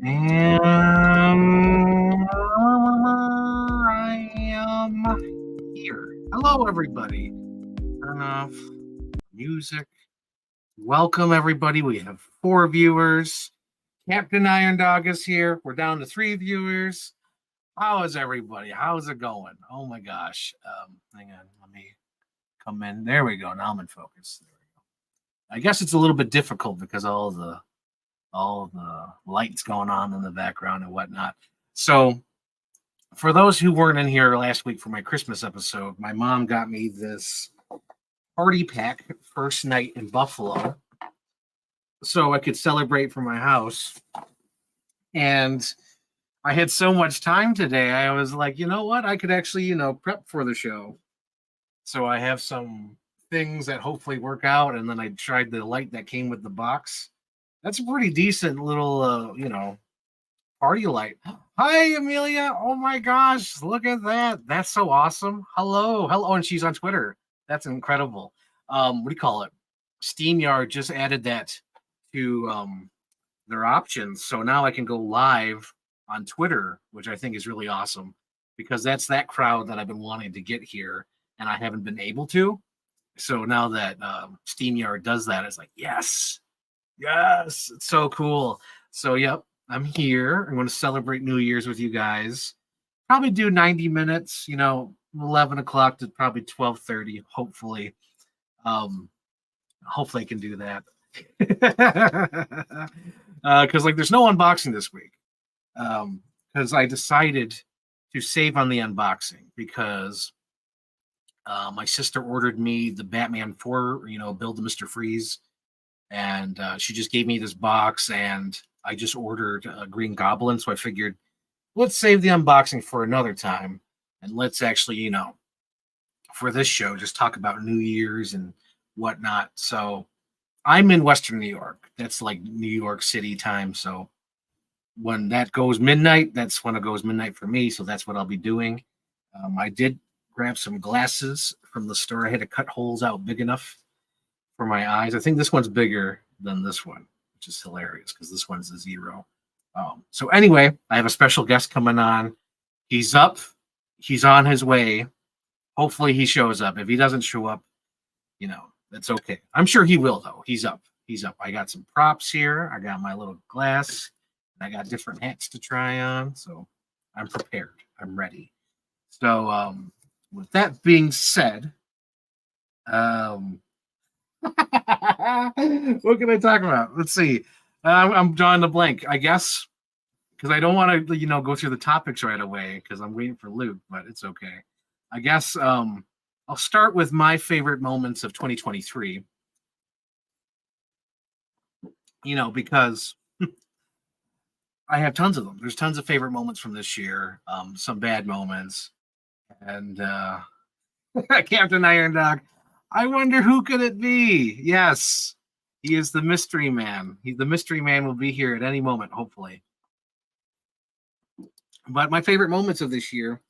And I am here. Hello, everybody. Turn off music. Welcome, everybody. We have 4 viewers. Captain Iron Dog is here. We're down to 3 viewers. How is everybody? How's it going? Oh my gosh. Hang on. Let me come in. There we go. Now I'm in focus. There we go. I guess it's a little bit difficult because all the lights going on in the background and whatnot. So for those who weren't in here last week for my Christmas episode, my mom got me this party pack first night in Buffalo so I could celebrate from my house. And I had so much time today. I was like, you know what? I could actually, prep for the show. So I have some things that hopefully work out. And then I tried the light that came with the box. That's a pretty decent little, party light. Hi, Amelia. Oh my gosh. Look at that. That's so awesome. Hello. And she's on Twitter. That's incredible. What do you call it? StreamYard just added that to their options. So now I can go live on Twitter, which I think is really awesome because that's that crowd that I've been wanting to get here and I haven't been able to. So now that StreamYard does that, it's like, yes, it's so cool. So, yep, I'm here. I'm going to celebrate New Year's with you guys. Probably do 90 minutes, 11 o'clock to probably 12:30, hopefully. Hopefully I can do that. Because there's no unboxing this week. Because I decided to save on the unboxing because my sister ordered me the Batman 4, Build a Mr. Freeze. And she just gave me this box, and I just ordered a Green Goblin. So I figured, let's save the unboxing for another time, and let's actually, for this show, just talk about New Year's and whatnot. So I'm in Western New York. That's like New York City time. So when that goes midnight, that's when it goes midnight for me. So that's what I'll be doing. I did grab some glasses from the store. I had to cut holes out big enough for my eyes. I think this one's bigger than this one, which is hilarious because this one's a 0. So anyway, I have a special guest coming on. He's up. He's on his way. Hopefully he shows up. If he doesn't show up, that's okay. I'm sure he will, though. He's up. I got some props here. I got my little glass. I got different hats to try on. So I'm prepared. I'm ready. So with that being said, what can I talk about? Let's see. I'm drawing the blank, I guess, because I don't want to, go through the topics right away because I'm waiting for Luke, but it's okay. I guess I'll start with my favorite moments of 2023. Because I have tons of them. There's tons of favorite moments from this year, some bad moments, and Captain Iron Dog. I wonder who could it be? Yes, he is the mystery man. The mystery man will be here at any moment, hopefully. But my favorite moments of this year,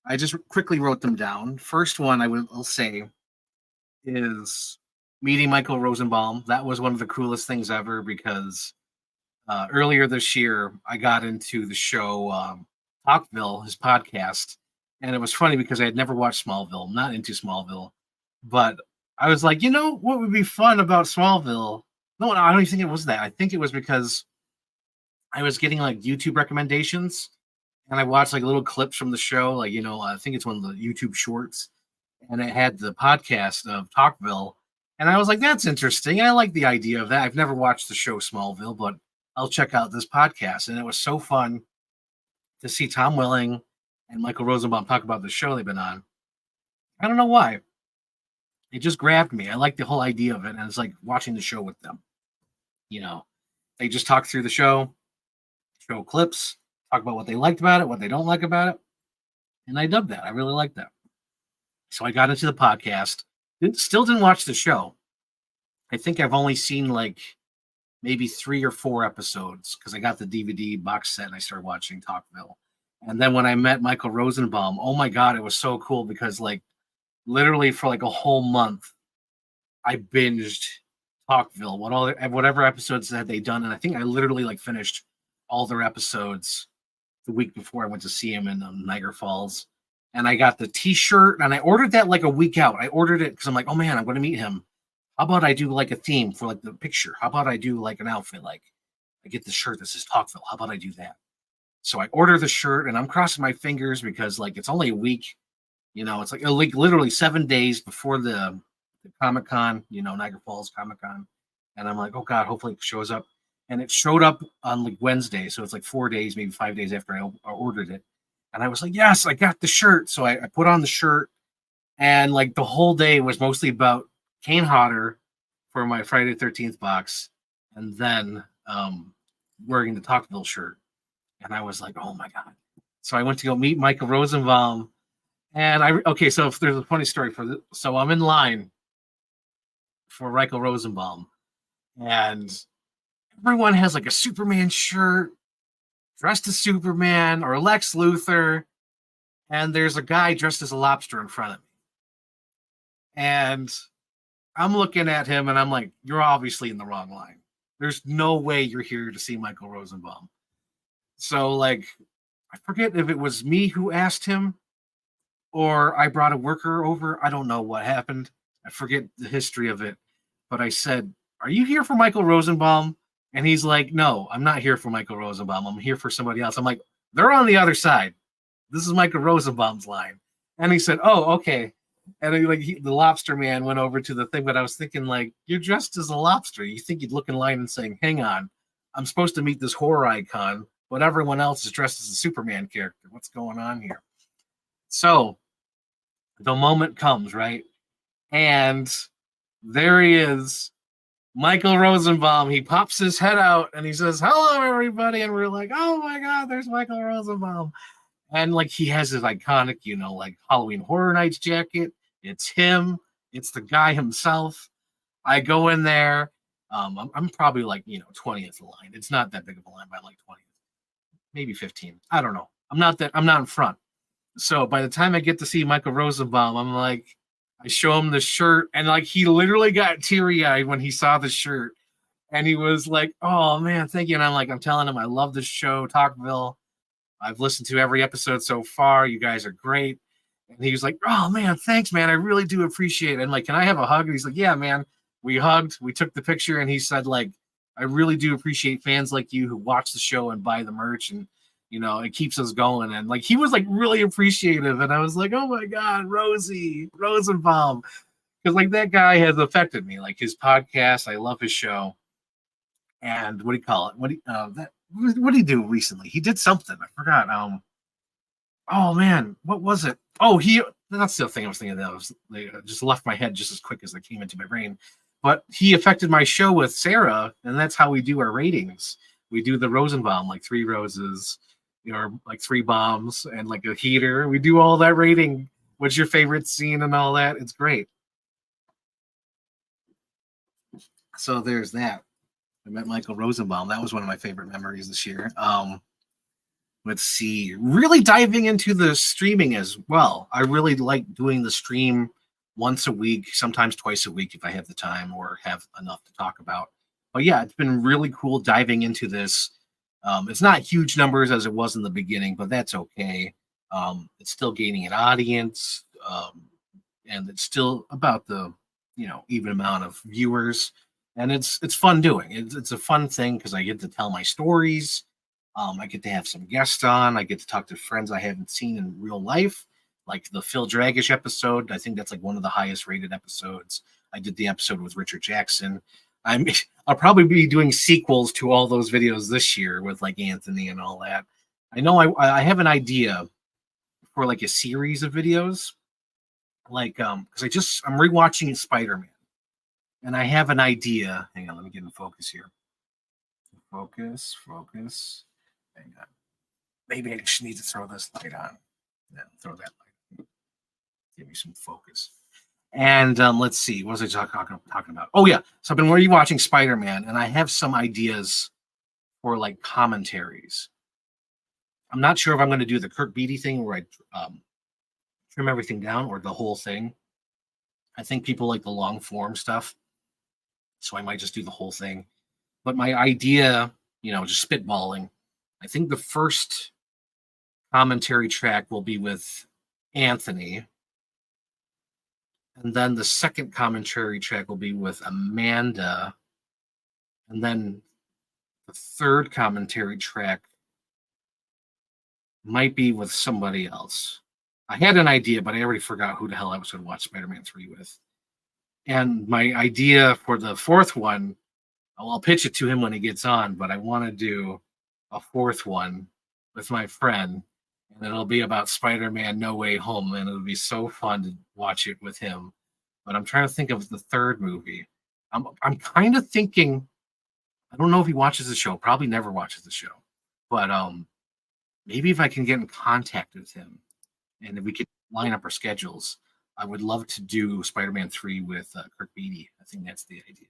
I just quickly wrote them down. First one I will say is meeting Michael Rosenbaum. That was one of the coolest things ever because earlier this year, I got into the show Talkville, his podcast. And it was funny because I had never watched Smallville. I'm not into Smallville. But I was like, what would be fun about Smallville? No, I don't even think it was that. I think it was because I was getting YouTube recommendations and I watched little clips from the show. I think it's one of the YouTube shorts. And it had the podcast of Talkville. And I was like, that's interesting. I like the idea of that. I've never watched the show Smallville, but I'll check out this podcast. And it was so fun to see Tom Welling and Michael Rosenbaum talk about the show they've been on. I don't know why. It just grabbed me. I like the whole idea of it. And it's like watching the show with them. You know, they just talk through the show clips, talk about what they liked about it, what they don't like about it. And I dug that. I really liked that. So I got into the podcast. Still didn't watch the show. I think I've only seen like maybe 3 or 4 episodes because I got the DVD box set and I started watching Talkville. And then when I met Michael Rosenbaum, oh my God, it was so cool because like literally for like a whole month, I binged Talkville, whatever episodes that they done. And I think I literally like finished all their episodes the week before I went to see him in Niagara Falls. And I got the t-shirt and I ordered that like a week out. I ordered it because I'm like, oh man, I'm going to meet him. How about I do like a theme for like the picture? How about I do like an outfit? Like I get the shirt that says Talkville. How about I do that? So I order the shirt and I'm crossing my fingers because like it's only a week. You know, it's like literally 7 days before the Comic-Con, you know, Niagara Falls Comic-Con. And I'm like, oh God, hopefully it shows up. And it showed up on like Wednesday. So it's like 4 days, maybe 5 days after I ordered it. And I was like, yes, I got the shirt. So I put on the shirt. And like the whole day was mostly about Kane Hodder for my Friday the 13th box. And then wearing the Talkville shirt. And I was like, oh my God. So I went to go meet Michael Rosenbaum. And so if there's a funny story for this. So I'm in line for Michael Rosenbaum. And everyone has like a Superman shirt, dressed as Superman or Lex Luthor. And there's a guy dressed as a lobster in front of me. And I'm looking at him and I'm like, you're obviously in the wrong line. There's no way you're here to see Michael Rosenbaum. So like, I forget if it was me who asked him or I brought a worker over. I don't know what happened. I forget the history of it. But I said, are you here for Michael Rosenbaum? And he's like, no, I'm not here for Michael Rosenbaum. I'm here for somebody else. I'm like, they're on the other side. This is Michael Rosenbaum's line. And he said, oh, okay. And the lobster man went over to the thing, but I was thinking, like, you're dressed as a lobster. You think you'd look in line and saying, hang on, I'm supposed to meet this horror icon, but everyone else is dressed as a Superman character. What's going on here? So the moment comes, right? And there he is, Michael Rosenbaum. He pops his head out and he says, hello, everybody. And we're like, oh my God, there's Michael Rosenbaum. And like he has his iconic, you know, like Halloween Horror Nights jacket. It's him. It's the guy himself. I go in there. I'm probably like, you know, 20th line. It's not that big of a line, but like 20th, maybe 15. I don't know. I'm not in front. So by the time I get to see Michael Rosenbaum, I'm like, I show him the shirt and like he literally got teary-eyed when he saw the shirt. And he was like, oh man, thank you. And I'm telling him I love this show, Talkville. I've listened to every episode so far. You guys are great. And he was like, oh man, thanks, man. I really do appreciate it. And like, can I have a hug? And he's like, yeah, man. We hugged, we took the picture, and he said, like, I really do appreciate fans like you who watch the show and buy the merch, and you know, it keeps us going. And like he was like really appreciative. And I was like, oh my God, Rosie Rosenbaum. Because like that guy has affected me. Like his podcast, I love his show. And what do you call it? What did he do recently? He did something. I forgot. Oh man, what was it? Oh, that's the thing I was thinking of. They just left my head just as quick as they came into my brain. But he affected my show with Sarah, and that's how we do our ratings. We do the Rosenbaum, like 3 roses, or like 3 bombs, and like a heater. We do all that rating. What's your favorite scene and all that? It's great. So there's that. I met Michael Rosenbaum. That was one of my favorite memories this year. Let's see. Really diving into the streaming as well. I really like doing the stream once a week, sometimes twice a week if I have the time or have enough to talk about. But yeah, it's been really cool diving into this. It's not huge numbers as it was in the beginning, but that's okay. It's still gaining an audience, and it's still about the even amount of viewers. And it's fun doing. It's a fun thing because I get to tell my stories. I get to have some guests on. I get to talk to friends I haven't seen in real life, like the Phil Dragish episode. I think that's like one of the highest rated episodes. I did the episode with Richard Jackson. I'll probably be doing sequels to all those videos this year with like Anthony and all that. I know I have an idea for like a series of videos, like because I'm rewatching Spider-Man, and I have an idea. Hang on, let me get in focus here. Focus. Hang on. Maybe I just need to throw this light on. Yeah, throw that light. Give me some focus. And let's see, what was I talking about? Oh yeah, so I've been rewatching Spider-Man, and I have some ideas for like commentaries. I'm not sure if I'm going to do the Kirk Beatty thing where I trim everything down or the whole thing. I think people like the long form stuff, so I might just do the whole thing. But my idea, just spitballing, I think the first commentary track will be with Anthony. And then the second commentary track will be with Amanda. And then the third commentary track might be with somebody else. I had an idea, but I already forgot who the hell I was going to watch Spider-Man 3 with. And my idea for the fourth one, I'll pitch it to him when he gets on, but I want to do a fourth one with my friend, and it'll be about Spider-Man No Way Home, and it'll be so fun to watch it with him. But I'm trying to think of the third movie. I'm kind of thinking, I don't know if he watches the show, probably never watches the show, but maybe if I can get in contact with him and if we could line up our schedules, I would love to do Spider-Man 3 with Kirk Beatty. I think that's the idea.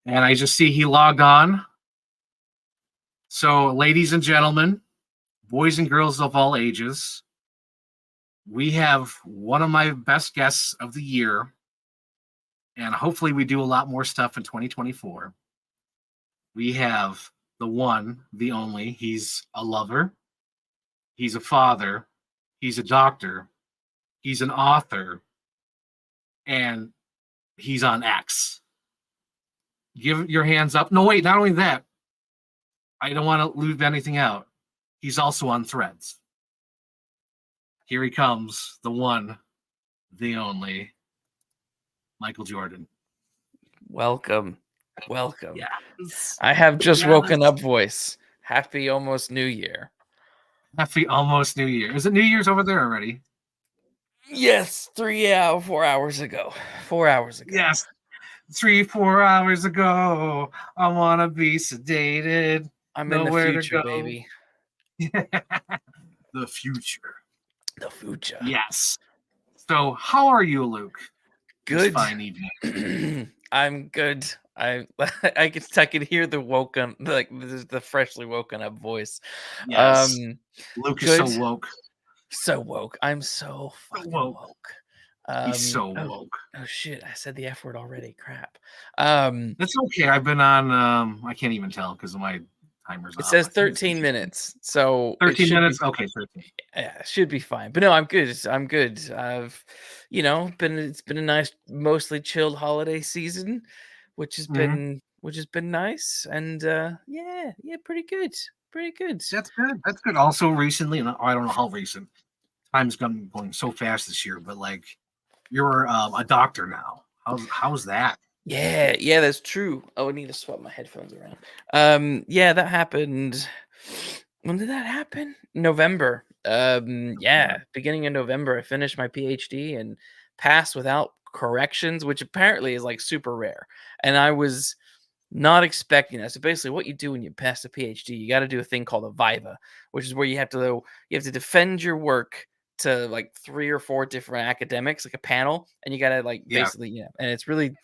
And I just see he logged on. So, ladies and gentlemen, boys and girls of all ages, we have one of my best guests of the year. And hopefully we do a lot more stuff in 2024. We have the one, the only. He's a lover. He's a father. He's a doctor. He's an author. And he's on X. Give your hands up. No, wait, not only that. I don't want to leave anything out. He's also on Threads. Here he comes, the one, the only, Michael Jordan. Welcome. Yes. I have just woken up voice. Happy almost New Year. Happy almost New Year. Is it New Year's over there already? Yes, 4 hours ago. 4 hours ago. Yes. 4 hours ago. I want to be sedated. I'm in the future, baby. The future. The future. Yes. So, how are you, Luke? Good. Fine evening. I'm good. I can hear the woken, like the freshly woken up voice. Yes. Luke is so woke. So woke. I'm so fucking woke. He's so woke. Oh shit! I said the F word already. Crap. That's okay. I've been on. I can't even tell because of my timers. It says 13 minutes. So 13 minutes. Okay, 13. Yeah, should be fine. But no, I'm good. I've, it's been a nice, mostly chilled holiday season, which has been nice, and yeah, pretty good. That's good. That's good. Also, recently, and I don't know how recent. Time's going so fast this year, but like, you're a doctor now. How's that? Yeah, that's true. Oh, I need to swap my headphones around. Yeah, that happened. When did that happen? November. Beginning of November, I finished my PhD and passed without corrections, which apparently is like super rare. And I was not expecting that. So basically, what you do when you pass a PhD, you got to do a thing called a viva, which is where you have to defend your work to like 3 or 4 different academics, like a panel, and you got to basically, and it's really.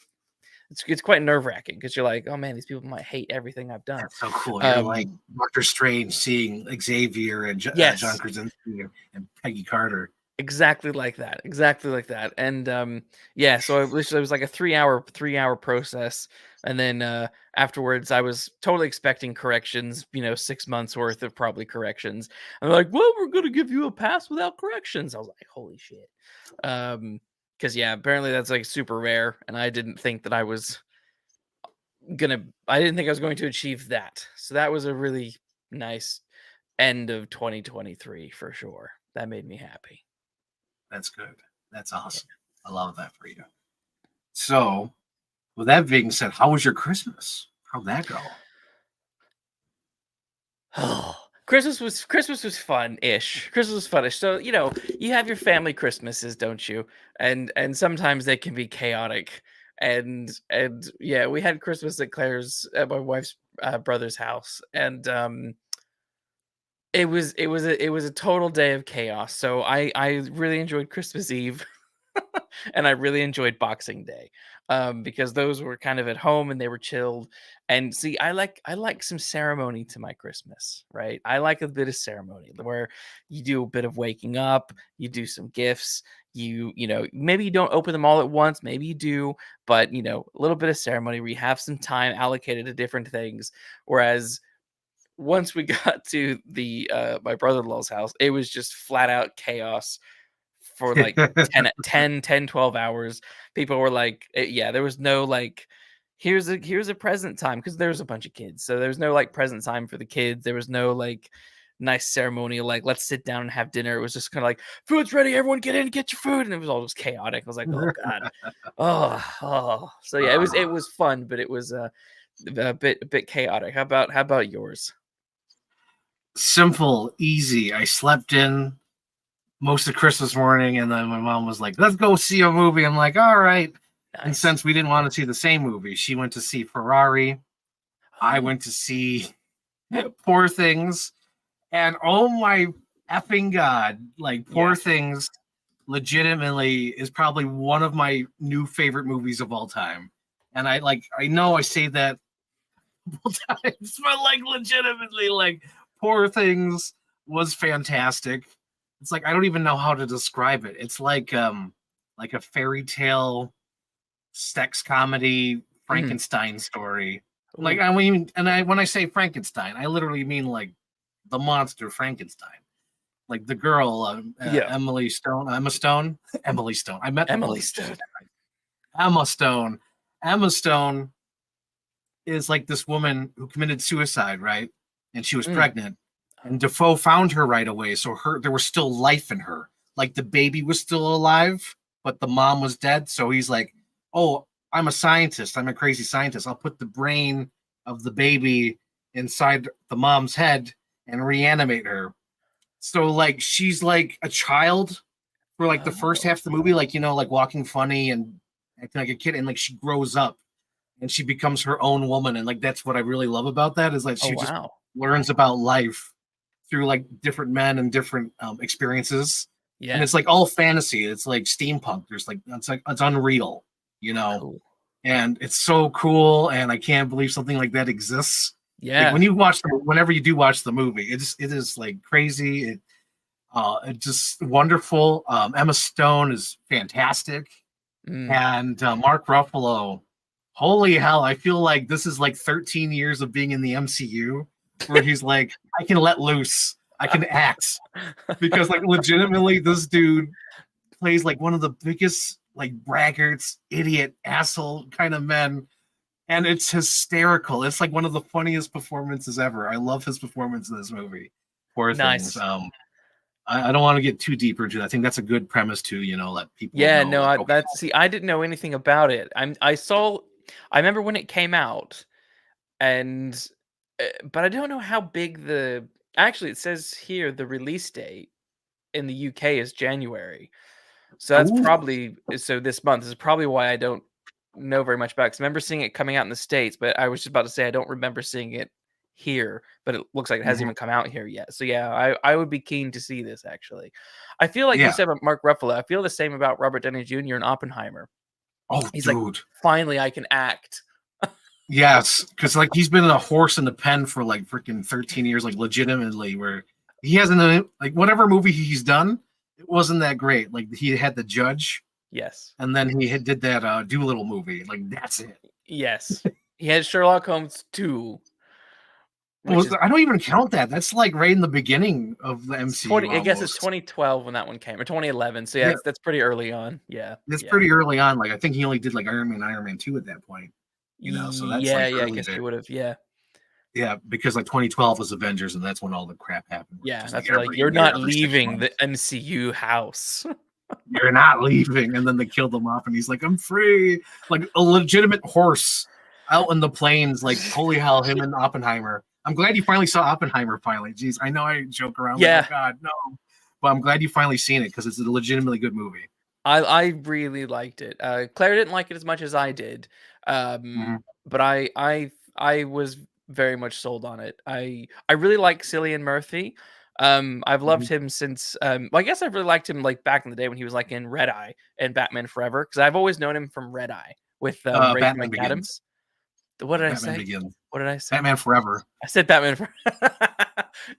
It's quite nerve-wracking because you're like, oh man, these people might hate everything I've done. That's so cool. You're like Dr. Strange seeing Xavier and John Krasinski and Peggy Carter. Exactly like that. And so it was like a 3-hour process. And then afterwards, I was totally expecting corrections, 6 months worth of probably corrections. And they're like, well, we're going to give you a pass without corrections. I was like, holy shit. Because apparently that's like super rare, and I didn't think I was going to achieve that. So that was a really nice end of 2023 for sure. That made me happy. That's good. That's awesome. I love that for you. So, with that being said, how was your Christmas? How'd that go? Oh, Christmas was fun-ish. Christmas was fun-ish. So, you have your family Christmases, don't you? And sometimes they can be chaotic. And yeah, we had Christmas at my wife's brother's house, and it was a total day of chaos. So I really enjoyed Christmas Eve. And I really enjoyed Boxing Day, because those were kind of at home and they were chilled. And see, I like some ceremony to my Christmas, right? I like a bit of ceremony where you do a bit of waking up, you do some gifts, maybe you don't open them all at once, maybe you do, but a little bit of ceremony where you have some time allocated to different things. Whereas once we got to the my brother-in-law's house, it was just flat out chaos for like 12 hours. People were like, yeah, there was no like, here's a present time, because there was a bunch of kids. So there was no like present time for the kids. There was no like nice ceremonial, like, let's sit down and have dinner. It was just kind of like, food's ready, everyone get in, get your food. And it was all just chaotic. I was like, oh God. Oh. So yeah, it was fun, but it was a bit chaotic. How about yours? Simple, easy. I slept in most of Christmas morning, and then my mom was like, "Let's go see a movie." I'm like, "All right." And Nice. since we didn't want to see the same movie, she went to see Ferrari. I Oh, went to see Poor Things, and oh my effing god, like Poor yeah. Things legitimately is probably one of my new favorite movies of all time. And I know I say that multiple times, but like legitimately, like Poor Things was fantastic. It's like I don't even know how to describe it. It's like a fairy tale sex comedy Mhm. Frankenstein story. Like Ooh, I mean, and I when I say Frankenstein, I literally mean like the monster Frankenstein. Like the girl, yeah. Emily Stone, Emma Stone, Emily Stone. I met Emily Emily. Jesus, Stone. Emma Stone. Emma Stone is like this woman who committed suicide, right? And she was Mm. pregnant. And Defoe found her right away. So there was still life in her. Like the baby was still alive, but the mom was dead. So he's like, "Oh, I'm a scientist. I'm a crazy scientist. I'll put the brain of the baby inside the mom's head and reanimate her." So like she's like a child for like the first Oh. half of the movie, like like walking funny and acting like a kid, and like she grows up and she becomes her own woman, and like that's what I really love about that is like Oh, she just wow. learns about life through like different men and different experiences, and Yeah. it's like all fantasy. It's like steampunk. There's like it's unreal, you know, Cool. and it's so cool, and I can't believe something like that exists. Like Yeah. whenever you do watch the movie, it is like crazy. It's just wonderful. Emma Stone is fantastic, Mm. and Mark Ruffalo. Holy hell! I feel like this is like 13 years of being in the MCU, where he's like, I can let loose, I can act, because like legitimately, this dude plays like one of the biggest like braggarts, idiot, asshole kind of men, and it's hysterical. It's like one of the funniest performances ever. I love his performance in this movie. Poor Things. Nice. I don't want to get too deeper into it. I think that's a good premise to let people Yeah, know no, like okay, I didn't know anything about it. I remember when it came out, and but I don't know how big actually, it says here the release date in the UK is January. So that's ooh, probably so this month. This is probably why I don't know very much about it, 'cause I remember seeing it coming out in the States, but I was just about to say I don't remember seeing it here, but it looks like it hasn't mhm. even come out here yet. So yeah, I would be keen to see this actually. I feel like you Yeah. said about Mark Ruffalo. I feel the same about Robert Downey Jr. and Oppenheimer. Oh, He's like, dude. finally I can act. Yes, because like he's been a horse in the pen for like freaking 13 years, like legitimately, where he hasn't like whatever movie he's done, it wasn't that great. Like he had the Judge, Yes. and then did that Doolittle movie. Like that's it. Yes. He has Sherlock Holmes 2, which Well, is I don't even count that. That's like right in the beginning of the it's MCU 20 I guess it's almost. 2012 when that one came, or 2011. So yeah, Yeah, that's pretty early on. Yeah. it's Yeah. pretty early on. Like I think he only did like Iron Man 2 at that point. So that's Yeah, like yeah, I early guess there. he would have. Yeah. Yeah, because like 2012 was Avengers, and that's when all the crap happened. Where Yeah, just like that's where like every you're year, not every six leaving the months. MCU house. You're not leaving. And then they killed him off, and he's like, I'm free. Like a legitimate horse out in the plains. Like, holy hell, him and Oppenheimer. I'm glad you finally saw Oppenheimer finally. Jeez, I know I joke around Yeah. like, oh God, no. But I'm glad you finally seen it because it's a legitimately good movie. I really liked it. Claire didn't like it as much as I did, but I was very much sold on it. I really like Cillian Murphy. I've loved him since. Well, I guess I've really liked him like back in the day when he was like in Red Eye and Batman Forever, because I've always known him from Red Eye with Rachel Batman Begins. McAdams. What did I Batman say? Begins. What did I say? Batman Forever. I said Batman Forever.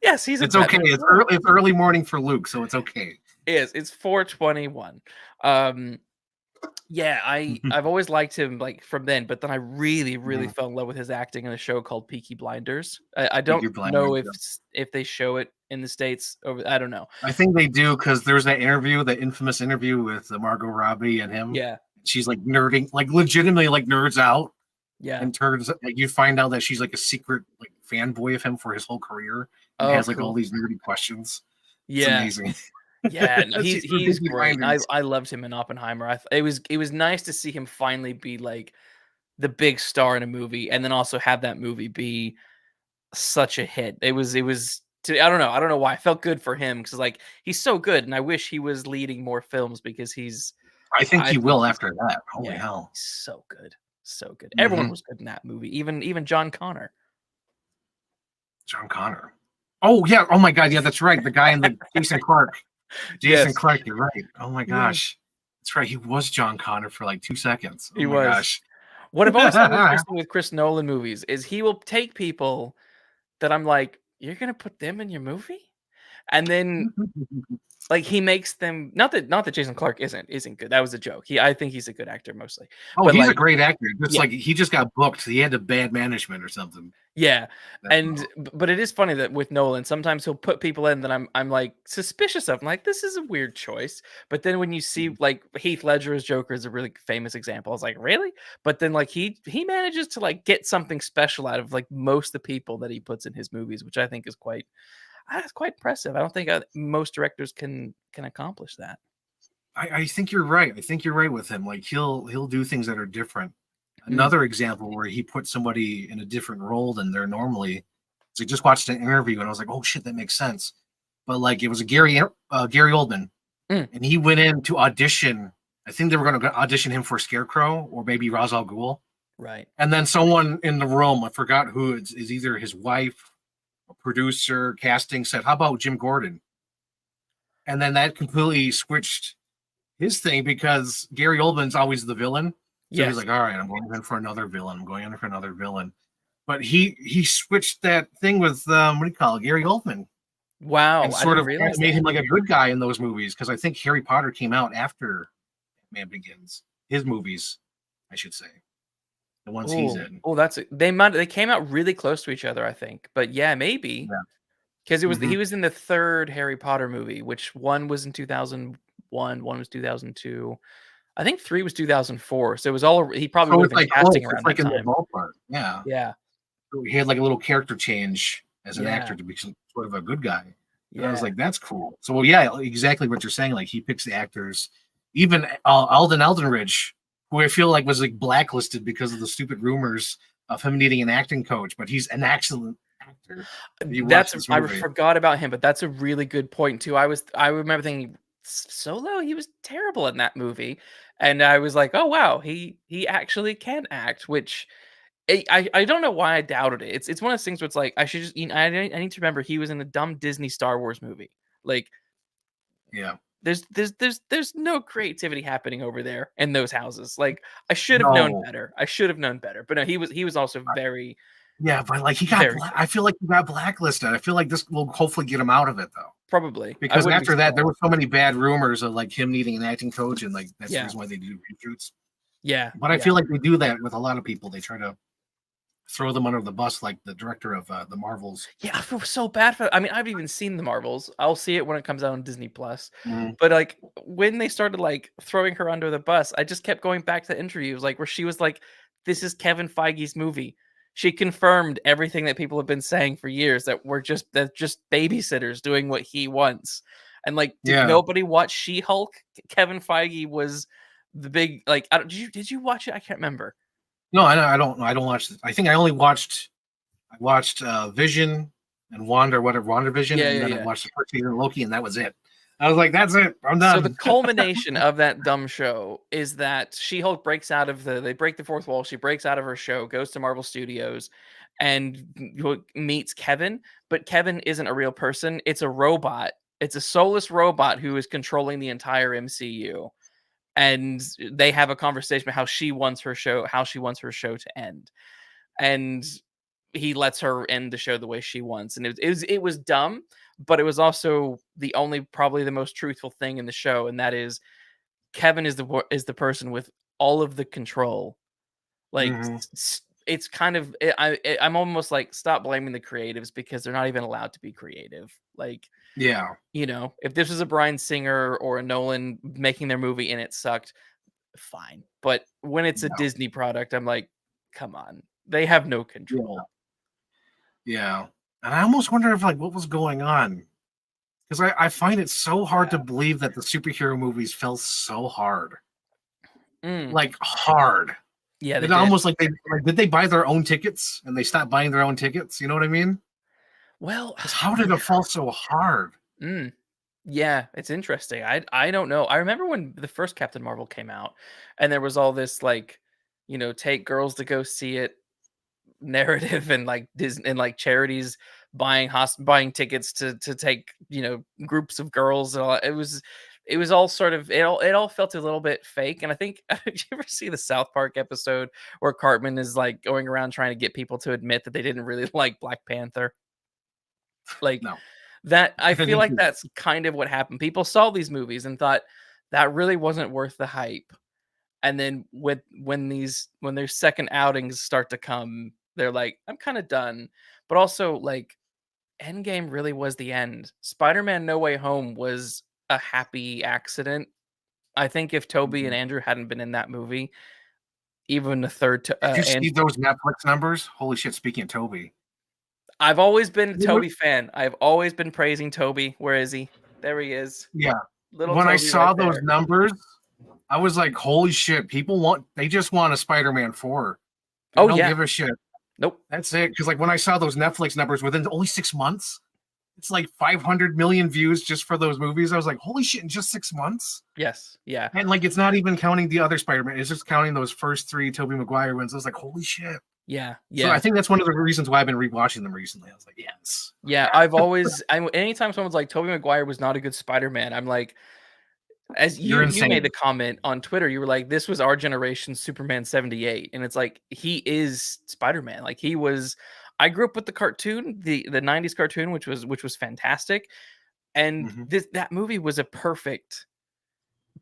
Yes, he's. It's okay. Batman It's early. It's early morning for Luke, so it's okay. It's 4:21. Yeah, I've always liked him like from then, but then I really fell in love with his acting in a show called Peaky Blinders. I don't know if they show it in the States over. I don't know. I think they do because there's that interview, that infamous interview with Margot Robbie and him. Yeah, she's like nerding, like legitimately like nerds out. Yeah, and turns like you find out that she's like a secret like fanboy of him for his whole career and has like all these nerdy questions. Yeah, it's amazing. Yeah, no, he's great. I loved him in Oppenheimer. It was nice to see him finally be like the big star in a movie, and then also have that movie be such a hit. It was I don't know why. I felt good for him because like he's so good, and I wish he was leading more films because I think he will after that. Holy hell, he's so good, so good. Everyone was good in that movie, even John Connor. John Connor. Oh yeah. Oh my God. Yeah, that's right. The guy in the Jason Clark. Jason Clark, you're right. Oh my gosh. That's right. He was John Connor for like 2 seconds. Oh my gosh. What I've always found interesting with Chris Nolan movies is he will take people that I'm like, you're gonna put them in your movie? And then like he makes them not that Jason Clark isn't good. That was a joke. I think he's a good actor mostly. Oh, but he's a great actor. Just like he just got booked. He had a bad management or something. Yeah. But it is funny that with Nolan, sometimes he'll put people in that I'm like suspicious of. I'm like, this is a weird choice. But then when you see like Heath Ledger as Joker is a really famous example. I was like, really? But then like he manages to like get something special out of like most of the people that he puts in his movies, which I think is quite impressive. I don't think most directors can accomplish that. I think you're right. I think you're right with him. Like he'll do things that are different. Another example where he put somebody in a different role than they're normally. So I just watched an interview and I was like, oh shit, that makes sense. But like it was a Gary Oldman, and he went in to audition. I think they were going to audition him for Scarecrow or maybe Ra's al Ghul. Right. And then someone in the room, I forgot who, is either his wife, a producer, casting, said, how about Jim Gordon? And then that completely switched his thing because Gary Oldman's always the villain. So he's like, all right, I'm going in for another villain. But he switched that thing with, what do you call it, Gary Oldman. Wow. And sort of made him like a good guy in those movies because I think Harry Potter came out after Batman Begins. His movies, I should say. The ones he's in. Oh, they came out really close to each other, I think. But yeah, maybe. Because it was he was in the third Harry Potter movie, which one was in 2001, one was 2002. I think 3 was 2004. So it was all he probably would have been casting around that time. Ballpark. Yeah. Yeah. So he had like a little character change as an actor to be sort of a good guy. And I was like, that's cool. So yeah, exactly what you're saying. Like he picks the actors. Even Alden Ehrenreich, who I feel like was like blacklisted because of the stupid rumors of him needing an acting coach, but he's an excellent actor. I forgot about him, but that's a really good point too. I remember thinking Solo, he was terrible in that movie, and I was like, oh wow, he actually can act, which I don't know why I doubted it. It's one of those things where it's like I should just I need to remember he was in a dumb Disney Star Wars movie. Like, yeah. There's no creativity happening over there in those houses. Like I should have known better. But no, he was also very but like he got I feel like he got blacklisted. I feel like this will hopefully get him out of it though. Probably. Because after that there were so many bad rumors of like him needing an acting coach and like that's the reason why they do reshoots. Yeah. But I feel like they do that with a lot of people. They try to throw them under the bus, like the director of the Marvels. Yeah, I feel so bad for. I mean, I've even seen the Marvels. I'll see it when it comes out on Disney Plus. But like when they started like throwing her under the bus, I just kept going back to interviews, like where she was like, "This is Kevin Feige's movie." She confirmed everything that people have been saying for years that we're just babysitters doing what he wants. And like, did Yeah. nobody watch She-Hulk? Kevin Feige was the big like. Did you watch it? I can't remember. No, I don't watch this. I think I watched Vision and WandaVision, Yeah, and then I yeah. watched the first season of Loki, and that was it. I was like, that's it. I'm So the done. culmination of that dumb show is that She-Hulk breaks out of they break the fourth wall. She breaks out of her show, goes to Marvel Studios, and meets Kevin. But Kevin isn't a real person; it's a robot. It's a soulless robot who is controlling the entire MCU. And they have a conversation about how she wants her show to end, and he lets her end the show the way she wants. And it was dumb, but it was also probably the most truthful thing in the show, and that is Kevin is the person with all of the control. Like Mhm. it's kind of I'm almost like, stop blaming the creatives, because they're not even allowed to be creative. Like, Yeah. if this was a Bryan Singer or a Nolan making their movie and it sucked, fine. But when it's a No. Disney product, I'm like, come on. They have no Yeah. control. Yeah. And I almost wonder if like what was going on. Because I find it so hard to believe that the superhero movies fell so hard. Mm, Like hard. yeah, they It did. almost like did they buy their own tickets and they stopped buying their own tickets? You know what I mean? Well, Because how did it fall so hard? mm, yeah, it's interesting. I don't know. I remember when the first Captain Marvel came out, and there was all this like, take girls to go see it narrative, and like Disney and like charities buying tickets to take groups of girls. And all. It was all sort of it all felt a little bit fake. And I think, did you ever see the South Park episode where Cartman is like going around trying to get people to admit that they didn't really like Black Panther? Like, No. that I I feel didn't like see that's kind of what happened. People saw these movies and thought that really wasn't worth the hype. And then when their second outings start to come, they're like, I'm kind of done. But also, like, Endgame really was the end. Spider-Man No Way Home was a happy accident. I think if Toby and Mhm. Andrew hadn't been in that movie, even the third Did you and see those Netflix numbers? Holy shit, speaking of Toby. I've always been a You know- Toby fan. I've always been praising Toby. Where is he? There he is. Yeah. Little When I Toby right saw those there. numbers, I was like, holy shit, they just want a Spider-Man 4. They Oh don't yeah. give a shit. Nope. That's it. Because like when I saw those Netflix numbers within only 6 months, it's like 500 million views just for those movies. I was like, holy shit, in just 6 months? Yes. Yeah. And like it's not even counting the other Spider-Man, it's just counting those first three Tobey Maguire ones. I was like, holy shit. Yeah. So I Yeah. think that's one of the reasons why I've been rewatching them recently. I was like, yes. Yeah. Anytime someone's like, Tobey Maguire was not a good Spider-Man, I'm like, as You're you made insane. the comment on Twitter, you were like, this was our generation's Superman 78. And it's like, he is Spider-Man. Like, I grew up with the cartoon, the 90s cartoon, which was fantastic. And Mhm. that movie was a perfect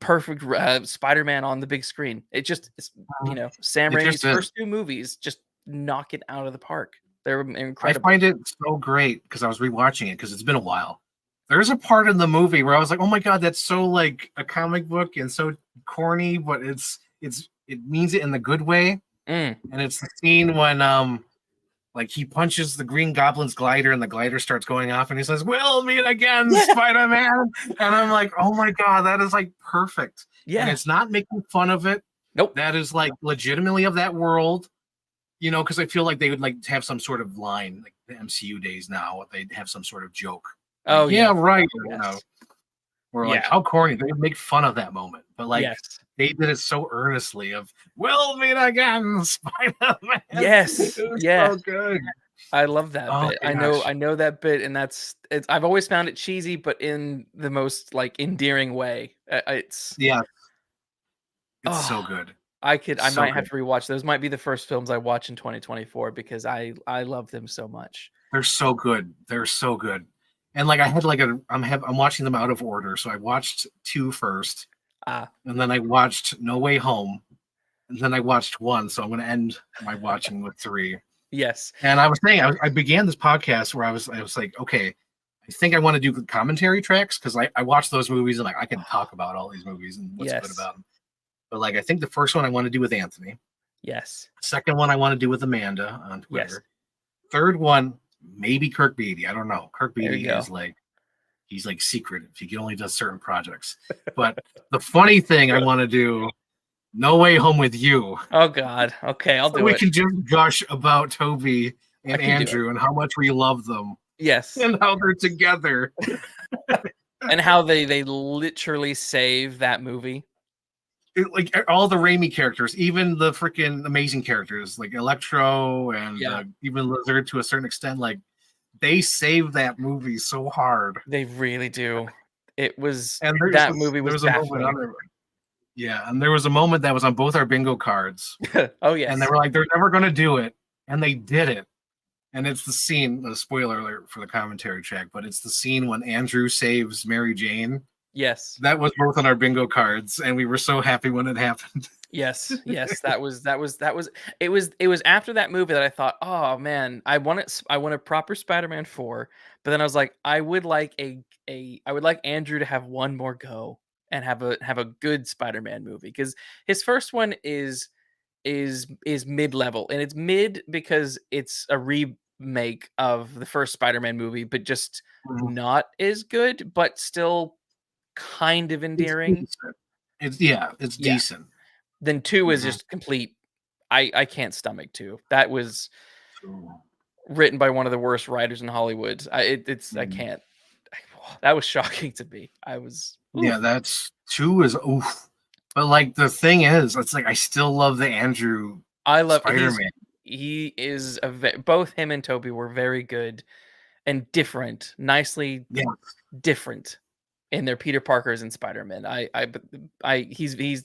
Spider-Man on the big screen. Sam It just Raimi's is. first two movies just knock it out of the park. They're I incredible. find it so great because I was rewatching it because it's been a while. There's a part in the movie where I was like, "Oh my god, that's so like a comic book and so corny," but it means it in the good way. Mm. And it's the scene when like he punches the Green Goblin's glider and the glider starts going off and he says, "We'll meet again, Yeah. Spider-Man." And I'm like, "Oh my god, that is like perfect." And Yeah. it's not making fun of it. Nope. That is like legitimately of that world. Because I feel like they would like have some sort of line, like the MCU days now, they'd have some sort of joke. Like, Oh yeah, yeah. right. Yes. We're like, Yeah. how corny. They would make fun of that moment. But like Yes. they did it so earnestly of we'll meet again, Spider-Man. Yes. It was Yeah. so good. I love that Oh bit. my I gosh. know that bit, and I've always found it cheesy, but in the most like endearing way. It's Yeah, it's so oh, good. I So might have good. to rewatch those. Might be the first films I watch in 2024 because I love them so much. They're so good. They're so good. And like I had like I'm watching them out of order. So I watched 2 first, Ah, and then I watched No Way Home, and then I watched 1. So I'm going to end my watching with 3. yes. And I was saying I began this podcast where I was like, okay, I think I want to do commentary tracks because I watch those movies and like I can talk about all these movies and what's good Yes. about them. But like I think the first one I want to do with Anthony. Yes. Second one I want to do with Amanda on Twitter. Yes. Third one maybe Kirk Beatty. I don't know. Kirk There Beatty you go. is like he's like secretive. He only does certain projects. But the funny thing I want to do, No Way Home with you. Oh God. Okay, I'll So do we it. can just gush about Toby I and can do Andrew and how much we love them Yes. and how they're together. And how they literally save that movie. Like all the Raimi characters, even the freaking amazing characters like Electro and even Lizard to a certain extent, like they save that movie so hard. They really do. It was And that movie was baffling. And there was a moment that was on both our bingo cards. Oh yes. And they were like, they're never going to do it. And they did it. And it's the scene, a spoiler alert for the commentary track, but it's the scene when Andrew saves Mary Jane. Yes. That was both on our bingo cards. And we were so happy when it happened. Yes. That was it was after that movie that I thought, oh man, I want a proper Spider-Man 4. But then I was like, I would like Andrew to have one more go and have a good Spider-Man movie. Because his first one is mid-level, and it's mid because it's a remake of the first Spider-Man movie, but just not as good, but still kind of endearing. It's decent. Then 2 is just complete. I can't stomach 2. That was written by one of the worst writers in Hollywood. I can't. That was shocking to me. I was that's 2 is oof. But like the thing is, it's like I still love the Andrew. I love Spider-Man. He is both him and Toby were very good and different, nicely different in their Peter Parkers and Spider-Man. He's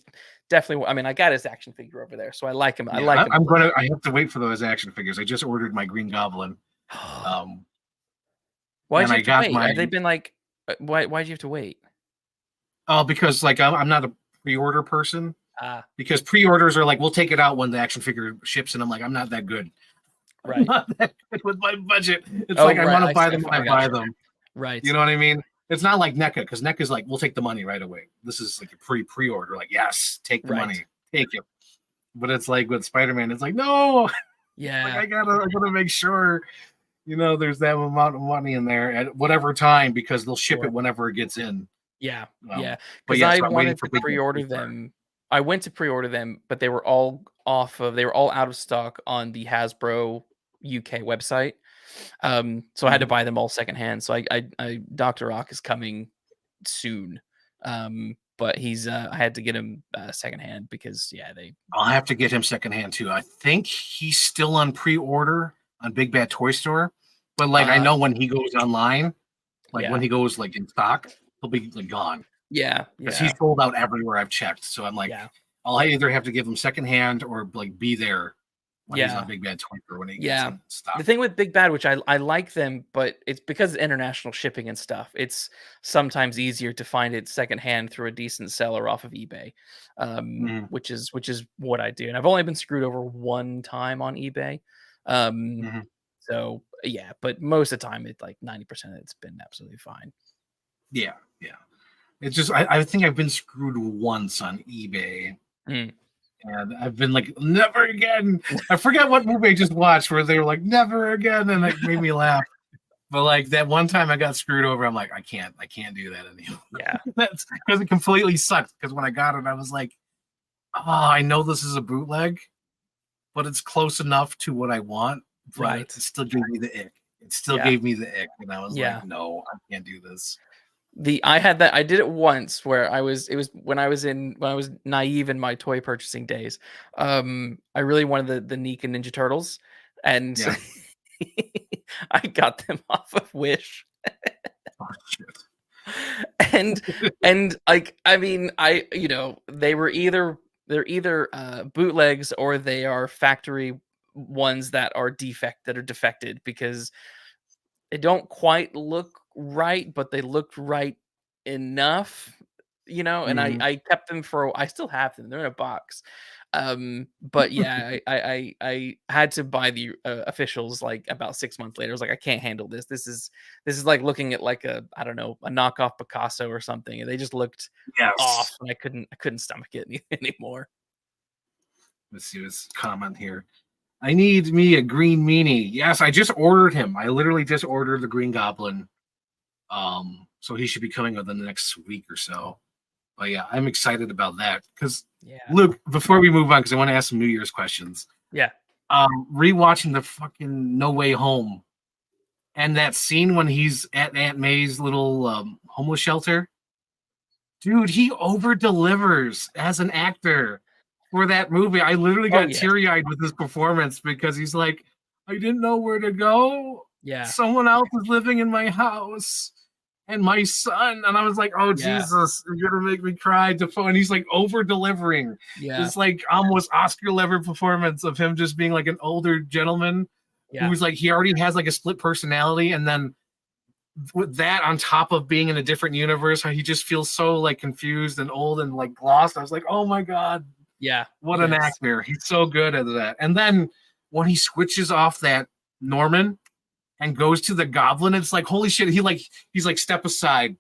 definitely. I mean, I got his action figure over there, so I like him. I like him. I have to wait for those action figures. I just ordered my Green Goblin. Why did you have to wait? Have they been like? Why did you have to wait? Oh, because like I'm not a pre-order person. Because pre-orders are like, we'll take it out when the action figure ships, and I'm like, I'm not that good. Right. I'm not that good with my budget. It's I want to buy them when I buy them. Right. You know what I mean? It's not like NECA, because NECA's like, we'll take the money right away. This is like a pre-order. Like, yes, take the money. Take it. But it's like with Spider-Man, it's like, no. Yeah. Like I gotta make sure, there's that amount of money in there at whatever time, because they'll ship it whenever it gets in. Yeah. Because I wanted to pre-order them. I went to pre-order them, but they were all out of stock on the Hasbro UK website. So I had to buy them all secondhand. So I Dr. Ock is coming soon. But I had to get him secondhand because I'll have to get him secondhand too. I think he's still on pre-order on Big Bad Toy Store, but like I know when he goes online, when he goes like in stock, he'll be like gone. Yeah, because he's sold out everywhere I've checked. So I'm like, I'll either have to give him secondhand or like be there when he's on Big Bad Toy Store when he gets in stock. The thing with Big Bad, which I like them, but it's because of international shipping and stuff. It's sometimes easier to find it secondhand through a decent seller off of eBay, which is what I do. And I've only been screwed over one time on eBay. So yeah, but most of the time, it's like 90% of it's been absolutely fine. Yeah. It's just I think I've been screwed once on eBay. And I've been like, never again. I forget what movie I just watched where they were like, never again, and it made me laugh. But like that one time I got screwed over, I'm like, I can't do that anymore. Yeah, that's because it completely sucked. Because when I got it, I was like, I know this is a bootleg, but it's close enough to what I want. But it still gave me the ick. And I was like, no, I can't do this. I did it once where it was when I was naive in my toy purchasing days. I really wanted the Nika Ninja Turtles, and I got them off of Wish. And like, I mean, they're either bootlegs or they are factory ones that are defected because they don't quite look right, but they looked right enough, and I kept them I still have them. They're in a box. But yeah, I had to buy the officials like about 6 months later. I was like, I can't handle this. This is like looking at like a knockoff Picasso or something, and they just looked off, and I couldn't stomach it anymore. Let's see this comment here. I need me a green meanie. Yes, I just ordered him. I literally just ordered the Green Goblin So he should be coming within the next week or so. But yeah, I'm excited about that because Yeah. Luke, before we move on, because I want to ask some New Year's questions. Yeah. Rewatching the fucking No Way Home and that scene when he's at Aunt May's little homeless shelter. Dude, he over delivers as an actor for that movie. I literally got yes. teary-eyed with his performance because he's like, I didn't know where to go. Yeah. Someone else is living in my house and my son. And I was like, oh, Yeah. Jesus, you're going to make me cry. And he's like over delivering. Yeah. It's like almost Oscar level performance of him just being like an older gentleman who's like, he already has like a split personality. And then with that on top of being in a different universe, how he just feels so like confused and old and like lost. I was like, oh my God. Yeah. What an actor. He's so good at that. And then when he switches off that Norman and goes to the Goblin, it's like, holy shit, he's like, step aside.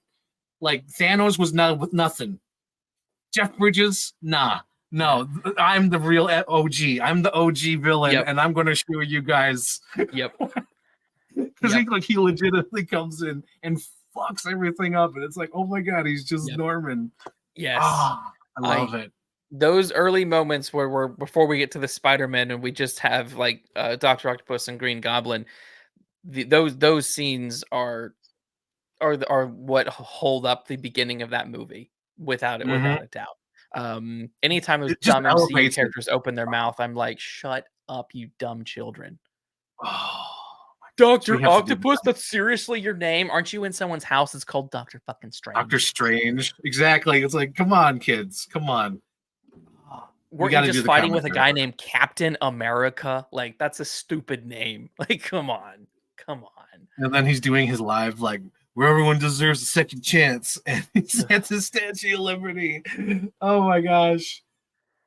Like Thanos was not nothing. Jeff Bridges, nah. No, I'm the real OG. I'm the OG villain, and I'm gonna show you guys. Yep. Because he legitimately comes in and fucks everything up, and it's like, oh my God, he's just Norman. Yes. I love it. Those early moments where we're before we get to the Spider-Man and we just have like Dr. Octopus and Green Goblin, those scenes are what hold up the beginning of that movie without a doubt. Anytime those dumb MCU characters open their mouth, I'm like, shut up, you dumb children. Oh, Dr. Octopus, that's seriously your name? Aren't you in someone's house? It's called Dr. fucking Strange. Dr. Strange. Exactly. It's like, come on, kids. Come on. We're just fighting with a guy named Captain America. Like, that's a stupid name. Like, come on. Come on. And then he's doing his live, like, where everyone deserves a second chance. And he's at the Statue of Liberty. Oh, my gosh.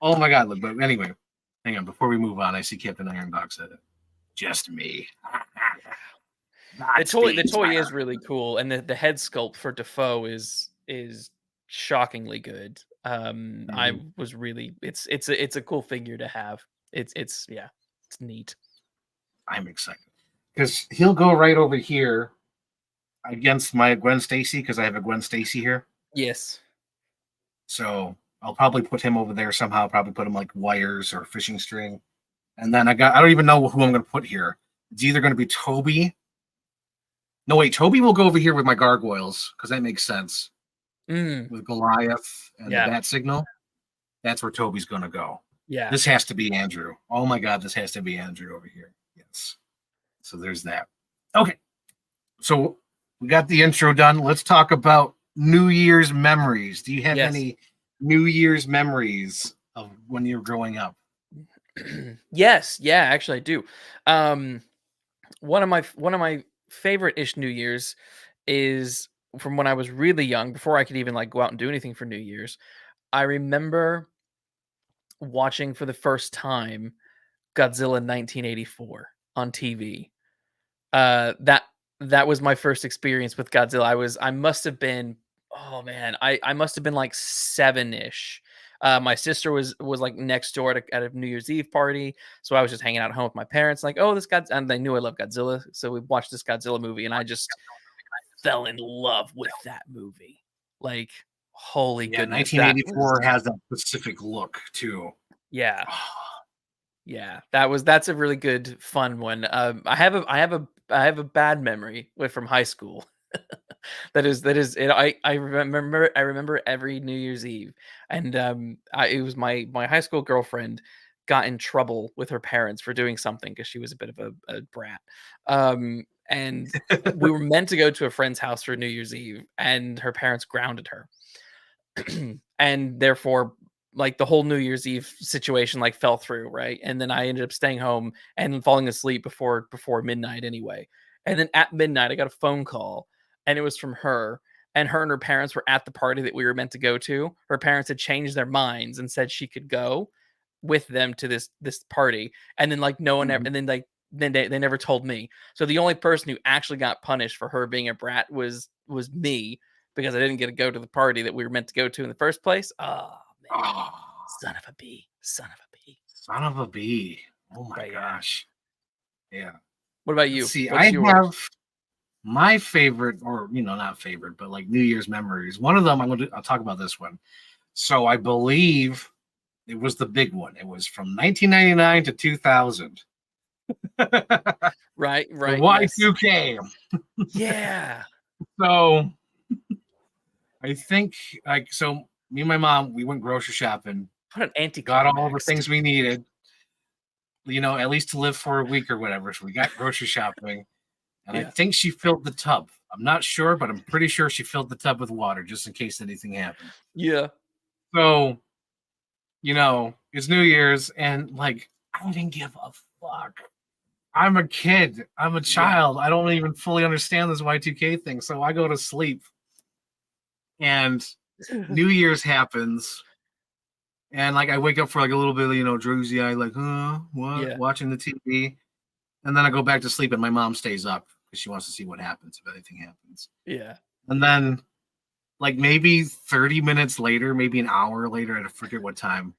Oh, my God. But anyway, hang on. Before we move on, I see Captain Iron Dog said it. Just me. The toy is really cool. And the head sculpt for Dafoe is shockingly good. I was really it's a cool figure to have. It's neat. I'm excited because he'll go right over here against my Gwen Stacy because I have a Gwen Stacy here. Yes. So I'll probably put him over there somehow. Probably put him like wires or fishing string, and then I don't even know who I'm going to put here. It's either going to be Toby. No, wait, Toby will go over here with my gargoyles because that makes sense. With Goliath and the bat signal, that's where Toby's gonna go. Yeah, this has to be Andrew. Oh my God, this has to be Andrew over here. Yes. So there's that. Okay, so we got the intro done. Let's talk about New Year's memories. Do you have any New Year's memories of when you were growing up? Yes, yeah, actually I do. One of my favorite-ish New Year's is from when I was really young, before I could even like go out and do anything for New Year's. I remember watching for the first time Godzilla 1984 on TV. That was my first experience with Godzilla. I must have been, oh man, I must have been like 7-ish. My sister was like next door at a New Year's Eve party, so I was just hanging out at home with my parents. Like, oh, this guy, and they knew I love Godzilla, so we watched this Godzilla movie, and I just fell in love with that movie. Like, holy goodness. 1984 has that specific look too. Yeah. Yeah. That's a really good fun one. I have a bad memory from high school. that is it. I remember every New Year's Eve, and it was my high school girlfriend got in trouble with her parents for doing something because she was a bit of a brat. And we were meant to go to a friend's house for New Year's Eve, and her parents grounded her. And therefore, like, the whole New Year's Eve situation like fell through, right? And then I ended up staying home and falling asleep before midnight anyway. And then at midnight, I got a phone call, and it was from her. And her parents were at the party that we were meant to go to. Her parents had changed their minds and said she could go with them to this party. And then like no one ever, and then like they never told me. So the only person who actually got punished for her being a brat was me, because I didn't get to go to the party that we were meant to go to in the first place. Oh man, son of a bee. Son of a bee. Oh my gosh. Yeah. What about you? See, What's yours? my favorite, or not favorite, but like New Year's memories. One of them, I'll talk about this one. So I believe it was the big one. It was from 1999 to 2000. Right. The Yes. Y2K. Yeah. So I think so. Me and my mom, we went grocery shopping. What an Got all the anticlimax. things we needed. At least to live for a week or whatever. So we got grocery shopping, and I think she filled the tub. I'm not sure, but I'm pretty sure she filled the tub with water just in case anything happened. Yeah. So, it's New Year's, and like I didn't give a fuck. I'm a kid. I'm a child. I don't even fully understand this Y2K thing. So I go to sleep, and New Year's happens, and like I wake up for like a little bit of drowsy eye, like what? Yeah. Watching the TV, and then I go back to sleep, and my mom stays up because she wants to see what happens if anything happens. Yeah. And then, like maybe 30 minutes later, maybe an hour later, I forget what time,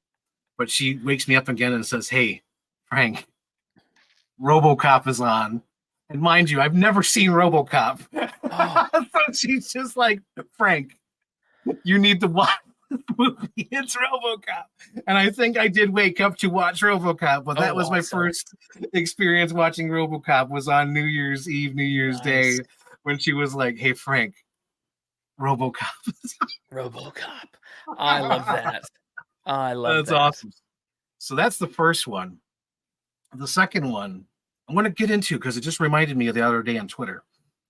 but she wakes me up again and says, "Hey, Frank, RoboCop is on." And mind you, I've never seen RoboCop. Oh. So she's just like, "Frank, you need to watch the movie. It's RoboCop." And I think I did wake up to watch RoboCop, but that was my first experience watching RoboCop was on New Year's Eve, New Year's Day, when she was like, "Hey, Frank, RoboCop." RoboCop. I love that. I love That's that. awesome. So that's the first one. The second one I'm going to get into because it just reminded me of the other day on Twitter.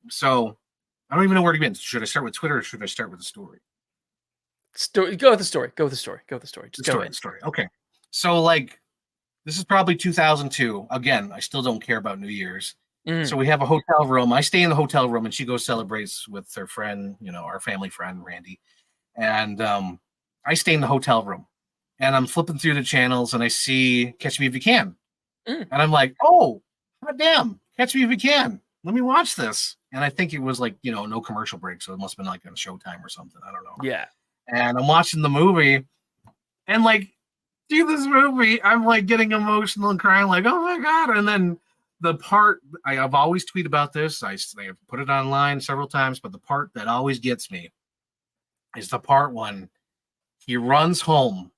So I don't even know where to begin. Should I start with Twitter or should I start with the story? Go with the story. Just go in. Story. Okay. So like, this is probably 2002. Again, I still don't care about New Year's. So we have a hotel room. I stay in the hotel room and she goes celebrates with her friend, our family friend, Randy. And I stay in the hotel room and I'm flipping through the channels and I see Catch Me If You Can. And I'm like, oh, God damn, Catch Me If You Can. Let me watch this. And I think it was like, no commercial break. So it must have been like on Showtime or something. I don't know. Yeah. And I'm watching the movie and like, through this movie, I'm like getting emotional and crying like, oh my God. And then the part, I've always tweeted about this. I have put it online several times, but the part that always gets me is the part when he runs home.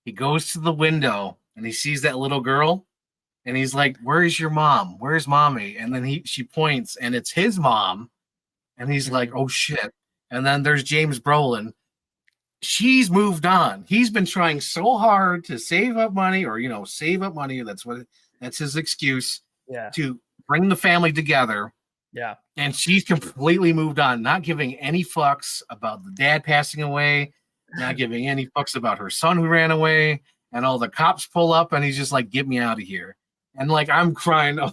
He goes to the window and he sees that little girl. And he's like, "Where's your mom? Where's mommy?" And then she points, and it's his mom. And he's like, "Oh shit!" And then there's James Brolin. She's moved on. He's been trying so hard to save up money, or save up money. That's his excuse. Yeah. To bring the family together. Yeah. And she's completely moved on, not giving any fucks about the dad passing away, not giving any fucks about her son who ran away. And all the cops pull up, and he's just like, "Get me out of here." And like I'm crying in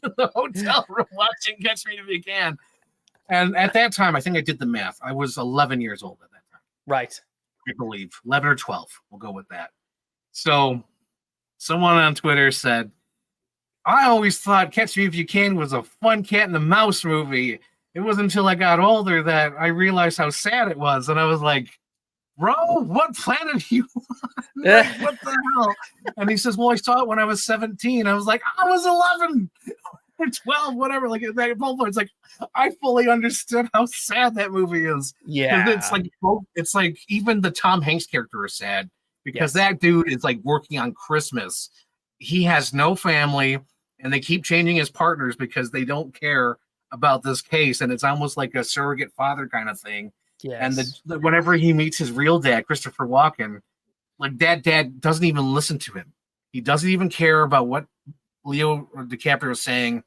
the hotel room watching Catch Me If You Can. And at that time, I think I did the math. I was 11 years old at that time. Right. I believe 11 or 12. We'll go with that. So someone on Twitter said, "I always thought Catch Me If You Can was a fun cat and the mouse movie. It wasn't until I got older that I realized how sad it was." And I was like, "Bro, what planet are you on? Like, what the hell?" And he says, "Well, I saw it when I was 17. I was like, "I was 11 or 12, whatever." Like, it's like, I fully understood how sad that movie is. Yeah. It's like even the Tom Hanks character is sad because that dude is like working on Christmas. He has no family and they keep changing his partners because they don't care about this case. And it's almost like a surrogate father kind of thing. Yes. And whenever he meets his real dad, Christopher Walken, like that dad doesn't even listen to him. He doesn't even care about what Leo DiCaprio is saying.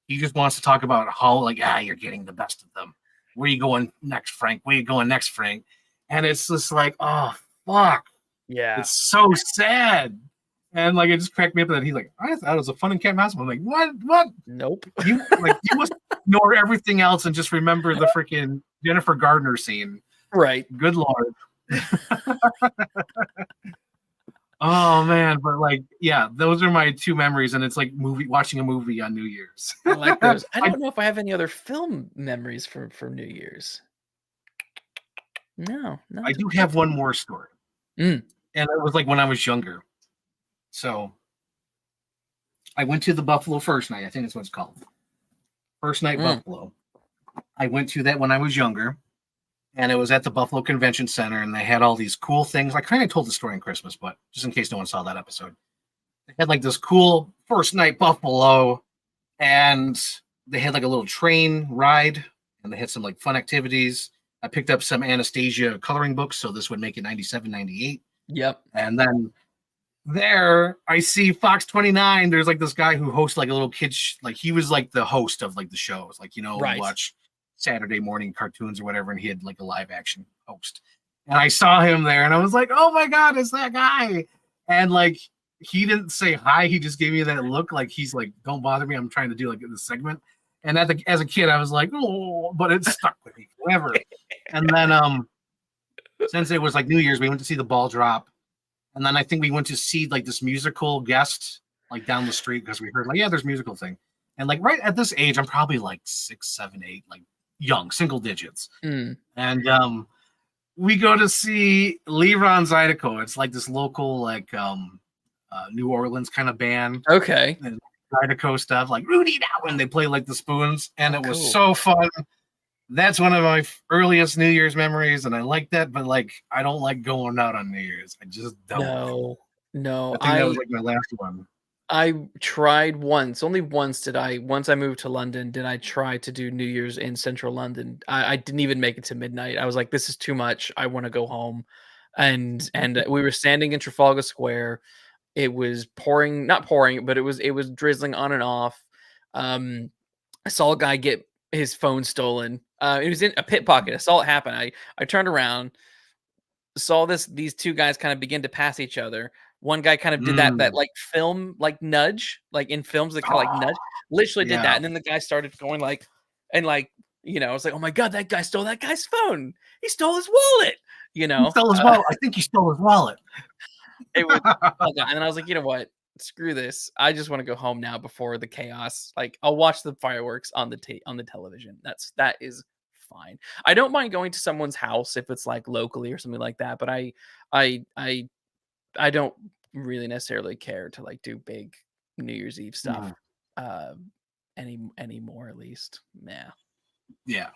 He just wants to talk about how, like, you're getting the best of them. Where are you going next, Frank? Where are you going next, Frank? And it's just like, oh, fuck. Yeah. It's so sad. And like, it just cracked me up that he's like, "I thought it was a fun and cat mouse." I'm like, what? Nope. You must ignore everything else and just remember the freaking Jennifer Gardner scene. Right. Good Lord. Oh man, but like, yeah, those are my two memories, and it's like watching a movie on New Year's. I like those. I don't know if I have any other film memories for New Year's. No. I do have one more story. And it was like when I was younger. So I went to the Buffalo First Night. I think that's what it's called. First Night Buffalo. I went to that when I was younger, and it was at the Buffalo Convention Center, and they had all these cool things. I kind of told the story on Christmas, but just in case no one saw that episode, they had like this cool first night Buffalo, and they had like a little train ride, and they had some like fun activities. I picked up some Anastasia coloring books, so this would make it 97, 98. Yep. And then there I see Fox 29. There's like this guy who hosts like a little kid, like he was like the host of like the shows, like, you Right. watch Saturday morning cartoons or whatever, and he had like a live action host. And I saw him there, and I was like, oh my God, it's that guy. And like, he didn't say hi. He just gave me that look like he's like, don't bother me. I'm trying to do like this segment. And as a kid, I was like, oh, but it stuck with me forever. And then since it was like New Year's, we went to see the ball drop. And then I think we went to see like this musical guest like down the street because we heard like, yeah, there's a musical thing. And like right at this age, I'm probably like 6, 7, 8, like young, single digits. Mm. And we go to see Leron Zydeco. It's like this local like New Orleans kind of band. Okay. And Zydeco stuff, like Rudy now, and they play like the spoons, and it was Cool. so fun. That's one of my earliest New Year's memories, and I like that, but like I don't like going out on New Year's. I just don't. No. I think that was like my last one. I tried once. Only once once I moved to London, did I try to do New Year's in central London. I didn't even make it to midnight. I was like, this is too much. I want to go home. And we were standing in Trafalgar Square. It was pouring, not pouring, but it was drizzling on and off. I saw a guy get his phone stolen. It was in a pit pocket. I saw it happen. I turned around, saw these two guys kind of begin to pass each other. One guy kind of did that like film, like nudge, like in films that kind of like nudge, literally did that. And then the guy started going like, and like, you know, I was like, oh my God, that guy stole that guy's phone. He stole his wallet, you know. He stole his wallet. I think he stole his wallet. It was, and then I was like, you know what? Screw this. I just want to go home now before the chaos. Like, I'll watch the fireworks on the television. That is fine. I don't mind going to someone's house if it's like locally or something like that, but I don't really necessarily care to like do big New Year's Eve stuff anymore, at least. Yeah,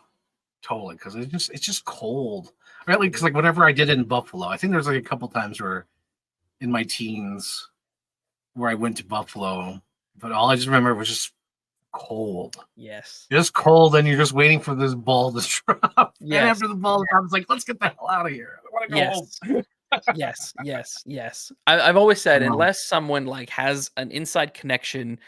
totally. Because it's just cold, right? Like, because like whenever I did it in Buffalo, I think there's like a couple times where in my teens where I went to Buffalo, but all I just remember was just cold. Yes. Just cold, and you're just waiting for this ball to drop. Yes. And after the ball drops, like, let's get the hell out of here. I want to go home. Yes. I've always said, unless someone like has an inside connection,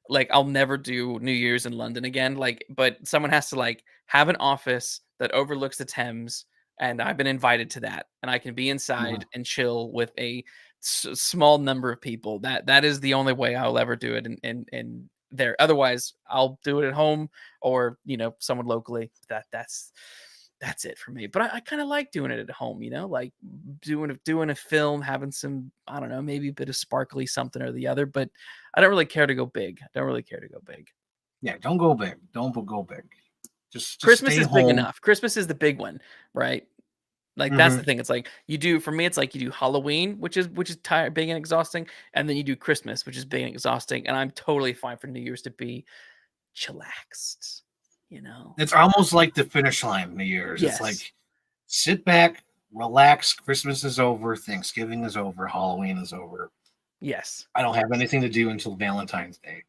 like I'll never do New Year's in London again. Like, but someone has to like have an office that overlooks the Thames, and I've been invited to that, and I can be inside and chill with a small number of people. That is the only way I'll ever do it in there. Otherwise, I'll do it at home or, you know, someone locally. That's it for me. But I kind of like doing it at home, you know, like doing a film, having some, I don't know, maybe a bit of sparkly something or the other, but I don't really care to go big. Yeah, don't go big. Don't go big. Just Christmas is home. big enough. Christmas is the big one, right? Like that's the thing. It's like for me, it's like you do Halloween, which is tired, big and exhausting, and then you do Christmas, which is big and exhausting. And I'm totally fine for New Year's to be chillaxed. You know, it's almost like the finish line. New Year's. Yes. It's like sit back, relax. Christmas is over. Thanksgiving is over. Halloween is over. Yes. I don't have anything to do until Valentine's Day.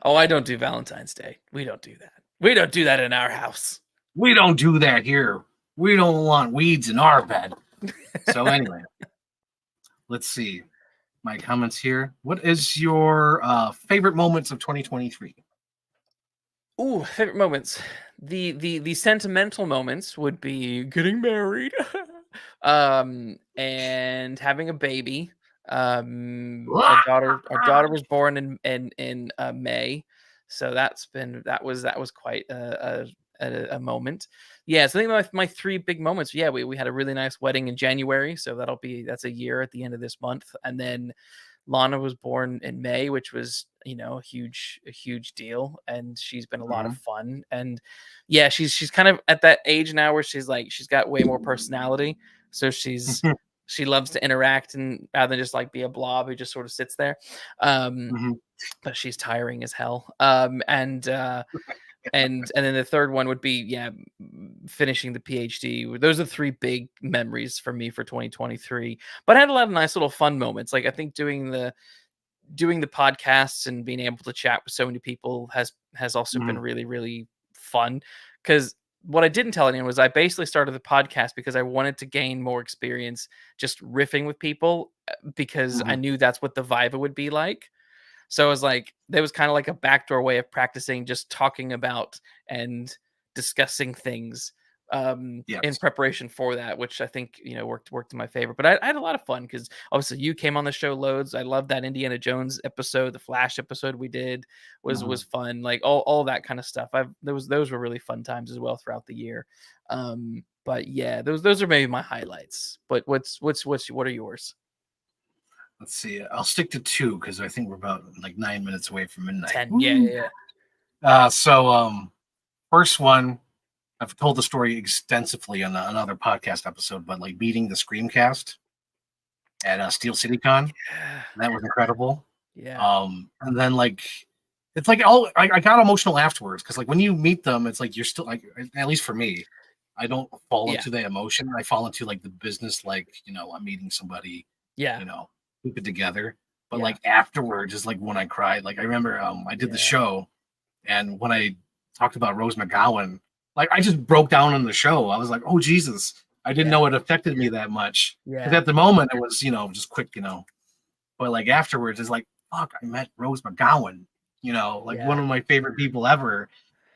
Oh, I don't do Valentine's Day. We don't do that. We don't do that in our house. We don't do that here. We don't want weeds in our bed. So anyway, let's see my comments here. What is your favorite moments of 2023? Ooh, favorite moments. The sentimental moments would be getting married, and having a baby. Our daughter was born in May, so that was quite a moment. Yeah, so I think my three big moments. Yeah, we had a really nice wedding in January, so that's a year at the end of this month, and then Lana was born in May, which was, you know, a huge deal, and she's been a lot of fun. And yeah, she's kind of at that age now where she's got way more personality, so she's She loves to interact and rather than just like be a blob who just sort of sits there. Mhm. But she's tiring as hell. And then the third one would be finishing the PhD. Those are three big memories for me for 2023. But I had a lot of nice little fun moments. Like I think doing the podcasts and being able to chat with so many people has also been Mhm. really, really fun. Because what I didn't tell anyone was I basically started the podcast because I wanted to gain more experience just riffing with people because I Mhm. knew that's what the Viva would be like. So it was like there was kind of like a backdoor way of practicing just talking about and discussing things in Yes. preparation for that, which I think worked in my favor. But I had a lot of fun because obviously you came on the show loads. I love that Indiana Jones episode, the Flash episode we did was Mhm. fun. Like all that kind of stuff. Those were really fun times as well throughout the year. But yeah, those are maybe my highlights. But what are yours? Let's see. I'll stick to two because I think we're about like 9 minutes away from midnight. 10. Yeah, yeah, Woo! yeah. First one, I've told the story extensively on another podcast episode, but like beating the Screamcast at Steel City Con, Yeah. that was incredible. Yeah. And then like it's like I got emotional afterwards because like when you meet them, it's like you're still like at least for me, I don't fall Yeah. into the emotion. I fall into like the business, like I'm meeting somebody, Yeah. you know, keep it together. But Yeah. like afterwards is like when I cried. Like I remember I did the Yeah. show and when I talked about Rose McGowan, like I just broke down on the show. I was like, oh Jesus. I didn't Yeah. know it affected me that much. Because Yeah. at the moment it was, just quick, but like afterwards, it's like, fuck, I met Rose McGowan, like one Yeah. of my favorite people ever.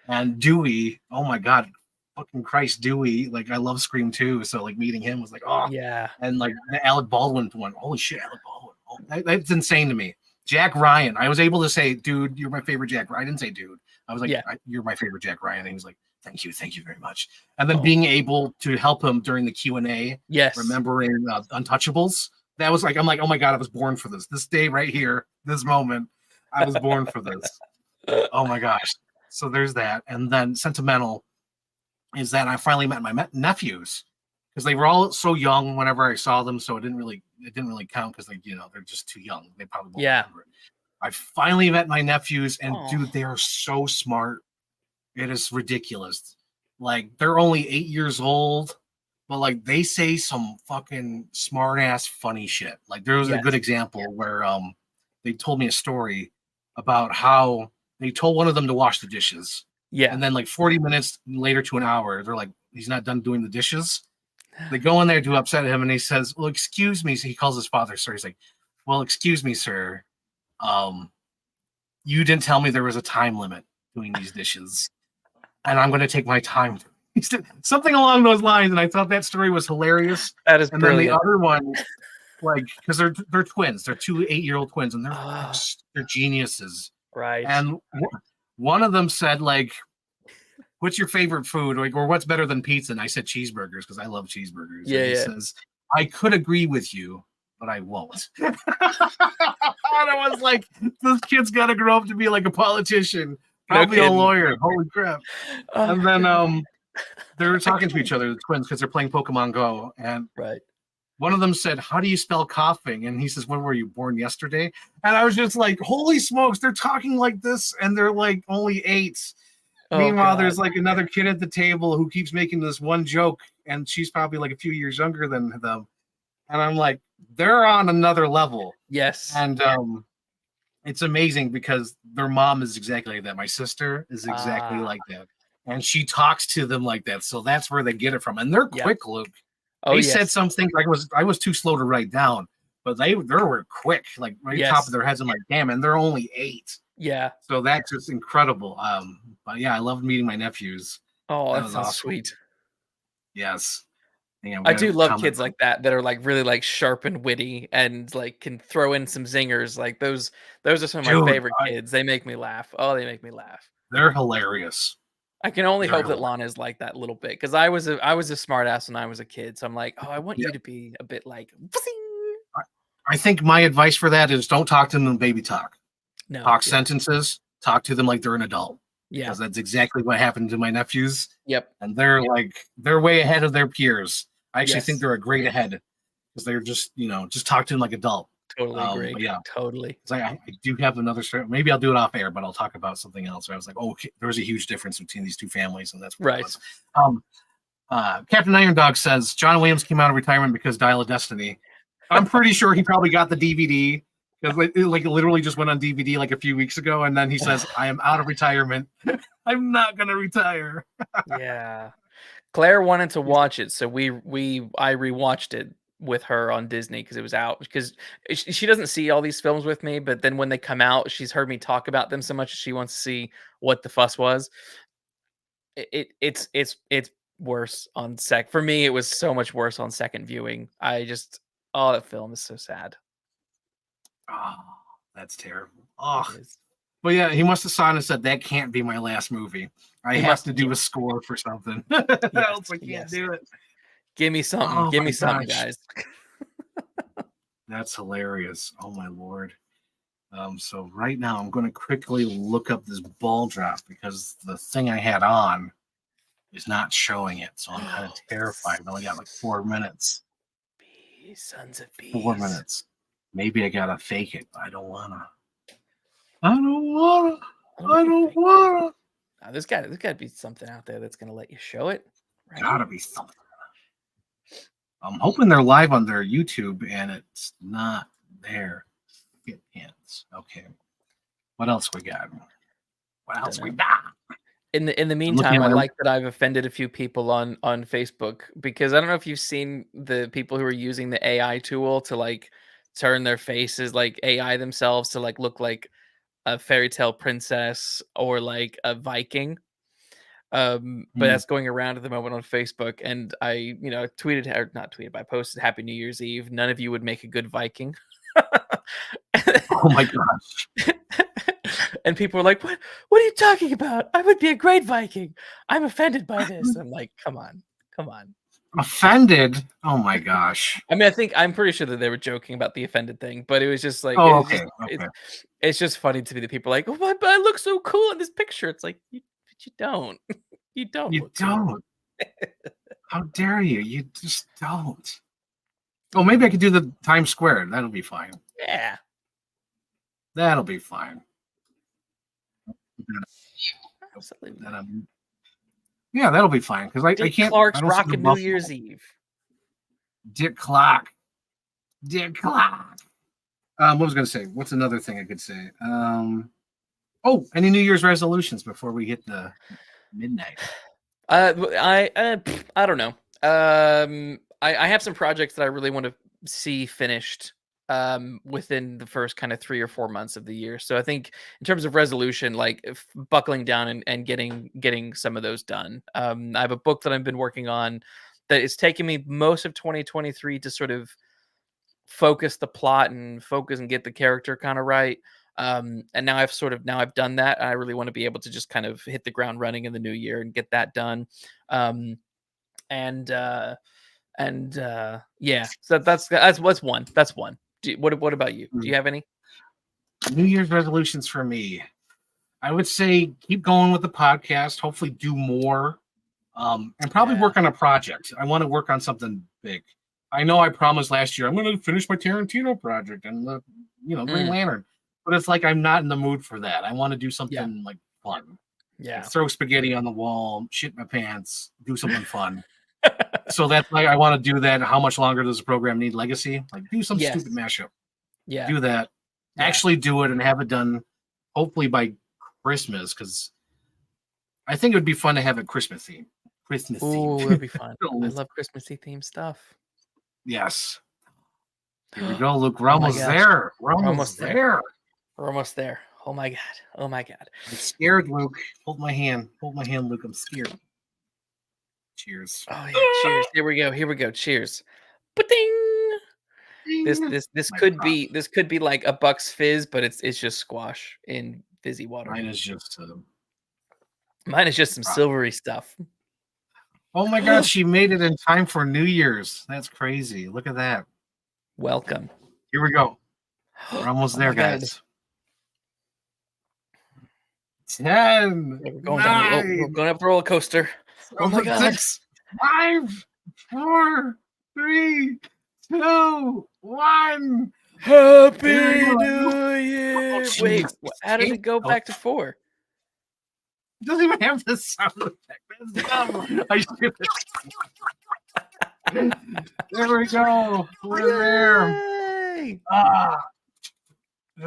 And Dewey, oh my God, fucking Christ, Dewey. Like I love Scream too. So like meeting him was like, oh, Yeah. and like the Alec Baldwin one, holy shit, Alec Baldwin. Oh, that's insane to me. Jack Ryan, I was able to say, dude, you're my favorite Jack Ryan. I didn't say dude. I was like, Yeah. you're my favorite Jack Ryan. And he was like, thank you very much. And then Oh. being able to help him during the Q&A, Yes. remembering Untouchables, that was like, I'm like, oh my God, I was born for this. This day right here, this moment, I was born for this. Oh my gosh. So there's that. And then sentimental is that I finally met my nephews because they were all so young whenever I saw them. So it didn't really count because they're just too young. They probably won't remember it. I finally met my nephews and dude, they are so smart. It is ridiculous. Like they're only 8 years old, but like they say some fucking smart ass funny shit. Like there was a good example where they told me a story about how they told one of them to wash the dishes. Yeah. And then like 40 minutes later to an hour, they're like, he's not done doing the dishes. They go in there to upset him and he says, well, excuse me. So he calls his father, sir. He's like, well, excuse me, sir. You didn't tell me there was a time limit doing these dishes. And I'm going to take my time. Something along those lines. And I thought that story was hilarious. That is and brilliant. Then the other one, like, because they're twins. They're two 8-year-old twins. And they're geniuses. Right. And one of them said, like, what's your favorite food? Like, or what's better than pizza? And I said cheeseburgers because I love cheeseburgers. Yeah, and he says, I could agree with you, but I won't. And I was like, this kid's got to grow up to be like a politician, probably a lawyer. Holy crap. And then they were talking to each other, the twins, because they're playing Pokemon Go. And one of them said, how do you spell coughing? And he says, when were you born? Yesterday? And I was just like, holy smokes, they're talking like this and they're like only 8. Meanwhile, there's like another kid at the table who keeps making this one joke, and she's probably like a few years younger than them. And I'm like, they're on another level. Yes. And it's amazing because their mom is exactly like that. My sister is exactly like that. And she talks to them like that. So that's where they get it from. And they're quick, Luke. They said something like I was too slow to write down, but they were quick, like right top of their heads. I'm like, damn, and they're only 8. Yeah. So that's just incredible. But yeah, I loved meeting my nephews. Oh, that sounds awesome. Sweet. Yes. Yeah, I do love kids like that are like really like sharp and witty and like can throw in some zingers. Like those are some of my favorite kids. They make me laugh. Oh, they make me laugh. They're hilarious. I can only hope that Lana is like that a little bit because I was a smart ass when I was a kid. So I'm like, oh, I want you to be a bit like. I think my advice for that is don't talk to them in baby talk. No, talk sentences. Talk to them like they're an adult. Yeah, because that's exactly what happened to my nephews. Yep, and they're way ahead of their peers. I actually think they're a grade ahead because they're just just talk to him like adult. Totally agree. But yeah, Totally. I do have another story. Maybe I'll do it off air, but I'll talk about something else. Where I was like, oh, okay, there was a huge difference between these two families, and that's what it Right. was. Captain Iron Dog says John Williams came out of retirement because Dial of Destiny. I'm pretty sure he probably got the DVD because it literally just went on DVD like a few weeks ago, and then he says, "I am out of retirement. I'm not gonna retire." Yeah. Claire wanted to watch it, so I rewatched it with her on Disney because it was out. Because she doesn't see all these films with me, but then when they come out, she's heard me talk about them so much she wants to see what the fuss was. It's worse on sec. For me, it was so much worse on second viewing. That film is so sad. Oh, that's terrible. Oh, It is. but yeah, he must have saw it and said that can't be my last movie. I He have must- to do a score for something. Else I can't yes. do it. Give me something. Oh Give my me something, gosh. guys. That's hilarious. Oh my lord. So right now I'm going to quickly look up this ball drop because the thing I had on is not showing it. So I'm kind of terrified. I've only got like 4 minutes. Bees, sons of bees. 4 minutes. Maybe I gotta fake it. But I don't wanna. I don't wanna. I don't wanna. There's got to be something out there that's gonna let you show it. Right? Gotta be something. I'm hoping they're live on their YouTube and it's not there. Get hands. Okay. What else we got? What else we got? In the looking meantime, at I my- like that I've offended a few people on Facebook because I don't know if you've seen the people who are using the AI tool to like turn their faces like AI themselves to like look like a fairy tale princess or like a Viking. But that's going around at the moment on Facebook, and I tweeted or not tweeted, but I posted Happy New Year's Eve. None of you would make a good Viking. Oh my gosh. And people were like, what are you talking about? I would be a great Viking. I'm offended by this. I'm like, come on. Offended? Oh my gosh. I mean, I'm pretty sure that they were joking about the offended thing, but it was just like, Oh, it's, okay. just, Okay. it's just funny to me that people are like, oh, but I look so cool in this picture. It's like, you don't. You don't. You look cool. don't. How dare you? You just don't. Oh, maybe I could do the Times Square. That'll be fine. Yeah. That'll be fine. Absolutely. Yeah, that'll be fine because I Dick can't. Clark's I don't see the rocking New buffalo. Year's Eve. Dick Clark. What was I going to say? What's another thing I could say? Any New Year's resolutions before we hit the midnight? I don't know. I have some projects that I really want to see finished within the first kind of 3 or 4 months of the year. So I think in terms of resolution, like buckling down and getting some of those done. I have a book that I've been working on that is taking me most of 2023 to sort of focus the plot and get the character kind of right. And now I've done that. I really want to be able to just kind of hit the ground running in the new year and get that done. Yeah, so that's what's one. That's one. What about you? Do you have any New Year's resolutions for me? I would say keep going with the podcast. Hopefully, do more, and probably work on a project. I want to work on something big. I know I promised last year I'm going to finish my Tarantino project and the Green Lantern, but it's like I'm not in the mood for that. I want to do something like fun. Yeah, like throw spaghetti on the wall, shit my pants, do something fun. So that's like I want to do that. How much longer does the program need? Legacy? Like do some stupid mashup. Yeah, do that. Yeah. Actually do it and have it done hopefully by Christmas because I think it would be fun to have a Christmas theme. Ooh, that'd be fun. I love Christmassy themed stuff. Yes. Here we go, Luke. We're Oh my almost gosh. there. We're We're almost there. We're almost there. Oh my god. Oh my god. I'm scared, Luke. Hold my hand. Hold my hand, Luke. I'm scared. Cheers. Oh yeah. Cheers. Here we go. Cheers. Ba-ding! This could be like a Bucks Fizz, but it's just squash in fizzy water. Mine is just some silvery stuff. Oh my god, she made it in time for New Year's. That's crazy. Look at that. Welcome. Here we go. We're almost there, my God. guys. 10. We're going up the roller coaster. Oh my God. 6, 5, 4, 3, 2, 1. Happy There you go. New Year. Oh, Wait, jeez. how did it go back to 4? It doesn't even have the sound effect. That's dumb. I should There we go. We're there. Yay! Ah,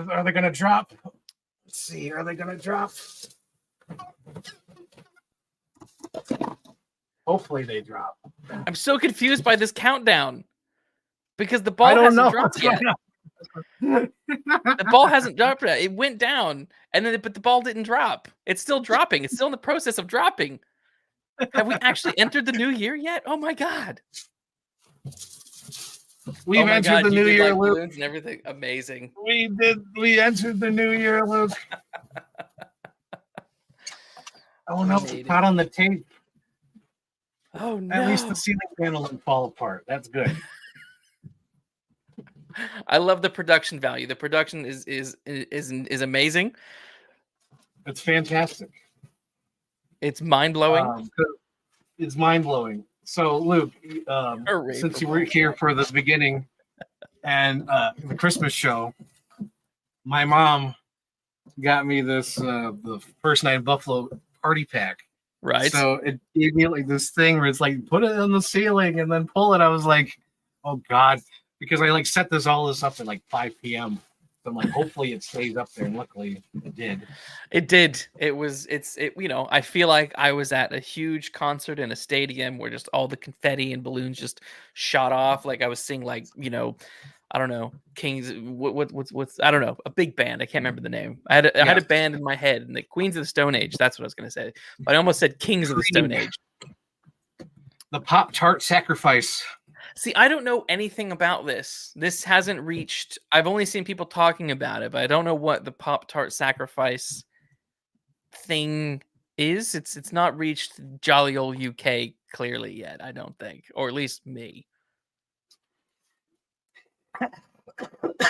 are they gonna drop? Let's see. Are they gonna drop? Hopefully they drop. I'm so confused by this countdown because the I ball don't hasn't know dropped what's yet. going on. The ball hasn't dropped yet. It went down, and then but the ball didn't drop. It's still dropping. It's still in the process of dropping. Have we actually entered the new year yet? Oh my god! We've Oh my entered god! the You new did, year, like, Luke. balloons and everything. Amazing. We did. We entered the new year, Luke. Oh no, We made it's not on the tape. Oh no! At least the ceiling panel didn't fall apart. That's good. I love the production value. The production is amazing. It's fantastic. It's mind blowing. It's mind blowing. So, Luke, since you were here for the beginning and the Christmas show, my mom got me this the first night Buffalo party pack. Right. So it gave me like this thing where it's like put it on the ceiling and then pull it. I was like, oh God, because I like set this up at like 5 p.m. So I'm like, hopefully it stays up there. And luckily it did. It did. I feel like I was at a huge concert in a stadium where just all the confetti and balloons just shot off. Like I was seeing I don't know, Kings. What's I don't know, a big band. I can't remember the name. I had a band in my head, and the Queens of the Stone Age. That's what I was gonna say. But I almost said Kings of the Stone Age. The Pop-Tart sacrifice. See, I don't know anything about this. This hasn't reached. I've only seen people talking about it, but I don't know what the Pop-Tart sacrifice thing is. It's not reached jolly old UK clearly yet. I don't think, or at least me.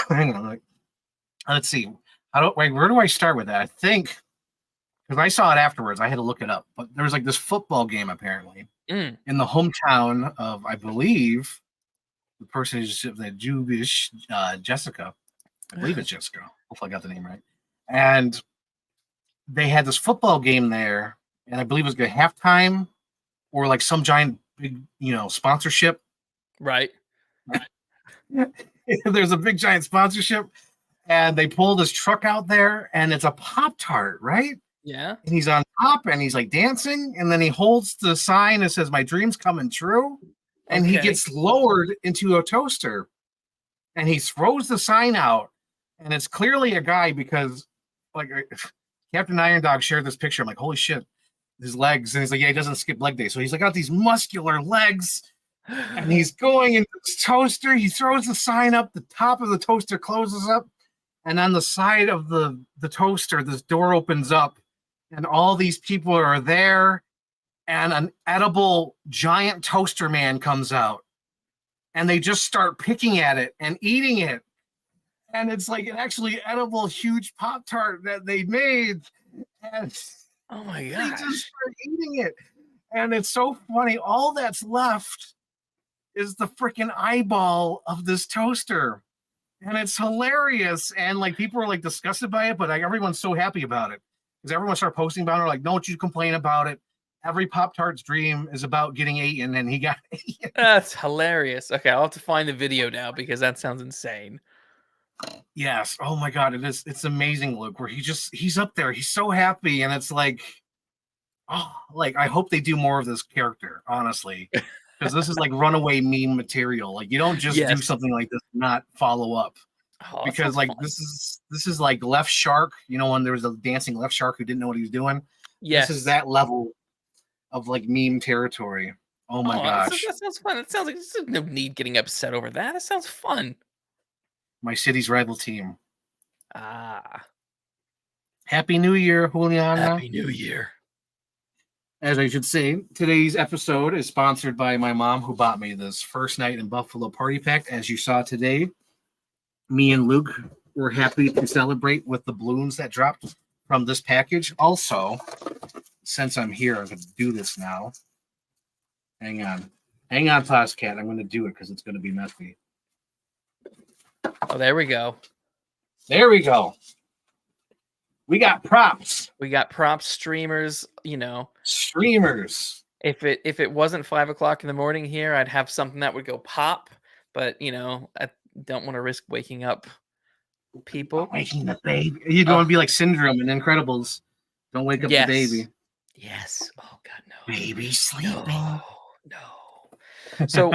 Hang on. Let's see. Where do I start with that? I think because I saw it afterwards, I had to look it up. But there was like this football game apparently in the hometown of, I believe, the person who's the Jewish Jessica. I believe it's Jessica. Hopefully I got the name right. And they had this football game there, and I believe it was good halftime or like some giant big, sponsorship. Right. There's a big giant sponsorship, and they pull this truck out there, and it's a Pop-Tart, right? Yeah. And he's on top, and he's like dancing, and then he holds the sign that says, "My dream's coming true," and he gets lowered into a toaster, and he throws the sign out, and it's clearly a guy because, like, Captain Iron Dog shared this picture. I'm like, holy shit, his legs, and he's like, yeah, he doesn't skip leg day, so he's like got these muscular legs. And he's going into this toaster. He throws the sign up. The top of the toaster closes up. And on the side of the toaster, this door opens up. And all these people are there. And an edible giant toaster man comes out. And they just start picking at it and eating it. And it's like an actually edible, huge Pop-Tart that they made. And oh my they gosh. just start eating it. And it's so funny. All that's left is the freaking eyeball of this toaster, and it's hilarious. And like people are like disgusted by it, but like everyone's so happy about it because everyone started posting about it. Like, don't you complain about it? Every Pop-Tart's dream is about getting eaten, and he got eaten. That's hilarious. Okay, I'll have to find the video now because that sounds insane. Yes. Oh my god, it is. It's amazing, Luke. Where he's up there. He's so happy, and it's like, oh, like I hope they do more of this character, honestly. Because this is like runaway meme material. Like you don't just do something like this and not follow up. Oh, because like fun. this is like Left Shark. When there was a dancing Left Shark who didn't know what he was doing. Yes. This is that level of like meme territory. Oh my gosh. That sounds fun. It sounds like there's no need getting upset over that. That sounds fun. My city's rival team. Ah. Happy New Year, Juliana. Happy New Year. As I should say, today's episode is sponsored by my mom, who bought me this first night in Buffalo party pack. As you saw today, me and Luke were happy to celebrate with the balloons that dropped from this package. Also, since I'm here, I'm going to do this now. Hang on, Postcat. I'm going to do it because it's going to be messy. Oh, there we go. There we go. We got props. We got props, streamers. You know, Streamers. if it wasn't 5 o'clock in the morning here, I'd have something that would go pop. But you know, I don't want to risk waking up people. Waking the baby. You don't want to be like Syndrome in Incredibles. Don't wake up the baby. Yes. Oh God, no. Baby sleeping. No. No. So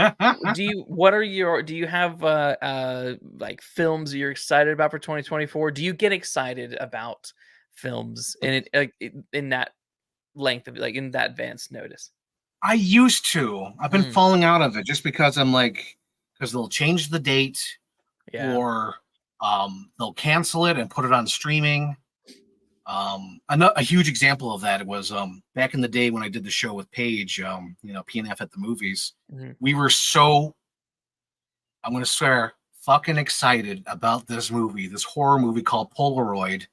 do you have like films you're excited about for 2024? Do you get excited about films in that length of like in that advanced notice? I used to. I've been falling out of it just because I'm like, because they'll change the date or they'll cancel it and put it on streaming. A huge example of that was back in the day when I did the show with Paige, PNF at the movies. We were so, I'm going to swear, fucking excited about this movie, this horror movie called Polaroid,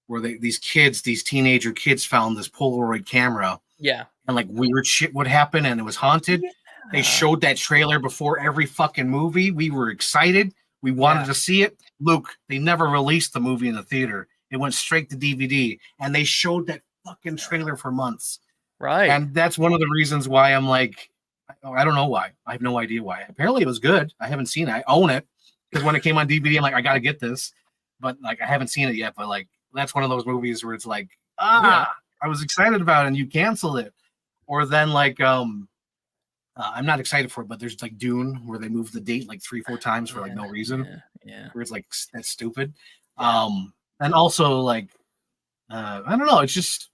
where these teenager kids found this Polaroid camera. Yeah. And like weird shit would happen and it was haunted. Yeah. They showed that trailer before every fucking movie. We were excited. We wanted to see it. Luke, they never released the movie in the theater. It went straight to DVD, and they showed that fucking trailer for months. Right. And that's one of the reasons why I'm like, I don't know why. I have no idea why. Apparently it was good. I haven't seen it. I own it because when it came on DVD, I'm like, I got to get this. But like, I haven't seen it yet. But like, that's one of those movies where it's like, I was excited about it and you canceled it. Or then like, I'm not excited for it, but there's like Dune where they move the date like 3-4 times for like no reason. Yeah. Where it's like, that's stupid. And also, like, I don't know. It's just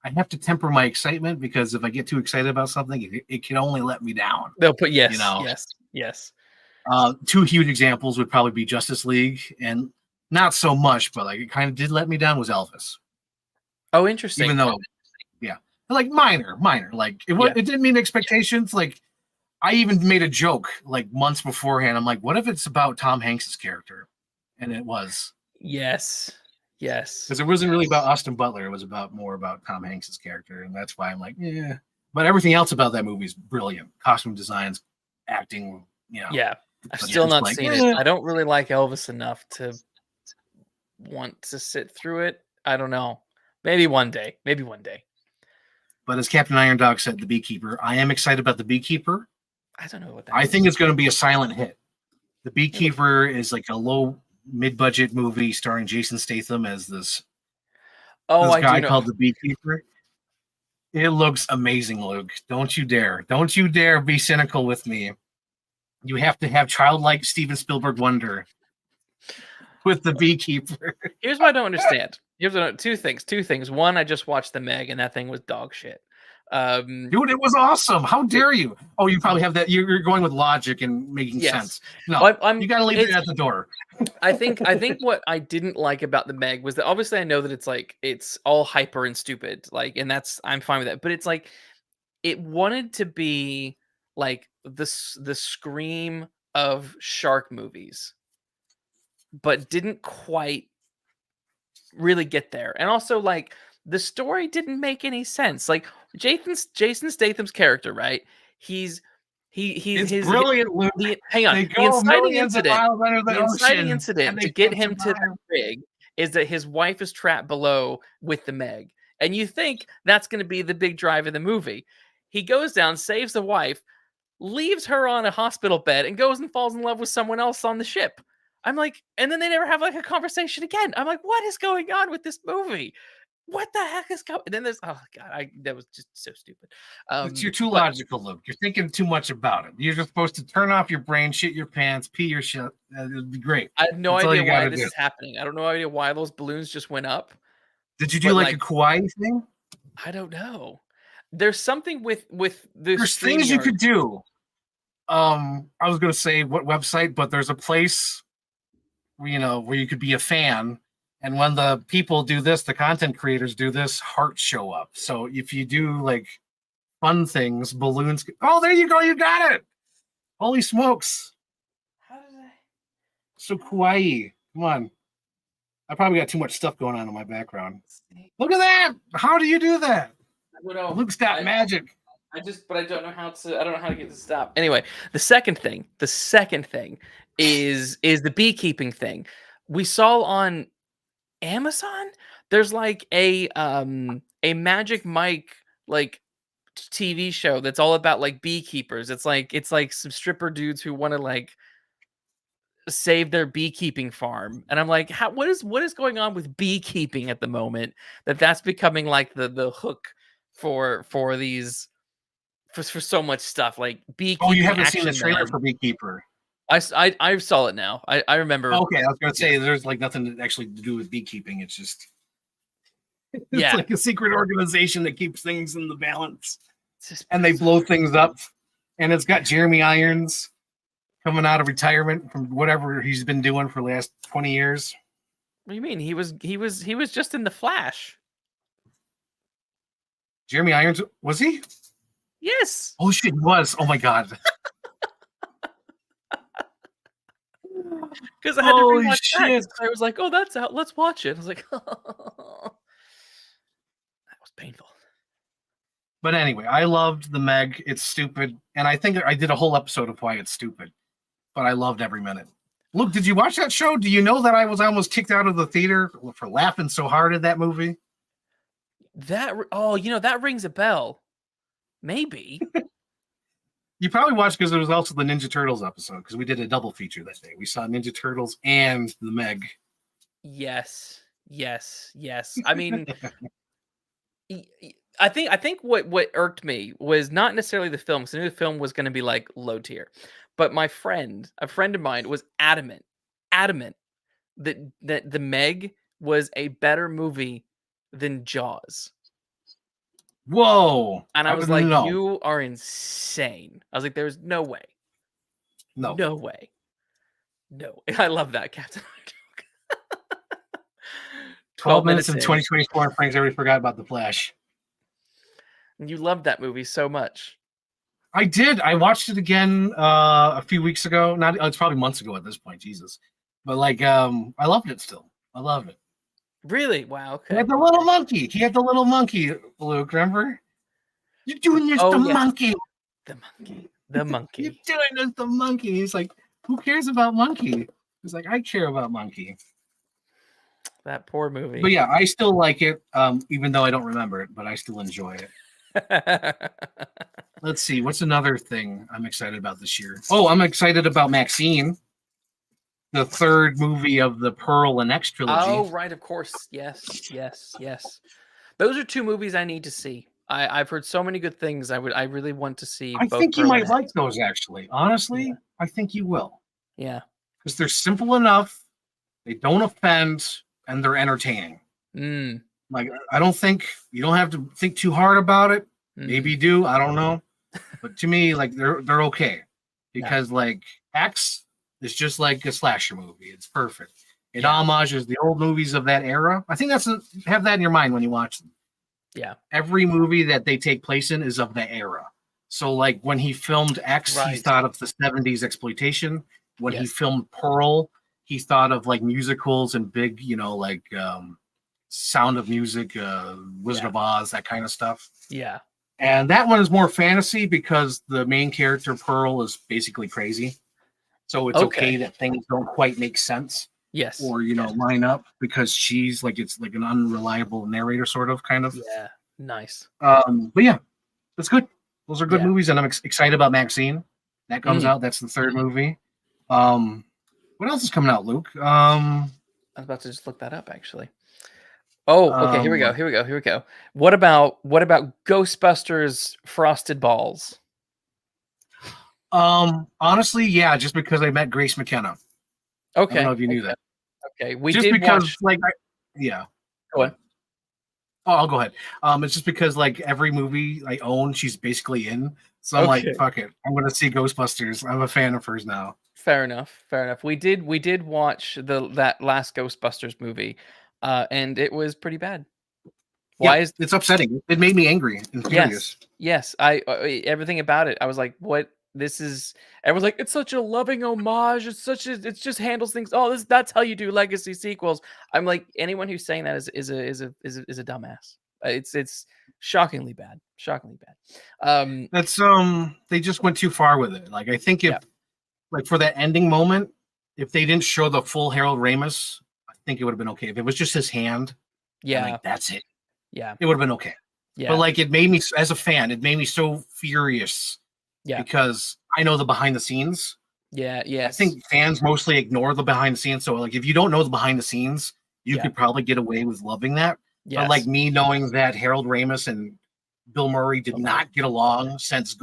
I have to temper my excitement because if I get too excited about something, it can only let me down. They'll put yes. 2 huge examples would probably be Justice League, and not so much, but like it kind of did let me down was Elvis. Oh, interesting. Even though, like minor. Like it didn't meet expectations. Like I even made a joke like months beforehand. I'm like, what if it's about Tom Hanks's character? And it was. Yes. Because it wasn't really about Austin Butler. It was more about Tom Hanks's character. And that's why I'm like, yeah. But everything else about that movie is brilliant. Costume designs, acting, Yeah. I've still not seen it. I don't really like Elvis enough to want to sit through it. I don't know. Maybe one day. But as Captain Iron Dog said, The Beekeeper, I am excited about The Beekeeper. I don't know what that is. I think it's going to be a silent hit. The Beekeeper is like a low mid-budget movie starring Jason Statham as this guy called the Beekeeper. It looks amazing, Luke. Don't you dare be cynical with me. You have to have childlike Steven Spielberg wonder with the Beekeeper. Here's what I don't understand. Two things. One, I just watched The Meg, and that thing was dog shit. Dude, it was awesome. How dare you? Oh, you probably have that. You're going with logic and making sense. No, you got to leave it at the door. I think what I didn't like about The Meg was that obviously I know that it's all hyper and stupid, like, and I'm fine with that. But it's like it wanted to be like the Scream of shark movies, but didn't quite really get there. And also like the story didn't make any sense. Like Jason Statham's character, right? He's brilliant. Hang on. The inciting incident to get him to the rig is that his wife is trapped below with the Meg. And you think that's going to be the big drive of the movie. He goes down, saves the wife, leaves her on a hospital bed, and goes and falls in love with someone else on the ship. I'm like, and then they never have like a conversation again. I'm like, what is going on with this movie? What the heck is going? And then there's that was just so stupid. You're too logical, Luke. You're thinking too much about it. You're just supposed to turn off your brain, shit your pants, pee your shit. It'd be great. I have no idea why this is happening. I don't know idea why those balloons just went up. Did you do like a Kauai thing? I don't know. There's something with this. There's things you could do. I was gonna say what website, but there's a place where you could be a fan. And when the people do this, the content creators do this, hearts show up. So if you do like fun things, balloons. Oh, there you go. You got it. Holy smokes. How did I? So kawaii. Come on. I probably got too much stuff going on in my background. Look at that. How do you do that? Luke's got magic. but I don't know how to. I don't know how to get it to stop. Anyway, the second thing is the beekeeping thing. We saw on Amazon. There's like a Magic Mike like TV show that's all about like beekeepers. It's like some stripper dudes who want to like save their beekeeping farm. And I'm like, how what is going on with beekeeping at the moment that's becoming like the hook for these for so much stuff like Oh, you beekeeping haven't seen the action trailer man. for Beekeeper. I saw it now. I remember. Okay, I was gonna Yeah. say there's like nothing to actually to do with beekeeping. It's just it's Yeah. like a secret organization that keeps things in the balance, It's just and they bizarre. blow things up. And it's got Jeremy Irons coming out of retirement from whatever he's been doing for the last 20 years. What do you mean? He was just in the Flash. Jeremy Irons, was he? Yes. Oh shit, he was. Oh my god. Because I had to Holy rewatch that. 'Cause shit. I was like, oh, that's out. Let's watch it. I was like, that was painful. But anyway, I loved the Meg. It's stupid. And I think I did a whole episode of why it's stupid. But I loved every minute. Luke, did you watch that show? Do you know that I was almost kicked out of the theater for laughing so hard at that movie? That rings a bell. Maybe. You probably watched because there was also the Ninja Turtles episode because we did a double feature that day. We saw Ninja Turtles and the Meg. Yes. I mean, I think what irked me was not necessarily the film, because I knew the film was going to be like low tier, but a friend of mine was adamant that the Meg was a better movie than Jaws. Whoa. And I was like, no. you are insane. I was like, there's no way. No. No way. No. I love that, Captain. 12 minutes in in. 2024, and Frank's already forgot about The Flash. You loved that movie so much. I did. I watched it again a few weeks ago. It's probably months ago at this point, Jesus. But like I loved it still. I loved it. Really? Wow. Okay. He had the little monkey. Luke, remember? You're doing this Oh, the yes. monkey. The monkey. You're doing this the monkey. He's like, who cares about monkey? He's like, I care about monkey. That poor movie. But yeah, I still like it, even though I don't remember it, but I still enjoy it. Let's see. What's another thing I'm excited about this year? Oh, I'm excited about Maxine, the third movie of the Pearl and X trilogy. Oh, right. Of course. Yes. Those are two movies I need to see. I've heard so many good things. I really want to see. I both think you Pearl might and like X. those, actually. Honestly, Yeah. I think you will. Yeah. Because they're simple enough, they don't offend, and they're entertaining. Mm. Like, I don't think you don't have to think too hard about it. Maybe you do, I don't know. But to me, like they're okay. Because like X is just like a slasher movie. It's perfect. It homages the old movies of that era. I think have that in your mind when you watch them. Yeah. Every movie that they take place in is of the era. So like when he filmed X, he Right. thought of the 70s exploitation. When he Yes. filmed Pearl, he thought of like musicals and big, like Sound of Music, Wizard of Oz, that kind of stuff. Yeah. And that one is more fantasy because the main character, Pearl, is basically crazy. So it's okay that things don't quite make sense. Yes. Or, line up because she's like, it's like an unreliable narrator sort of kind of. Yeah. Nice. But yeah, that's good. Those are good Yeah. movies. And I'm excited about Maxine. That comes out. That's the third movie. What else is coming out, Luke? I was about to just look that up, actually. Oh, okay. Here we go. What about Ghostbusters Frosted Balls? Honestly, yeah, just because I met Grace McKenna. Okay. I don't know if you knew that. Okay. We just did because, watch. yeah. Go on. Oh, I'll go ahead. It's just because like every movie I own, she's basically in. So I'm like, fuck it. I'm gonna see Ghostbusters. I'm a fan of hers now. Fair enough. We did watch that last Ghostbusters movie, and it was pretty bad. It's upsetting. It made me angry and furious. Yes. I everything about it. I was like, what? This is. Everyone's like, it's such a loving homage. It just handles things. Oh, that's how you do legacy sequels. I'm like, anyone who's saying that is a dumbass. It's shockingly bad. Shockingly bad. That's they just went too far with it. Like I think if Yeah. like for that ending moment, if they didn't show the full Harold Ramis, I think it would have been okay. If it was just his hand, and, Yeah. like that's it. Yeah. It would have been okay. Yeah. But like it made me as a fan, it made me so furious. Yeah. Because I know the behind the scenes. Yeah. I Yes. think fans mostly ignore the behind the scenes. So like if you don't know the behind the scenes, you Yeah. could probably get away with loving that. Yes. But like me knowing that Harold Ramis and Bill Murray did Okay. not get along since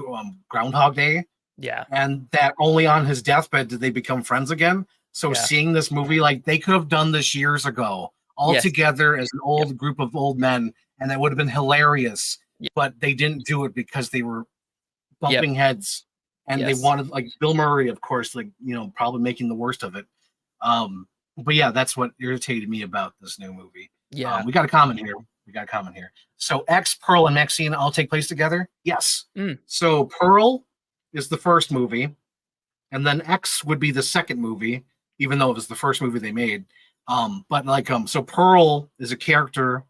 Groundhog Day, Yeah. and that only on his deathbed did they become friends again. So Yeah. seeing this movie, like they could have done this years ago, all Yes. together as an old group of old men, and that would have been hilarious. Yep. But they didn't do it because they were bumping heads, and Yes. they wanted like Bill Murray, of course, like probably making the worst of it. But yeah, that's what irritated me about this new movie. Yeah. We got a comment here. So X, Pearl, and Maxine all take place together? Yes. Mm. So Pearl is the first movie, and then X would be the second movie, even though it was the first movie they made. But like so Pearl is a character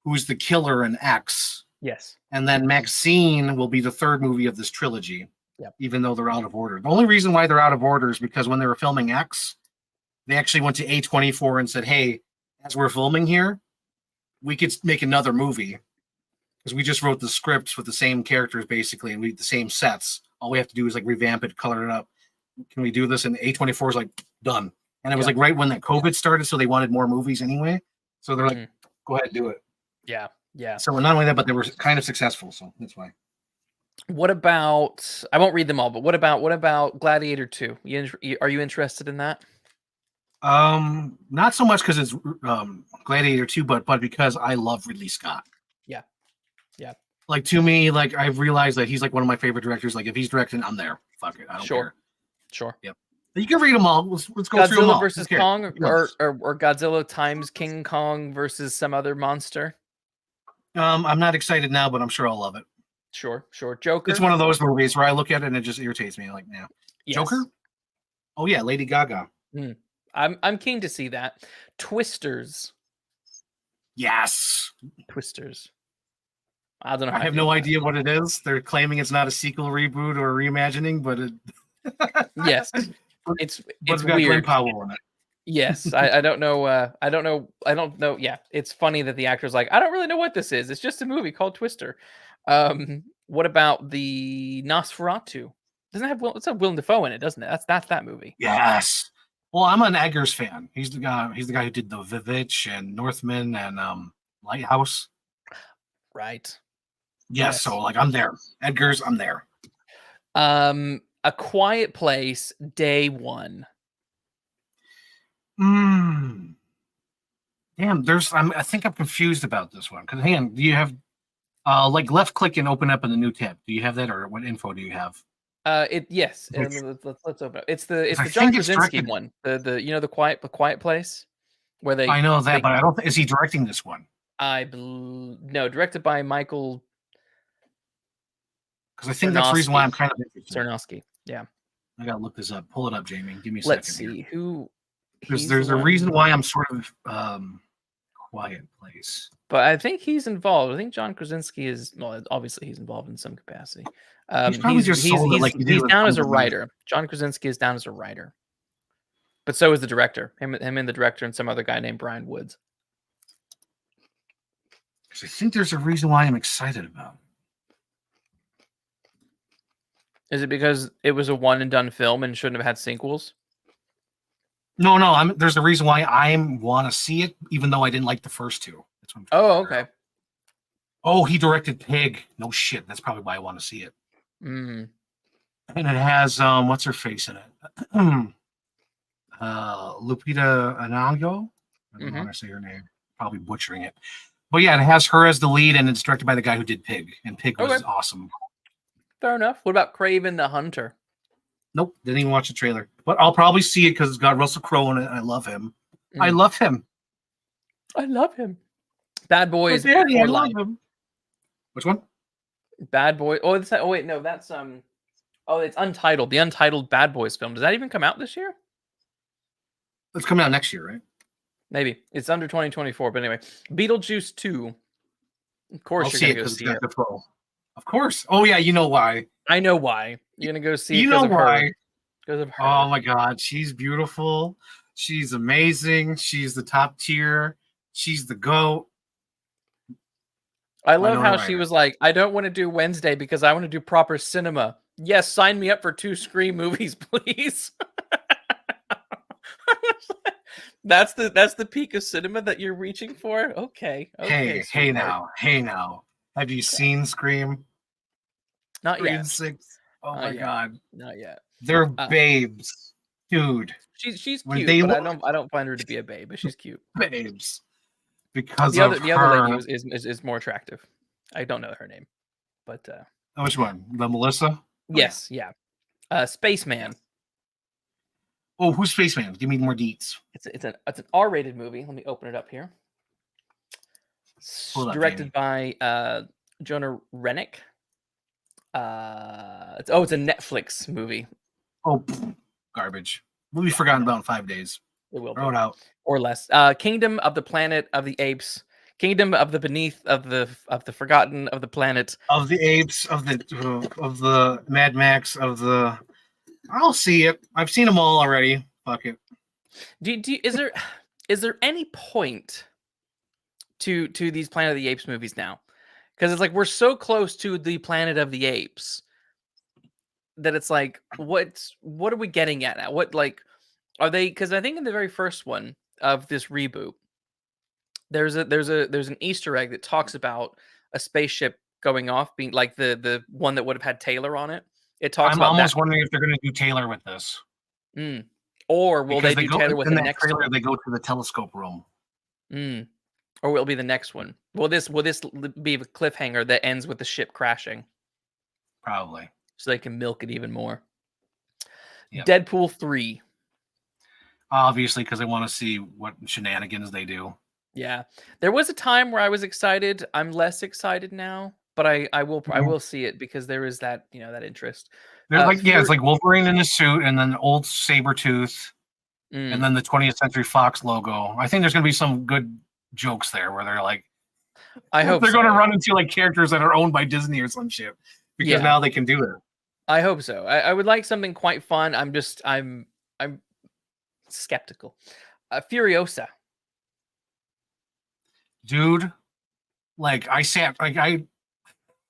who's the killer in X, Yes. and then Maxine will be the third movie of this trilogy. Yep. Even though they're out of order. The only reason why they're out of order is because when they were filming X, they actually went to A24 and said, "Hey, as we're filming here, we could make another movie because we just wrote the scripts with the same characters basically, and we the same sets. All we have to do is like revamp it, color it up. Can we do this?" And A24 is like, done. And it was like right when that COVID started, so they wanted more movies anyway. So they're like, "Go ahead, do it." Yeah. Yeah. So not only that, but they were kind of successful. So that's why. What about? I won't read them all, but what about Gladiator 2? Are you interested in that? Not so much because it's Gladiator 2, but because I love Ridley Scott. Yeah. Yeah. Like to me, like I've realized that he's like one of my favorite directors. Like if he's directing, I'm there. Fuck it, I don't care. Sure. Yep. You can read them all. Let's go through them Godzilla all. versus Kong, or Godzilla times King Kong versus some other monster. I'm not excited now, but I'm sure I'll love it. Sure. Joker. It's one of those movies where I look at it and it just irritates me. Like, yeah. Yes. Joker. Oh yeah, Lady Gaga. I'm keen to see that. Twisters. Yes. Twisters. I don't know. I have no idea what it is. They're claiming it's not a sequel, reboot, or reimagining, but it. Yes, it's got weird. Glenn Powell in it. Yes, I don't know. I don't know. Yeah, it's funny that the actor's like, I don't really know what this is. It's just a movie called Twister. What about the Nosferatu? Doesn't have it's a Willem Dafoe in it, doesn't it? That's that movie. Yes. Well, I'm an Eggers fan. He's the guy who did the Vivitch and Northman and Lighthouse. Right. Yes. So like I'm there. Eggers, I'm there. A Quiet Place, Day 1. Damn, I think I'm confused about this one. Because hang on, do you have like left click and open up in the new tab? Do you have that, or what info do you have? Yes. Let's open up. It's the John Krasinski one. The Quiet Place, where they. I know that, but I don't think is he directing this one. No, directed by Michael. Because I think that's the reason why I'm kind of interested. Sarnowski. Yeah. I gotta look this up. Pull it up, Jamie. Give me a Let's second. see who. There's a reason why I'm sort of Quiet Place. But I think he's involved. I think John Krasinski is obviously he's involved in some capacity. He's down as a writer. John Krasinski is down as a writer. But so is the director. Him and the director and some other guy named Brian Woods. Because I think there's a reason why I'm excited about it. Is it because it was a one and done film and shouldn't have had sequels? No. There's a reason why I want to see it, even though I didn't like the first two. That's what I'm okay. Oh, he directed Pig. No shit. That's probably why I want to see it. Mm. And it has what's her face in it? Lupita Nyong'o. I don't want to say her name. Probably butchering it. But yeah, it has her as the lead, and it's directed by the guy who did Pig, and Pig was awesome. Fair enough. What about Kraven the Hunter? Nope, didn't even watch the trailer. But I'll probably see it because it's got Russell Crowe in it. I love him. I love him. Bad Boys. I love him. Which one? Bad Boy. Oh, wait, no, that's Oh, it's Untitled. The Untitled Bad Boys film. Does that even come out this year? It's coming out next year, right? Maybe. It's under 2024, but anyway. Beetlejuice 2. Of course, I'll you're see gonna it go because it's see got it. Defoe. Of course. Oh yeah, you know why? I know why. You're gonna go see it You because know of her. why? Because of Oh her. my God, she's beautiful. She's amazing. She's the top tier. She's the goat. I love Winona how she Ryder. was like, I don't want to do Wednesday because I want to do proper cinema. Yes, sign me up for 2 Scream movies, please. That's the peak of cinema that you're reaching for? Okay. Okay, Hey sweetheart. now, hey now. Have you Okay. seen Scream? Not Scream yet. 6? Oh Not my yet. God. Not yet. They're Uh, babes. Dude, she's when cute, they but look I don't find her to be a babe, but she's cute. babes because The of other lady her. is more attractive. I don't know her name, but Which one? The Melissa? Oh, yeah. yes, yeah. Spaceman. Oh, who's Spaceman? Give me more deets. It's an R-rated movie. Let me open it up here. Pull it up, Directed Jamie. by Jonah Rennick. It's a Netflix movie. Oh, garbage. We'll be forgotten about in 5 days. It will Throw be it out. or less. Kingdom of the Planet of the Apes. Kingdom of the Beneath of the Forgotten of the Planet. Of the apes, of the Mad Max, of the. I'll see it. I've seen them all already. Fuck it. Is there any point to these Planet of the Apes movies now? Because it's like we're so close to the Planet of the Apes that it's like, what are we getting at now? What like are they? Because I think in the very first one of this reboot, there's an Easter egg that talks about a spaceship going off, being like the one that would have had Taylor on it. It talks I'm about that. almost wondering if they're going to do Taylor with this. Mm. Or will Because they they do go Taylor with in the that next trailer, one? they go to the telescope room. Mm. Or will it be the next one? Will this be a cliffhanger that ends with the ship crashing Probably. so they can milk it even more? Yep. Deadpool 3. Obviously, because they want to see what shenanigans they do. Yeah. There was a time where I was excited. I'm less excited now, but I will see it because there is that, that interest. They're like, yeah, it's like Wolverine in a suit and then old Sabretooth and then the 20th Century Fox logo. I think there's going to be some good jokes there where they're like, I hope they're so. going to run into like characters that are owned by Disney or some shit because now they can do it. I hope so. I would like something quite fun. I'm skeptical. Furiosa. Dude, like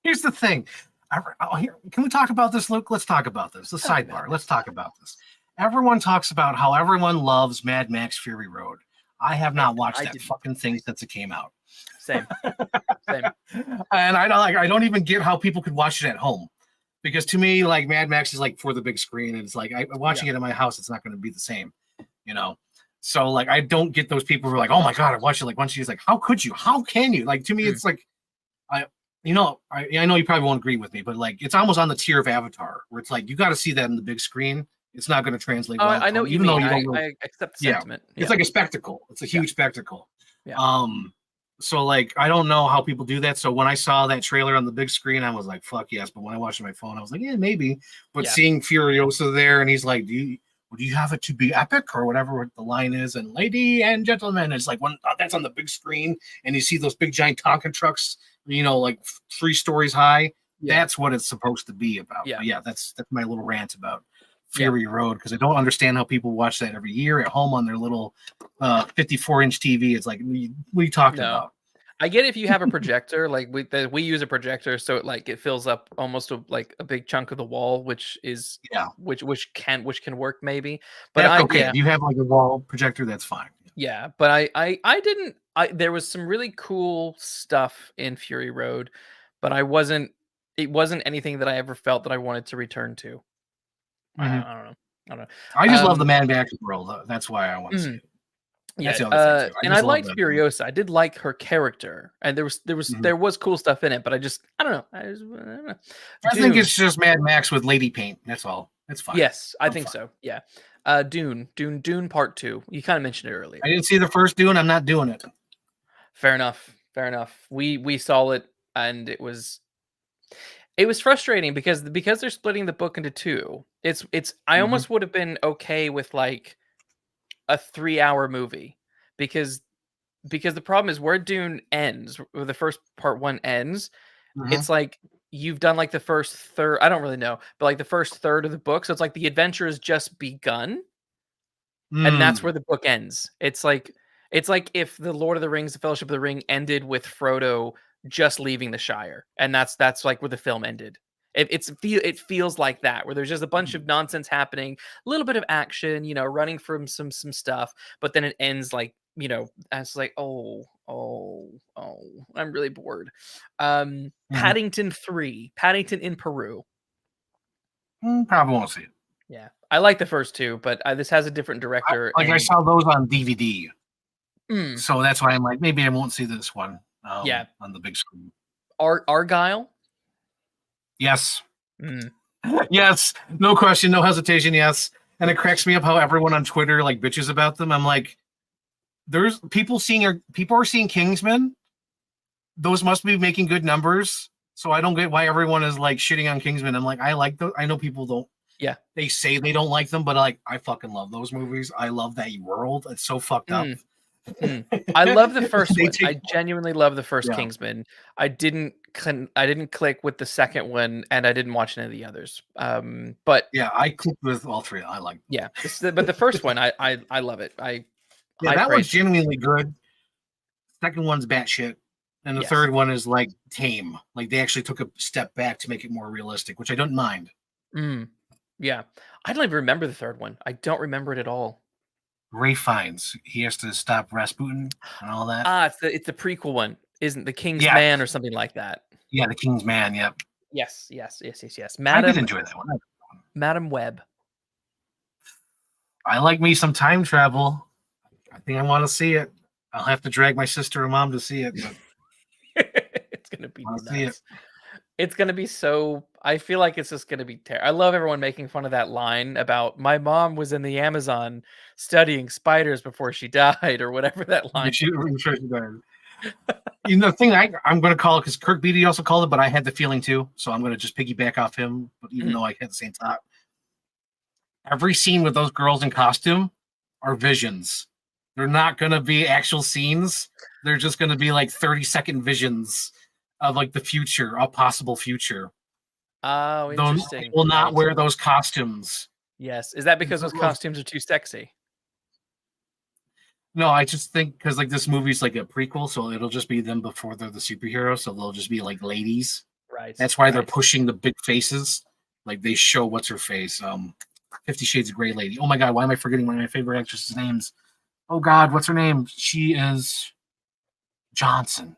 here's the thing. Can we talk about this, Luke? Let's talk about this. The sidebar. Let's talk about this. Everyone talks about how everyone loves Mad Max Fury Road. I have not watched that fucking thing since it came out. Same. And I don't even get how people could watch it at home. Because to me, like Mad Max is like for the big screen, and it's like watching it in my house, it's not going to be the same, So like I don't get those people who are like, oh my god, I watched it like once. She's like, how could you? How can you? Like to me, it's like I know you probably won't agree with me, but like it's almost on the tier of Avatar, where it's like you got to see that in the big screen. It's not going to translate well. I know what you mean. I accept the sentiment. Yeah. It's like a spectacle. It's a huge spectacle. Yeah. So like I don't know how people do that. So when I saw that trailer on the big screen, I was like, fuck yes. But when I watched it on my phone, I was like, yeah, maybe. But seeing Furiosa there and he's like, do you have it to be epic or whatever the line is? And lady and gentlemen, it's like when that's on the big screen and you see those big giant Tonka trucks, like 3 stories high. Yeah. That's what it's supposed to be about. Yeah, yeah, that's my little rant about Fury Road, because I don't understand how people watch that every year at home on their little 54-inch TV. It's like, what are you talking about? I get if you have a projector, like we use a projector, so it fills up almost like a big chunk of the wall, which is which can work maybe. But that's okay. If you have like a wall projector, that's fine. Yeah, but I didn't. There was some really cool stuff in Fury Road, but it wasn't anything that I ever felt that I wanted to return to. Mm-hmm. I don't know. I just love the Mad Max world. That's why I want to see it. Yeah, and I liked Furiosa. I did like her character, and there was cool stuff in it. But I don't know. I don't know. I think it's just Mad Max with lady paint. That's all. It's fine. Yes, I think so. Yeah. Dune Part 2. You kind of mentioned it earlier. I didn't see the first Dune. I'm not doing it. Fair enough. We saw it, and it was frustrating because they're splitting the book into 2. I almost would have been okay with like a 3-hour movie, because because the problem is where Dune ends, where the first part 1 ends, Mhm. it's like you've done like the first third. I don't really know, but like the first third of the book. So it's like the adventure has just begun, and that's Mm. where the book ends. It's like if the Lord of the Rings, the Fellowship of the Ring, ended with Frodo just leaving the Shire, and that's like where the film ended. It feels like that, where there's just a bunch of nonsense happening, a little bit of action, running from some stuff, but then it ends like as like I'm really bored. Mhm. Paddington 3, Paddington in Peru. Probably won't see it. Yeah, I like the first two, but this has a different director, I and saw those on DVD, mm, so that's why I'm like, maybe I won't see this one yeah, on the big screen. Argyle. Yes, Mm. yes, no question, no hesitation. Yes, and it cracks me up how everyone on Twitter like bitches about them. I'm like, there's people are seeing Kingsman. Those must be making good numbers. So I don't get why everyone is like shitting on Kingsman. I'm like, I like those. I know people don't. Yeah. They say they don't like them, but like I fucking love those movies. I love that world. It's so fucked up. I love the first They one. take I genuinely love the first yeah. Kingsman. I didn't click with the second one, and I didn't watch any of the others. But Yeah, I clicked with all three. I like. yeah, but the first one, I love it. Yeah, High that one's praise. genuinely good. Second one's batshit, and the Yes. third one is like tame. Like they actually took a step back to make it more realistic, which I don't mind. Yeah, I don't even remember the third one. I don't remember it at all. Ray Fiennes, he has to stop Rasputin and all that. It's the prequel one, isn't the King's Yeah, Man or something like that? yeah, the King's Man. Yep, Yes. I did enjoy that one. Madam Web. I like me some time travel. I think I want to see it. I'll have to drag my sister and mom to see it. But It's gonna be I want to see it. nuts. It's gonna be so. I feel like it's just gonna be terrible. I love everyone making fun of that line about my mom was in the Amazon studying spiders before she died, or whatever that line. You know, the thing I'm going to call it because Kirk Beatty also called it, but I had the feeling too, so I'm going to just piggyback off him. But even though I had the same thought, every scene with those girls in costume are visions. They're not going to be actual scenes. They're just going to be like 30-second visions of like the future, a possible future. Oh, interesting. They will not wear those costumes. Yes, is that because those costumes are too sexy? No, I just think because like this movie's like a prequel, so it'll just be them before they're the superheroes, so they'll just be like ladies. Right. That's why they're pushing the big faces. Like they show what's her face. 50 Shades of Grey lady. Oh my god, why am I forgetting one of my favorite actresses' names? Oh god, what's her name? She is Johnson.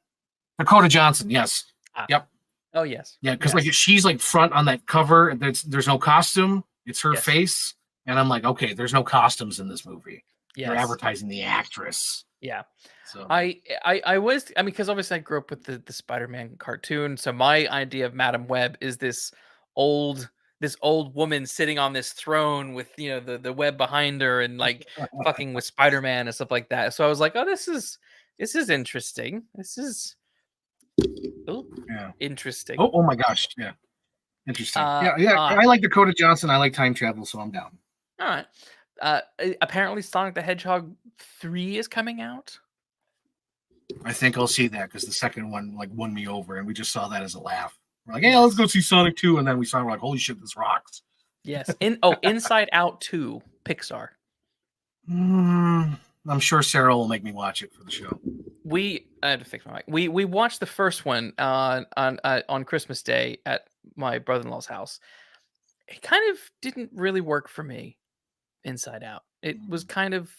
Dakota Johnson, yes. Yep. Oh yes. Yeah, because like she's like front on that cover. There's no costume. It's her Yes. face. And I'm like, okay, there's no costumes in this movie. Yes. They're advertising the actress. Yeah. So I mean, because obviously I grew up with the Spider-Man cartoon, so my idea of Madam Web is this old woman sitting on this throne with the web behind her and like fucking with Spider-Man and stuff like that. So I was like, oh, this is interesting. This is interesting. Oh my gosh, yeah, interesting. I like Dakota Johnson. I like time travel, so I'm down. All right. Apparently, Sonic the Hedgehog 3 is coming out. I think I'll see that because the second one like won me over, and we just saw that as a laugh. We're like, hey, let's go see Sonic 2, and then we saw we're like, holy shit, this rocks. Yes. Inside Out 2, Pixar. I'm sure Sarah will make me watch it for the show. I had to fix my mic. We watched the first one on Christmas Day at my brother-in-law's house. It kind of didn't really work for me. Inside Out. It was kind of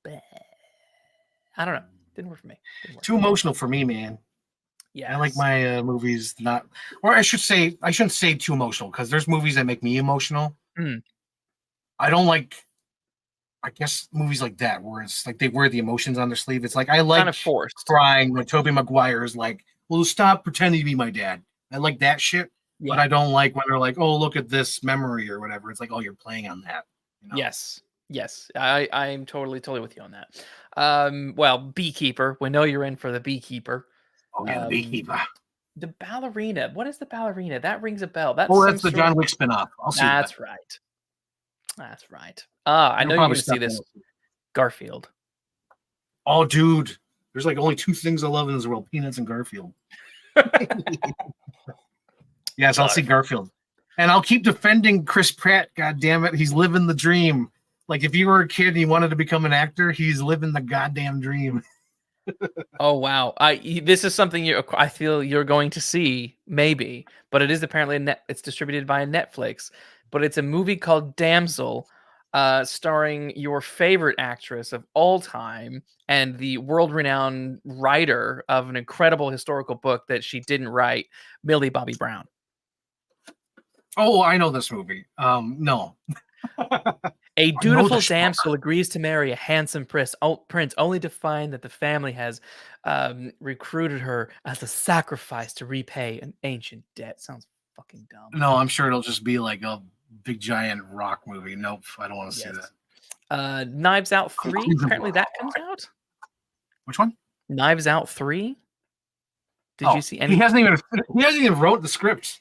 bad. I don't know. Didn't work for me. Too emotional for me, man. Yeah. I like my movies not, or I shouldn't say too emotional because there's movies that make me emotional. I don't like, I guess, movies like that where it's like they wear the emotions on their sleeve. It's like I like kind of forced crying when Tobey Maguire is like, well, stop pretending to be my dad. I like that shit. Yeah. But I don't like when they're like, oh, look at this memory or whatever. It's like, oh, you're playing on that. You know? Yes. I'm totally with you on that. Well, Beekeeper. We know you're in for the Beekeeper. Oh yeah, the Beekeeper. The ballerina. What is the ballerina? That rings a bell. That's the John Wick spinoff. I'll see that. That's right. I know you're going to see this. Garfield. Oh, dude, there's like only two things I love in this world: Peanuts and Garfield. Yes, I'll see Garfield, and I'll keep defending Chris Pratt. God damn it, he's living the dream. Like if you were a kid and you wanted to become an actor, he's living the goddamn dream. Oh wow! This is something I feel you're going to see maybe, but it is apparently it's distributed by Netflix. But it's a movie called Damsel, starring your favorite actress of all time and the world-renowned writer of an incredible historical book that she didn't write, Millie Bobby Brown. Oh, I know this movie. No. A dutiful damsel agrees to marry a handsome prince only to find that the family has recruited her as a sacrifice to repay an ancient debt. Sounds fucking dumb. No, I'm sure it'll just be like a big giant rock movie. Nope, I don't want to see that. Knives Out 3. Apparently that comes out. Which one? Knives Out 3. Did you see any? He hasn't even wrote the script.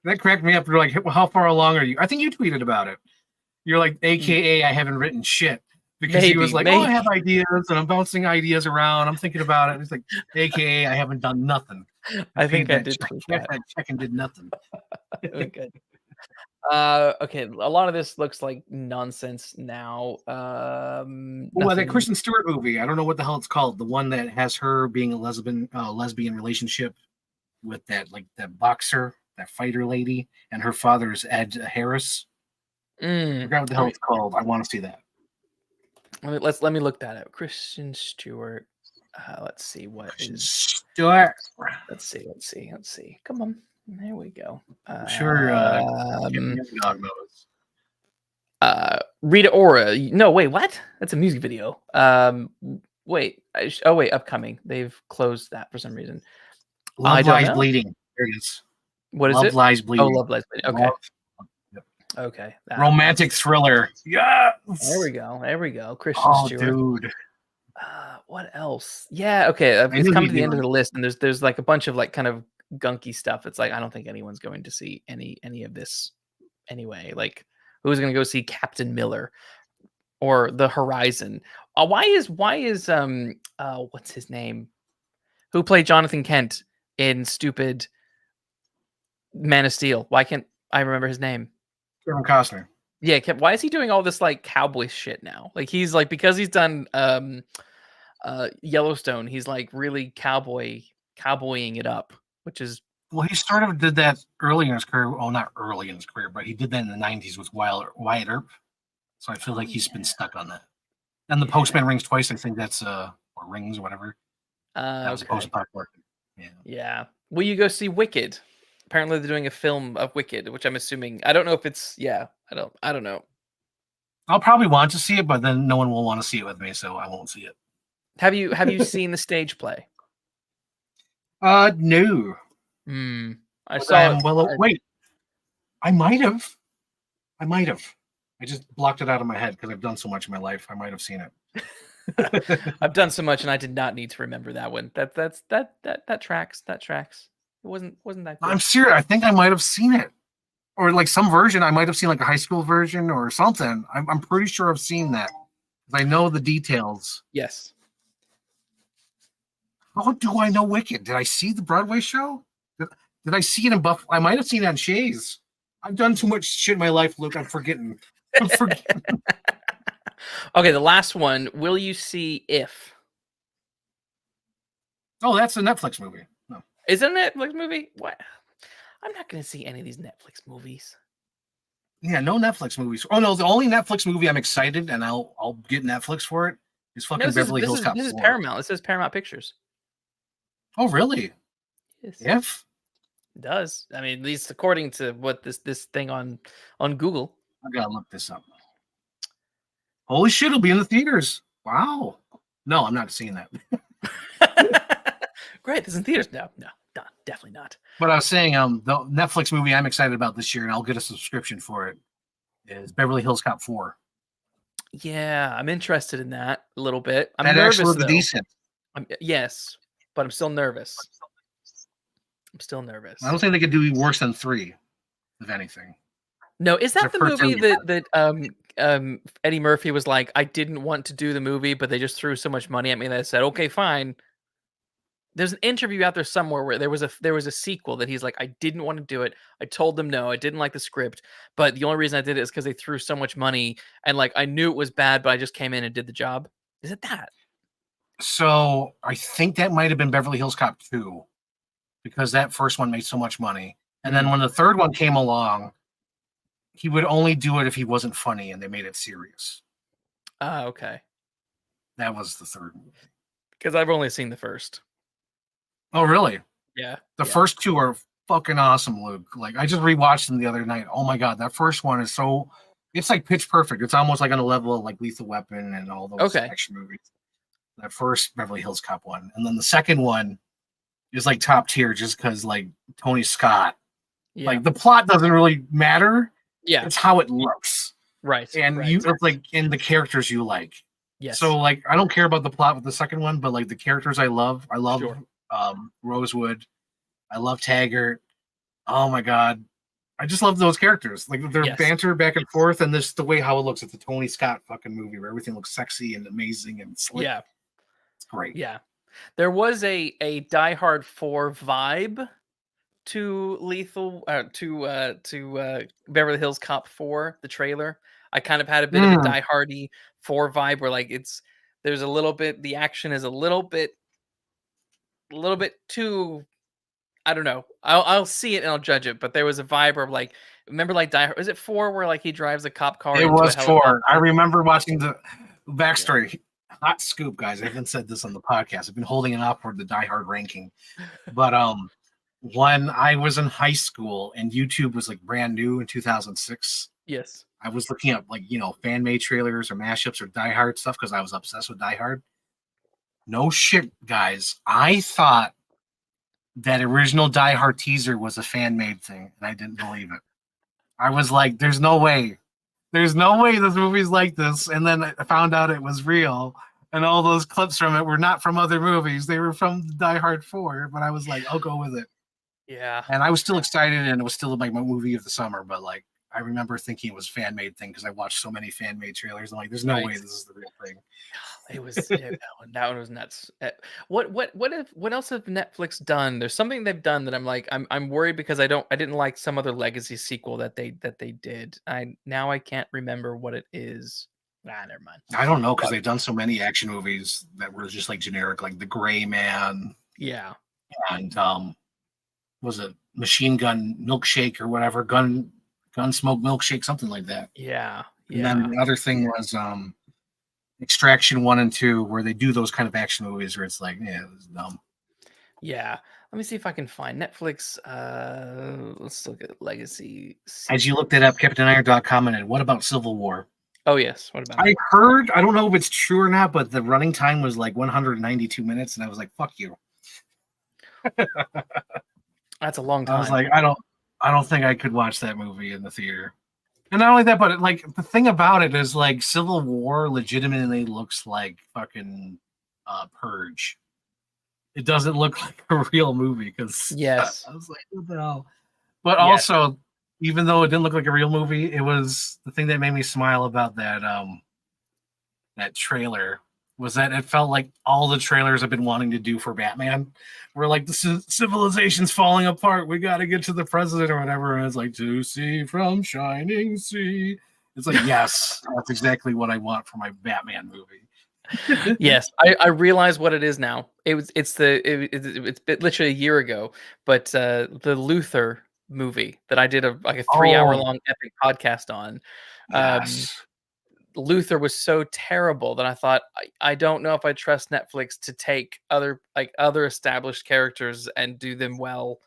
That cracked me up. You're like, how far along are you? I think you tweeted about it. You're like, AKA, I haven't written shit. Because he was like, oh, I have ideas and I'm bouncing ideas around. I'm thinking about it. It's like, AKA, I haven't done nothing. I think I did that check and did nothing. Good. Okay, a lot of this looks like nonsense now. Well, that Kristen Stewart movie, I don't know what the hell it's called. The one that has her being a lesbian relationship with that boxer, that fighter lady, and her father is Ed Harris. I forgot what the hell it's called. I want to see that. Let me look that up. Kristen Stewart. Let's see what Kristen is Stewart. Let's see. Come on. There we go. Sure. Dog knows. Rita Ora. No, wait, what? That's a music video. Wait. Upcoming. They've closed that for some reason. Love Lies Bleeding. There it is. What is Love it? Lies Bleeding. Oh, Love Lies Bleeding. Okay. Okay. Romantic thriller. Yeah. There we go. Kristen Stewart. Dude. What else? Yeah. Okay. It's come to the end of the list, and there's like a bunch of like kind of gunky stuff. It's like I don't think anyone's going to see any of this anyway. Like who's going to go see Captain Miller or The Horizon? Why is what's his name? Who played Jonathan Kent in stupid Man of Steel? Why can't I remember his name? Kevin Costner. Yeah, why is he doing all this like cowboy shit now? Like he's like, because he's done Yellowstone, he's like really cowboying it up, which is, well, he sort of did that early in his career. Well, not early in his career, but he did that in the 90s with Wyatt Earp. So I feel like he's been stuck on that. And the Postman Rings Twice, I think that's or Rings or whatever. That was post-apocalyptic. Yeah. Will you go see Wicked? Apparently they're doing a film of Wicked, which I'm assuming, I don't know if it's, I don't know. I'll probably want to see it, but then no one will want to see it with me, so I won't see it. Have you seen the stage play? No. I saw it. Wait. I might have. I just blocked it out of my head because I've done so much in my life. I might have seen it. I've done so much and I did not need to remember that one. That tracks. That tracks. It wasn't that good. I'm serious. I think I might have seen it. Or like some version. I might have seen like a high school version or something. I'm pretty sure I've seen that. I know the details. Yes. How do I know Wicked? Did I see the Broadway show? Did I see it in Buffalo? I might have seen it on Shays. I've done too much shit in my life, Luke. I'm forgetting. Okay, the last one. Will you see If? Oh, that's a Netflix movie. No. Is it a Netflix movie? What? I'm not going to see any of these Netflix movies. Yeah, no Netflix movies. Oh no, the only Netflix movie I'm excited and I'll get Netflix for it is fucking Beverly Hills Cop 4. This is Paramount. It says Paramount Pictures. Oh really? Yes. If? It does. I mean, at least according to what this thing on Google. I gotta look this up. Holy shit, it'll be in the theaters. Wow. No, I'm not seeing that. Great, this is in theaters. No, definitely not. But I was saying, the Netflix movie I'm excited about this year, and I'll get a subscription for it, is Beverly Hills Cop 4. Yeah, I'm interested in that a little bit. I'm that nervous. Actually decent. Yes, but I'm still nervous. I don't think they could do worse than 3, if anything. No, is that the movie that Eddie Murphy was like, I didn't want to do the movie, but they just threw so much money at me that I said, okay, fine. There's an interview out there somewhere where there was a sequel that he's like, I didn't want to do it. I told them no, I didn't like the script, but the only reason I did it is because they threw so much money and like I knew it was bad, but I just came in and did the job. Is it that? So I think that might have been Beverly Hills Cop 2 because that first one made so much money. And then when the third one came along, he would only do it if he wasn't funny and they made it serious. Okay. That was the third movie. Because I've only seen the first. Oh, really? Yeah. The first two are fucking awesome, Luke. Like, I just rewatched them the other night. Oh my God, that first one is so, it's like Pitch Perfect. It's almost like on a level of like Lethal Weapon and all those action movies. That first Beverly Hills Cop one. And then the second one is like top tier just because like Tony Scott. Yeah. Like the plot doesn't really matter. Yeah. It's how it looks. Right. And it's like in the characters you like. Yes. So like I don't care about the plot with the second one, but like the characters I love Rosewood. I love Taggart. Oh my God. I just love those characters. Like their banter back and forth and this the way how it looks. It's a Tony Scott fucking movie where everything looks sexy and amazing and slick. Yeah. It's great. Yeah. There was a Die Hard 4 vibe to Beverly Hills Cop 4, the trailer. I kind of had a bit of a Die Hardy 4 vibe where like there's a little bit, the action is a little bit too, I don't know. I'll see it and I'll judge it, but there was a vibe of like, remember like Die Hard, is it 4 where like he drives a cop car? It was 4. I remember watching the backstory. Yeah. Hot scoop, guys. I haven't said this on the podcast. I've been holding it up for the Die Hard ranking. But when I was in high school and YouTube was like brand new in 2006. Yes. I was looking up like, fan made trailers or mashups or Die Hard stuff because I was obsessed with Die Hard. No shit, guys. I thought that original Die Hard teaser was a fan made thing, and I didn't believe it. I was like, there's no way. There's no way this movie's like this. And then I found out it was real. And all those clips from it were not from other movies. They were from Die Hard 4. But I was like, I'll go with it. Yeah. And I was still excited, and it was still like my movie of the summer. But like, I remember thinking it was fan made thing because I watched so many fan made trailers. I'm like, there's no way this is the real thing. It was that one was nuts. What else have Netflix done? There's something they've done that I'm like I'm worried because I didn't like some other legacy sequel that they did. I can't remember what it is. Never mind. I don't know because they've done so many action movies that were just like generic, like The Gray Man. Yeah. And was it Machine Gun Milkshake or whatever? Gun Smoke Milkshake, something like that. Yeah. And then the other thing was Extraction 1 and 2, where they do those kind of action movies where it's like, yeah, it was dumb. Yeah. Let me see if I can find Netflix. Let's look at legacy. As you looked it up, CaptainIron.com commented, what about Civil War? Oh, yes. What about I heard, I don't know if it's true or not, but the running time was like 192 minutes, and I was like, fuck you. That's a long time. I was like, I don't think I could watch that movie in the theater. And not only that, but like the thing about it is like Civil War legitimately looks like fucking Purge. It doesn't look like a real movie because I was like, what the hell? But also, even though it didn't look like a real movie, it was the thing that made me smile about that trailer was that it felt like all the trailers I've been wanting to do for Batman. We're like, the civilization's falling apart. We got to get to the president or whatever. And it's like, to see from shining sea. It's like, yes, that's exactly what I want for my Batman movie. Yes, I realize what it is now. It's literally a year ago, but the Luther movie that I did a 3-hour long epic podcast on. Yes. Luther was so terrible that I thought I don't know if I trust Netflix to take other established characters and do them well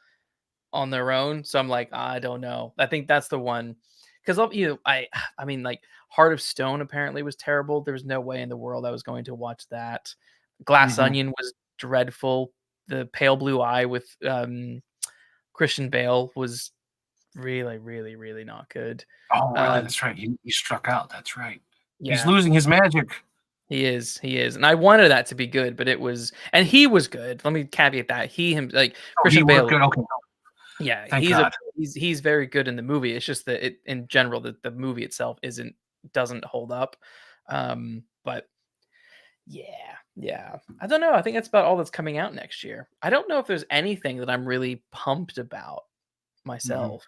on their own. So I'm like, I don't know. I think that's the one because I mean like Heart of Stone apparently was terrible. There was no way in the world I was going to watch that. Glass Onion was dreadful. The Pale Blue Eye with Christian Bale was really, really, really not good. Oh, really? That's right. He struck out. That's right. Yeah. He's losing his magic. He is. And I wanted that to be good, but it was, and he was good. Let me caveat that. Christian Bale. Good. Okay. Yeah. He's very good in the movie. It's just that in general, the movie itself isn't doesn't hold up. But yeah. I don't know. I think that's about all that's coming out next year. I don't know if there's anything that I'm really pumped about Mhm. myself.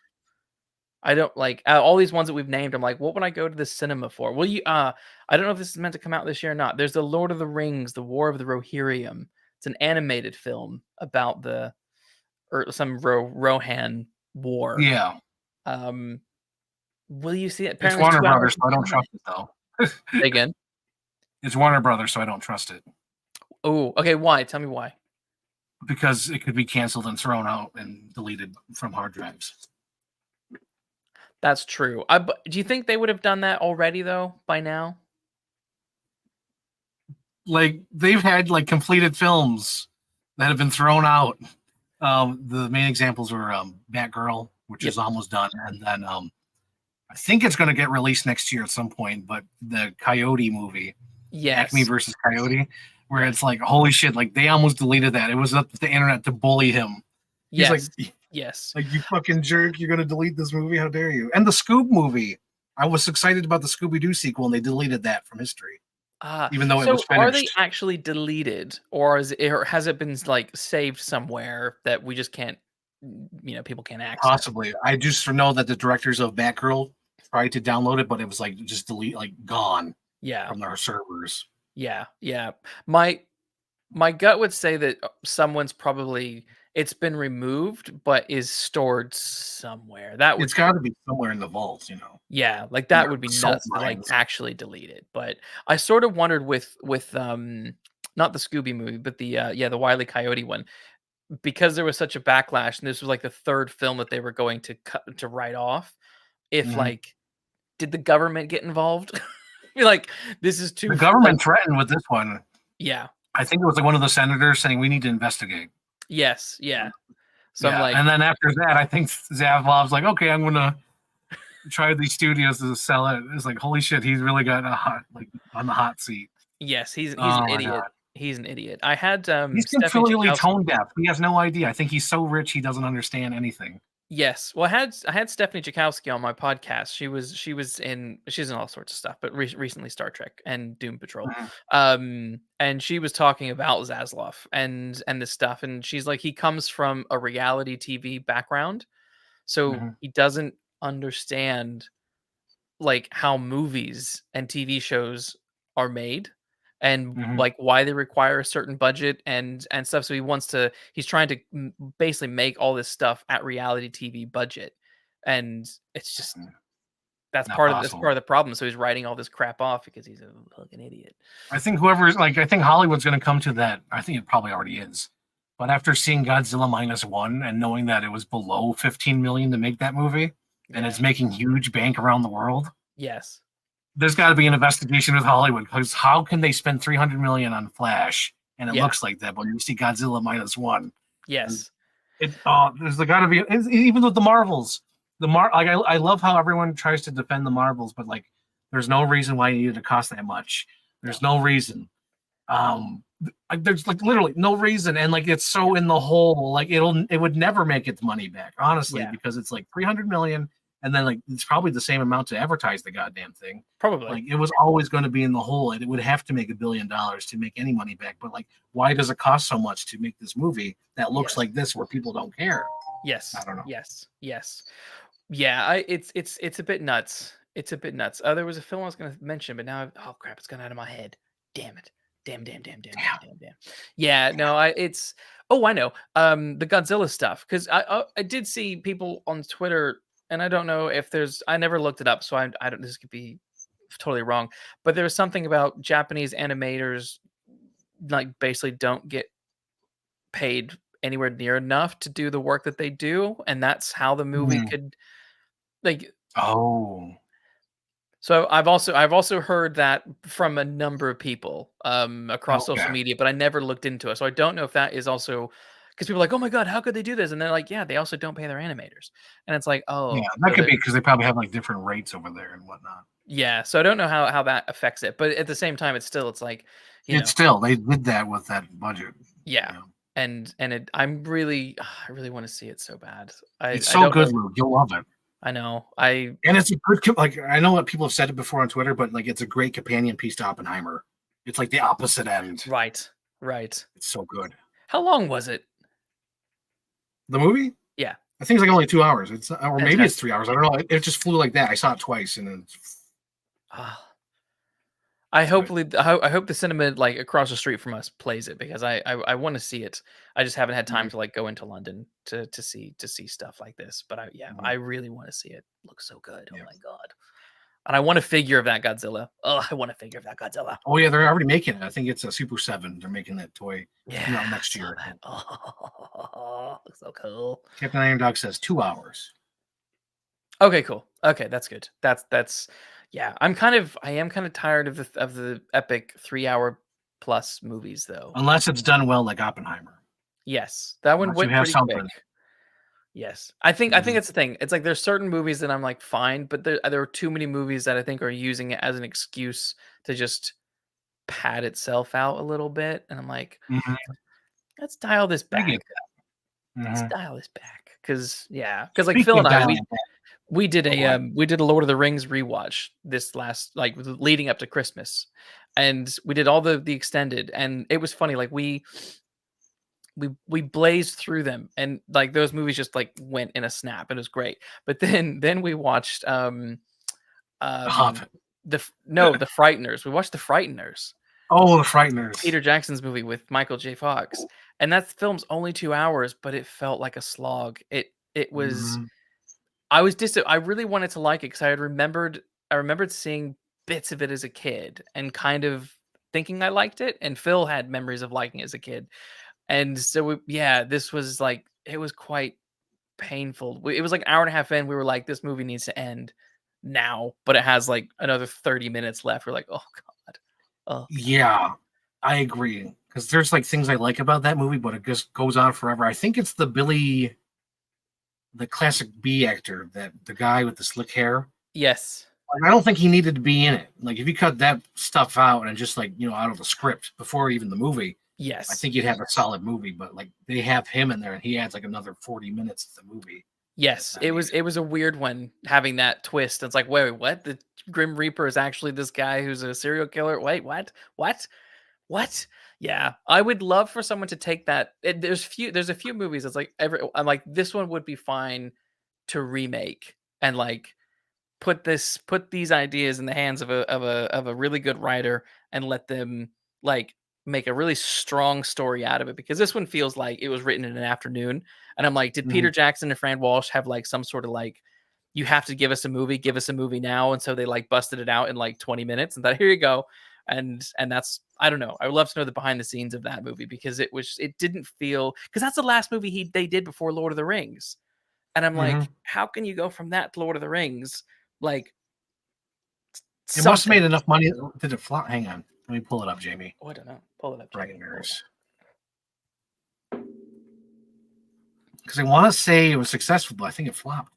I don't like all these ones that we've named. I'm like, what would I go to the cinema for? Will you? I don't know if this is meant to come out this year or not. There's the Lord of the Rings, the War of the Rohirrim. It's an animated film about the or some Rohan war. Yeah, Um, will you see it? it's Apparently, it's Warner 2 hours Brothers, and so I don't 10 trust minutes. it though. Again. It's Warner Brothers, so I don't trust it Oh, okay. Why? Tell me why. because it could be canceled and thrown out and deleted from hard drives. That's true. Do you think they would have done that already though by now? Like they've had like completed films that have been thrown out. The main examples were Batgirl, which Yep. is almost done, and then I think it's going to get released next year at some point. But the Coyote movie, Yes. Acme versus Coyote, where Yes. it's like, holy shit, like they almost deleted that. It was up to the internet to bully him. He's Yes. like, Yes. like, you fucking jerk, you're going to delete this movie? How dare you? And the Scoob movie, I was excited about the Scooby Doo sequel, and they deleted that from history, even though it was So are they finished. actually deleted, or or has it been like saved somewhere that we just can't, people can't access? Possibly. I just know that the directors of Batgirl tried to download it, but it was like just delete, like gone Yeah. from their servers. Yeah. My gut would say that someone's probably it's been removed, but is stored somewhere. That would It's got to be somewhere in the vault, you know. Yeah, like that Or would be salt nuts to like mines. actually delete it. But I sort of wondered with not the Scooby movie, but the Wile E. Coyote one, because there was such a backlash, and this was like the third film that they were going to write off. If Mhm. like, did the government get involved? Be like, this is too The like, government threatened with this one. yeah, I think it was like one of the senators saying we need to investigate. yes, yeah. So I'm Yeah, like, and then after that, I think Zavlov's like, okay, I'm gonna try these studios to sell it. It's like, holy shit, he's really got a hot, like on the hot seat. yes, he's Oh an my god, idiot. He's an idiot. I had he's Stephanie completely Chakowski. tone deaf. He has no idea. I think he's so rich he doesn't understand anything. Yes. Well, I had Stephanie Chakowski on my podcast. She's in all sorts of stuff, but recently Star Trek and Doom Patrol. Mhm. And she was talking about Zaslav and this stuff, and she's like, he comes from a reality TV background, so Mhm. he doesn't understand like how movies and TV shows are made and Mhm. like why they require a certain budget and stuff. So he's trying to basically make all this stuff at reality TV budget, and it's just Not that's possible. part of the problem. So he's writing all this crap off because he's a fucking idiot. I think whoever's like, I think Hollywood's going to come to that. I think it probably already is. But after seeing Godzilla -1 and knowing that it was below 15 million to make that movie, and Yeah. it's making huge bank around the world, Yes. there's got to be an investigation with Hollywood because how can they spend 300 million on Flash and it Yeah. looks like that, but you see Godzilla -1? Yes. There's got to be even with the Marvels. Like I love how everyone tries to defend the Marvels, but like there's no reason why it needed to cost that much. There's no reason. There's like literally no reason, and like it's so in the hole. Like it would never make its money back, honestly, Yeah. because it's like 300 million, and then like it's probably the same amount to advertise the goddamn thing. Probably. Like it was always going to be in the hole, and it would have to make $1 billion to make any money back. But like, why does it cost so much to make this movie that looks Yes. like this, where people don't care? Yes. I don't know. Yes. Yeah, it's a bit nuts. It's a bit nuts. There was a film I was going to mention, but now oh crap, it's gone out of my head. Damn it. Damn. Yeah, no, I know. The Godzilla stuff because I did see people on Twitter, and I don't know if I never looked it up, so I don't. This could be totally wrong, but there was something about Japanese animators like basically don't get paid anywhere near enough to do the work that they do, and that's how the movie Mhm. could like. Oh, So I've also heard that from a number of people across social okay. media, but I never looked into it. So I don't know if that is also because people are like, oh my god, how could they do this? And they're like, yeah, they also don't pay their animators, and it's like, Yeah, oh, that so could be because they probably have like different rates over there and whatnot. yeah. So I don't know how that affects it, but at the same time, it's like, It's still they did that with that budget. yeah. You know. And I really want to see it so bad. I It's so don't good, know. Luke. You'll love it. I know. And it's a good like I know what people have said it before on Twitter, but like it's a great companion piece to Oppenheimer. It's like the opposite end. Right. Right. It's so good. How long was it? The movie? Yeah. I think it's like only 2 hours. It's or maybe it's Fantastic. 3 hours. I don't know. It just flew like that. I saw it twice, and Ah, I it's good. hopefully I hope the cinema like across the street from us plays it because I want to see it. I just haven't had time Mhm, to like go into London to see stuff like this. But mhm, I really want to see it. Looks so good. Oh yeah. my god. And I want a figure of that Godzilla. Oh, I want a figure of that Godzilla. Oh yeah, they're already making it. I think it's a Super Seven. They're making that toy. It's Yeah, coming out I next saw year. that. Oh, looks so cool. Captain Iron Dog says 2 hours, Okay, cool. Okay, that's good. That's yeah. I am kind of tired of the epic 3 hour plus movies though. unless it's done well, like Oppenheimer. Yes, that one Unless you went have pretty quick. something. Yes. I think Mhm, that's the thing. It's like there's certain movies that I'm like fine, but there are too many movies that I think are using it as an excuse to just pad itself out a little bit and I'm like, mhm. let's dial this I back. get that. Let's Mhm. dial this back cuz yeah, cuz like Phil Speaking and of I dialing back, oh, go ahead. we did a Lord of the Rings rewatch this last like leading up to Christmas. And we did all the extended and it was funny like we blazed through them and like those movies just like went in a snap and it was great. But then we watched The um Hobbit. the Frighteners. We watched the Frighteners. Oh, the Frighteners. Peter Jackson's movie with Michael J. Fox. And that film's only 2 hours, but it felt like a slog. It was Mhm, I really wanted to like it because I remembered seeing bits of it as a kid and kind of thinking I liked it. And Phil had memories of liking it as a kid. And so yeah, this was like it was quite painful. It was like an hour and a half in. We were like, this movie needs to end now, but it has like another 30 minutes left. We're like, oh god, oh god. yeah, I agree. Because there's like things I like about that movie, but it just goes on forever. I think it's the classic B actor, that the guy with the slick hair. Yes, Like, I don't think he needed to be in it. Like, if you cut that stuff out and just like out of the script before even the movie, I yes, think you'd have a solid movie. But like they have him in there, and he adds like another 40 minutes to the movie. That's yes. not needed. It was a weird one having that twist. It's like, wait, what? The Grim Reaper is actually this guy who's a serial killer. Wait, what? What? What? Yeah, I would love for someone to take that. There's a few movies that's like I'm like this one would be fine to remake and like put these ideas in the hands of a really good writer and let them like make a really strong story out of it because this one feels like it was written in an afternoon and I'm like did Mhm, Peter Jackson and Fran Walsh have like some sort of like you have to give us a movie now and so they like busted it out in like 20 minutes and thought here you go and that's I don't know I would love to know the behind the scenes of that movie because it didn't feel because that's the last movie they did before Lord of the Rings and I'm like mhm. how can you go from that to Lord of the Rings like It must have something. made enough money. Did it flop? Hang on, let me pull it up, Jamie. Oh, I don't know. Pull it up, Jamie. Pull it up. Frighteners, because I want to say it was successful, but I think it flopped.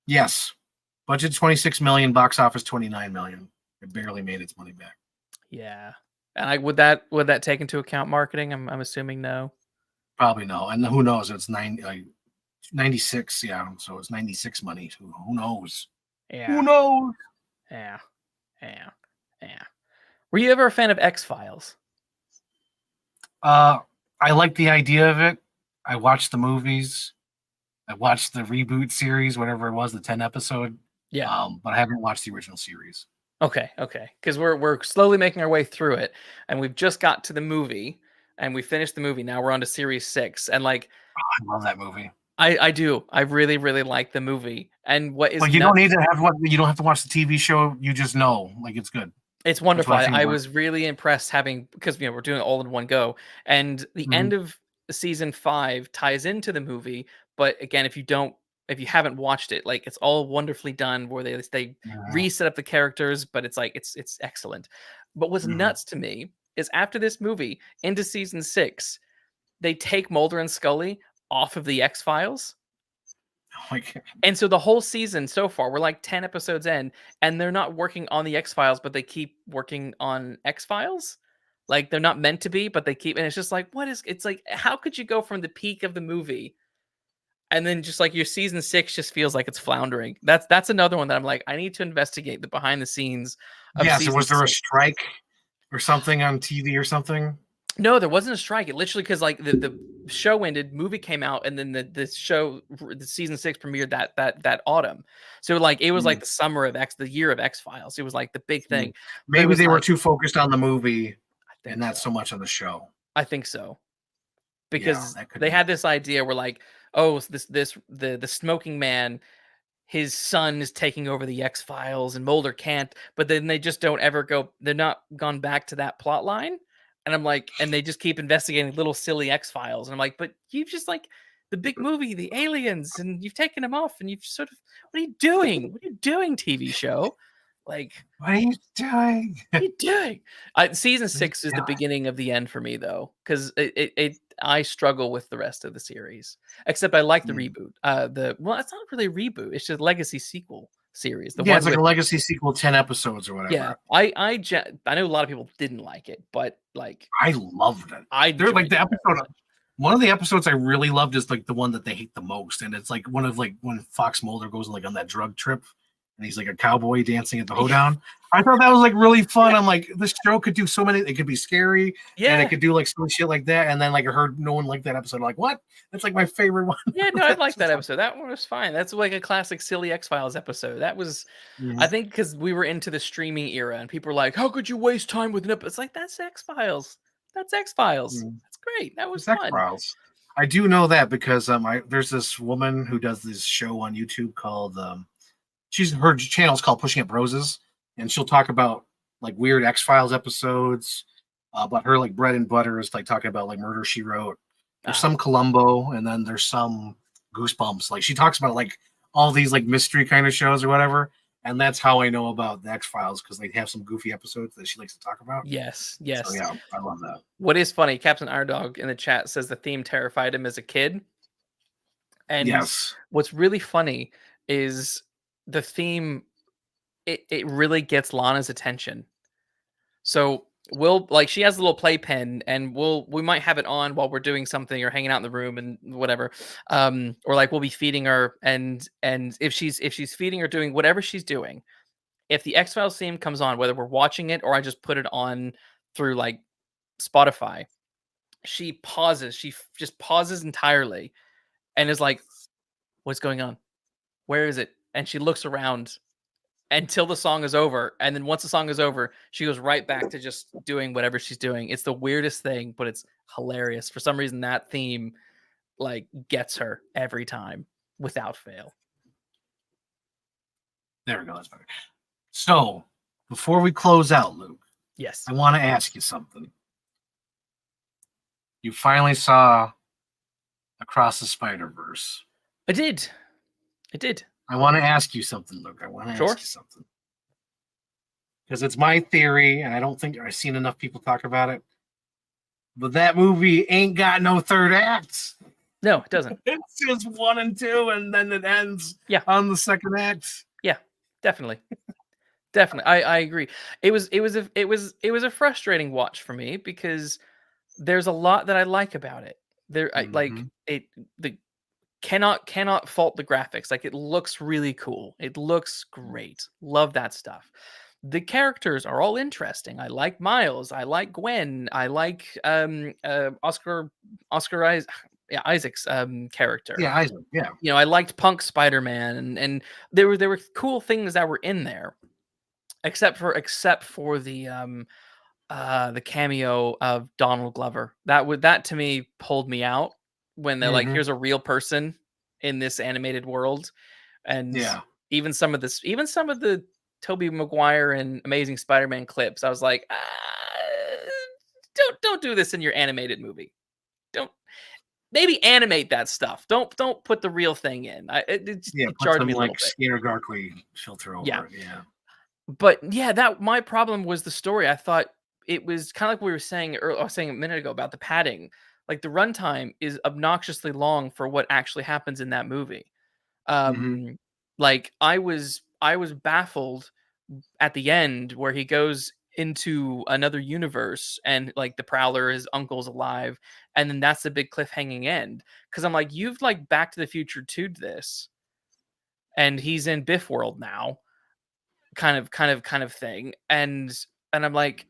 Yes, budget 26 million, box office 29 million. It barely made its money back. Yeah. And I would that take into account marketing? I'm assuming no. Probably no, and who knows? It's 96. Yeah, so it's 96 money. Who knows? Who Yeah. knows? Yeah. Yeah. Yeah. Were you ever a fan of X Files? Uh, I like the idea of it. I watched the movies. I watched the reboot series, whatever it was, the 10 episode. Yeah. But I haven't watched the original series. Okay. Okay. Because we're slowly making our way through it, and we've just got to the movie, and we finished the movie. Now we're on to series 6, and like I love that movie. I do. I really like the movie. And what is Like you don't nuts need to have what you don't have to watch the TV show. You just know, like it's good. it's That's wonderful. what I think I about it. was really impressed having because we're doing it all in one go, and the Mhm, end of season 5 ties into the movie. But again, if you haven't watched it, like it's all wonderfully done where they mhm, reset up the characters, but it's like it's excellent. But what's mhm. nuts to me is after this movie into season 6, they take Mulder and Scully off of the X Files. Like And so the whole season so far, we're like 10 episodes in, and they're not working on the X Files, but they keep working on X Files. Like they're not meant to be, but they keep, and it's just like, what is it's like, how could you go from the peak of the movie And then just like your season 6 just feels like it's floundering. That's another one that I'm like, I need to investigate the behind the scenes of Yeah, so season was there a 6. strike or something on TV or something? No, there wasn't a strike. It literally because like the show ended, movie came out, and then the season 6 premiered that autumn. So like it was like Mm, the summer of the year of X Files. It was like the big mm. thing. But it Maybe was they were like too focused on the movie I and think not so. so much on the show. I think so. Yeah, Because that could they be. had this idea where like, oh, the smoking man, his son is taking over the X Files and Mulder can't, but then they just don't ever go. They're not gone back to that plot line, and I'm like, and they just keep investigating little silly X Files, and I'm like, but you've just like the big movie, the aliens, and you've taken them off, and you've sort of, what are you doing? What are you doing, TV show? Like, What are you doing? what are you doing? Season What are you 6 is the doing? beginning of the end for me, though, because I struggle with the rest of the series. Except I like the Mm. reboot. It's not really a reboot. It's just a legacy sequel series. The Yeah, it's one like a with legacy sequel, 10 episodes or yeah. whatever. I know a lot of people didn't like it, but like I loved it. I They're like enjoyed the it very episode. much. One of the episodes I really loved is like the one that they hate the most, and it's like one of like when Fox Mulder goes like on that drug trip, and he's like a cowboy dancing at the hoedown. I thought that was like really fun. I'm like, this show could do so many. It could be scary, and it Yeah. could do like some shit like that. And then like I heard no one liked that episode. I'm like, what? That's like my favorite one. Yeah, no, I like that episode. That one was fine. That's like a classic silly X-Files episode. That was I Mhm. think because we were into the streaming era and people were like, "How could you waste time with an episode?" It's like that's X-Files. That's X-Files. Mhm. That's great. That was It's X fun. Files. I do know that because there's this woman who does this show on YouTube called her channel is called Pushing Up Roses, and she'll talk about like weird X Files episodes. But her like bread and butter is like talking about like Murder She Wrote. There's Ah, some Columbo, and then there's some Goosebumps. Like she talks about like all these like mystery kind of shows or whatever, and that's how I know about the X Files because they have some goofy episodes that she likes to talk about. yes, So yes. yeah, I love that. What is funny, Captain Iron in the chat says the theme terrified him as a kid. And Yes. what's really funny is the theme, it really gets Lana's attention. So we'll like she has a little playpen and we might have it on while we're doing something or hanging out in the room and whatever. Or like we'll be feeding her and if she's feeding or doing whatever she's doing, if the X-Files theme comes on, whether we're watching it or I just put it on through like Spotify, she pauses. Just pauses entirely and is like, "What's going on? Where is it?" And she looks around until the song is over. And then once the song is over, she goes right back to just doing whatever she's doing. It's the weirdest thing, but it's hilarious. For some reason, that theme like gets her every time without fail. There we go. That's better. So before we close out, Luke, Yes, I want to ask you something. You finally saw Across the Spider Verse. I did. I did. I want to ask you something, Luke. I want to Sure. ask you something because it's my theory, and I don't think I've seen enough people talk about it. But that movie ain't got no third act. No, it doesn't. It's just 1 and 2, and then it ends Yeah. on the second act. Definitely. Definitely. I agree. It was a frustrating watch for me because there's a lot that I like about it. There I like Mhm. it the cannot fault the graphics. Like it looks really cool. It looks great. Love that stuff. The characters are all interesting. I like Miles. I like Gwen. I like Isaac's character. Yeah, Isaac. Yeah. You know, I liked Punk Spider-Man and there were cool things that were in there. Except for the cameo of Donald Glover. That to me pulled me out when they're like, Mhm. here's a real person in this animated world. And Yeah. even some of the Tobey Maguire and Amazing Spider-Man clips, I was like, don't do this in your animated movie. Don't maybe animate that stuff. Don't put the real thing in. Yeah. It Put jarred some me a little like bit. Scanner Darkly filter Yeah. over it. Yeah. But yeah, that my problem was the story. I thought it was kind of like we were saying I was saying a minute ago about the padding. Like the runtime is obnoxiously long for what actually happens in that movie. Mhm. Like I was baffled at the end where he goes into another universe, and like the Prowler, his uncle's alive, and then that's the big cliffhanging end. Because I'm like, you've like Back to the Future 2'd this, and he's in Biff world now, kind of thing, and I'm like,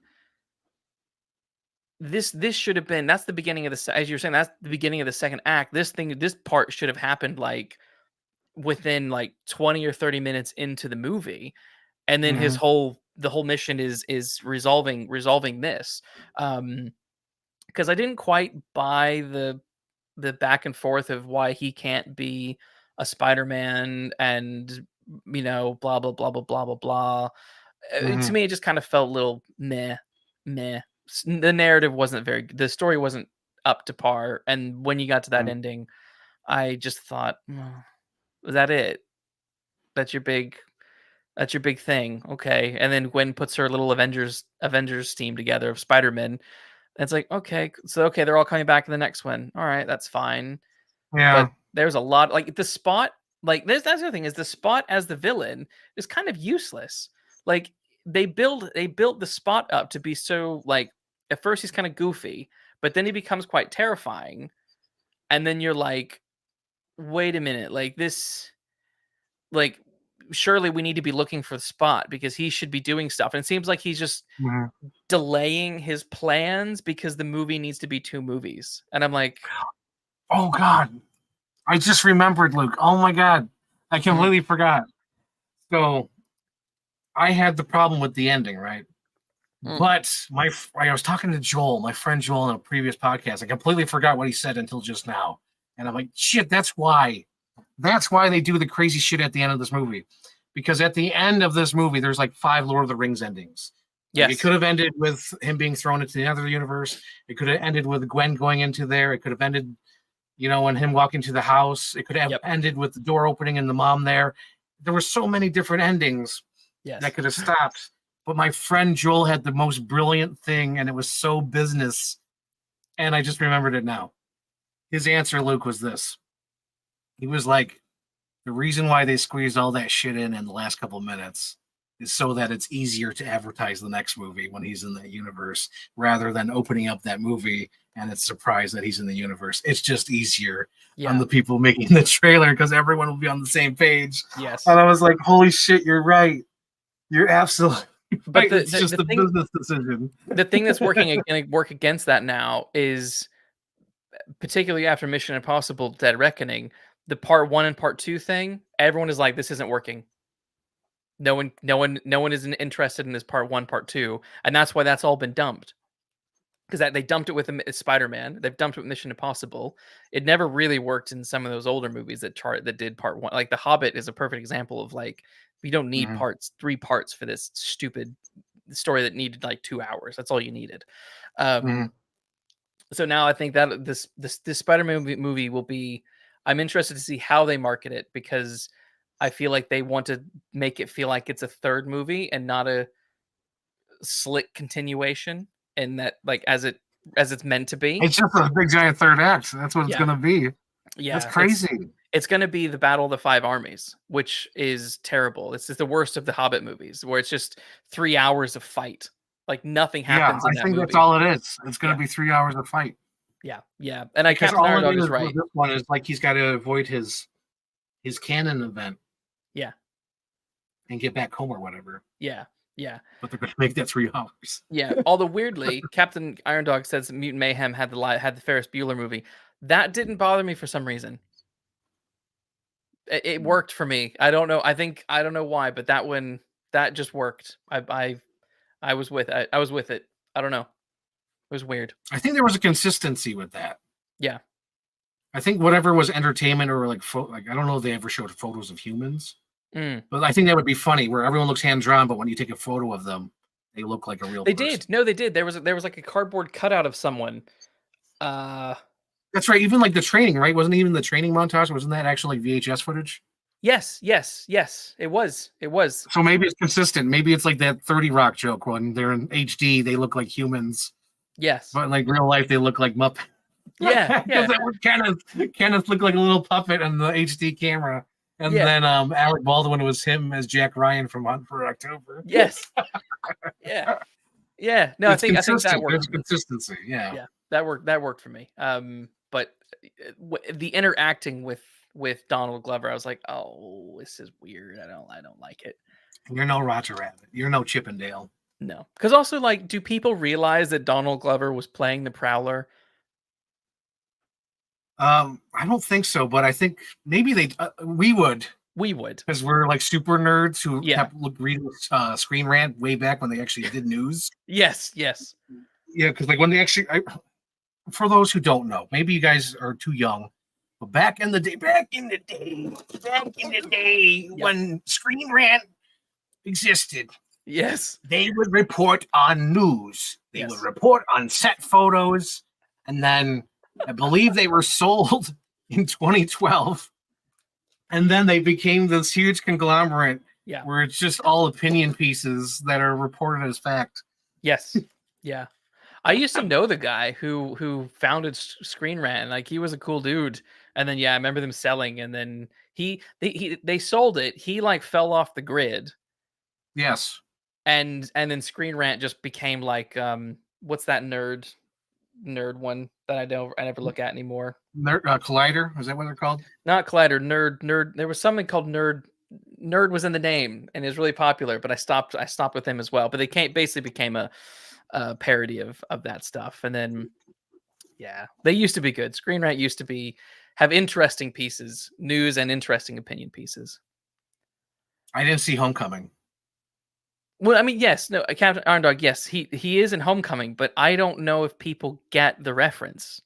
this should have been, that's the beginning of the, as you're saying, that's the beginning of the second act. This part should have happened like within like 20 or 30 minutes into the movie, and then Mhm. the whole mission is resolving this. Because I didn't quite buy the back and forth of why he can't be a Spider-Man, and blah blah blah blah blah blah blah. To Mhm. me, it just kind of felt a little meh. The narrative wasn't the story wasn't up to par, and when you got to that Mhm. ending, I just thought, was that it? That's your big that's your big thing, okay? And then Gwen puts her little Avengers team together of Spider-Man. And it's like, okay, so okay, they're all coming back in the next one. All right, that's fine. Yeah. But there's a lot, like the Spot, like that's the other thing, is the Spot as the villain is kind of useless. Like they built the Spot up to be so, like, at first he's kind of goofy, but then he becomes quite terrifying. And then you're like, wait a minute, like this, like, surely we need to be looking for the Spot because he should be doing stuff. And it seems like he's just Mhm. delaying his plans because the movie needs to be 2 movies. And I'm like, Oh God, I just remembered, Luke. Oh my God, I mhm, completely forgot. So I had the problem with the ending, right? mm, But I was talking to Joel, my friend Joel, in a previous podcast. I completely forgot what he said until just now, and I'm like, shit, that's why. That's why they do the crazy shit at the end of this movie, because at the end of this movie, there's like 5 Lord of the Rings endings. Like it yes, could have ended with him being thrown into the other universe. It could have ended with Gwen going into there. It could have ended, when him walking to the house. It could have yep, ended with the door opening and the mom there. There were so many different endings that yes. could have stopped. But my friend Joel had the most brilliant thing, and it was so business. And I just remembered it now. His answer, Luke, was this. He was like, the reason why they squeezed all that shit in the last couple of minutes is so that it's easier to advertise the next movie when he's in that universe, rather than opening up that movie and it's surprised that he's in the universe. It's just easier on Yeah, the people making the trailer because everyone will be on the same page. yes. And I was like, holy shit, you're right. You're absolutely But right. It's just the a thing, business decision. that's working going to work against that now is, particularly after Mission Impossible Dead Reckoning, the part 1 and part 2 thing, everyone is like, this isn't working. No one isn't interested in this part 1, part 2, and that's why that's all been dumped. Because that they dumped it with Spider-Man, they've dumped it with Mission Impossible. It never really worked in some of those older movies that did part 1. Like The Hobbit is a perfect example of, like, you don't need Mhm. 3 parts for this stupid story that needed like 2 hours. That's all you needed. Mhm. So now I think that this Spider-Man movie will be, I'm interested to see how they market it, because I feel like they want to make it feel like it's a third movie and not a slick continuation, and that, like, as it's meant to be. It's just a big giant third act. That's what it's Yeah. gonna be. That's Yeah, crazy. it's going to be the Battle of the 5 Armies, which is terrible. This is the worst of the Hobbit movies, where it's just 3 hours of fight. Like nothing Yeah, happens in I that think that's movie. all it is. It's gonna Yeah. be 3 hours of fight. Yeah. Yeah. And I Because Captain all Iron it Dog is is with right. this one is like he's got to avoid his canon event Yeah. and get back home or whatever. Yeah. Yeah. But they're gonna make that 3 hours. Yeah. Although weirdly, Captain Iron Dog says Mutant Mayhem had had the Ferris Bueller movie. That didn't bother me for some reason. It worked for me. I don't know. I don't know why, but that one, that just worked. I was with I was with it. I don't know. It was weird. I think there was a consistency with that. Yeah. I think whatever was entertainment or like I don't know if they ever showed photos of humans, Mm. but I think that would be funny where everyone looks hand drawn, but when you take a photo of them, they look like a real They person. did. No, they did. There was like a cardboard cutout of someone. Uh That's right. Even like the training, right? Wasn't even the training montage? Wasn't that actually like VHS footage? yes. It was. It was. So maybe it's consistent. Maybe it's like that 30 Rock joke when they're in HD, they look like humans, Yes. but in like real life, they look like Muppets. Yeah. Because Yeah. that would Kenneth looked like a little puppet on the HD camera. And Yeah. then Alec Baldwin was him as Jack Ryan from Hunt for October. Yes. Yeah. Yeah, no, It's I think that consistent. worked. There's For me. consistency. Yeah. Yeah, that worked for me. But the interacting with Donald Glover, I was like, oh, this is weird. I don't like it. You're no Roger Rabbit. You're no Chippendale. No, because also, like, do people realize that Donald Glover was playing the Prowler? I don't think so, but I think maybe we would, We would. because we're like super nerds who Yeah. kept reading Screen Rant way back when they actually did news. Yes. Yeah, because like when they actually, for those who don't know, maybe you guys are too young, but back in the day, when Screen Rant existed, Yes. they would report on news. They Yes. would report on set photos, and then I believe they were sold in 2012, and then they became this huge conglomerate Yeah. where it's just all opinion pieces that are reported as fact. Yes. Yeah. I used to know the guy who founded Screen Rant. Like, he was a cool dude. And then I remember them selling, and then they sold it. He like fell off the grid, Yes. and then Screen Rant just became like what's that nerd one that I never look at anymore. Collider, is that what they're called? Not Collider, nerd. There was something called Nerd. Nerd was in the name and is really popular, but I stopped with him as well. But they basically became a parody of that stuff. And then they used to be good. Screen Rant used to have interesting pieces, news and interesting opinion pieces. I didn't see Homecoming. Well, I mean, yes, no, Captain Iron Dog, yes, he is in Homecoming, but I don't know if people get the reference.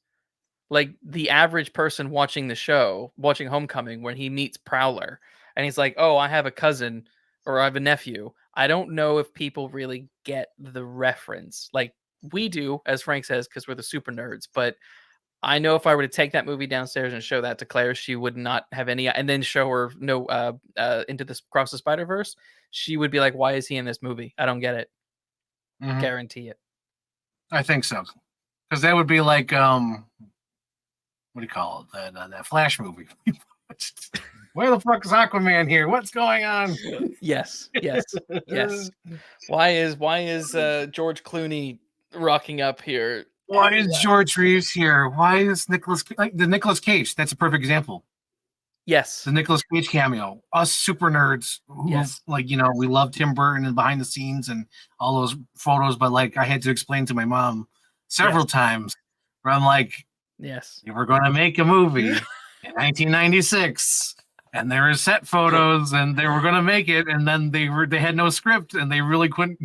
Like, the average person watching the show, watching Homecoming, when he meets Prowler, and he's like, "Oh, I have a cousin or I have a nephew." I don't know if people really get the reference. Like, we do, as Frank says, because we're the super nerds. But I know if I were to take that movie downstairs and show that to Claire, she would not have any, and then show her Into this Across the Spider-Verse, she would be like, "Why is he in this movie? I don't get it." Mhm. Guarantee it. I think so, because that would be like what do you call it? That Flash movie. Where the fuck is Aquaman here? What's going on? Yes. Why is George Clooney rocking up here? Why is George Reeves here? Why is the Nicolas Cage? That's a perfect example. Yes. The Nicolas Cage cameo. Us super nerds who we love Tim Burton and behind the scenes and all those photos, but like I had to explain to my mom several times where I'm like, yes, you were going to make a movie in 1996. And there were set photos, and they were going to make it, and then they had no script, and they really couldn't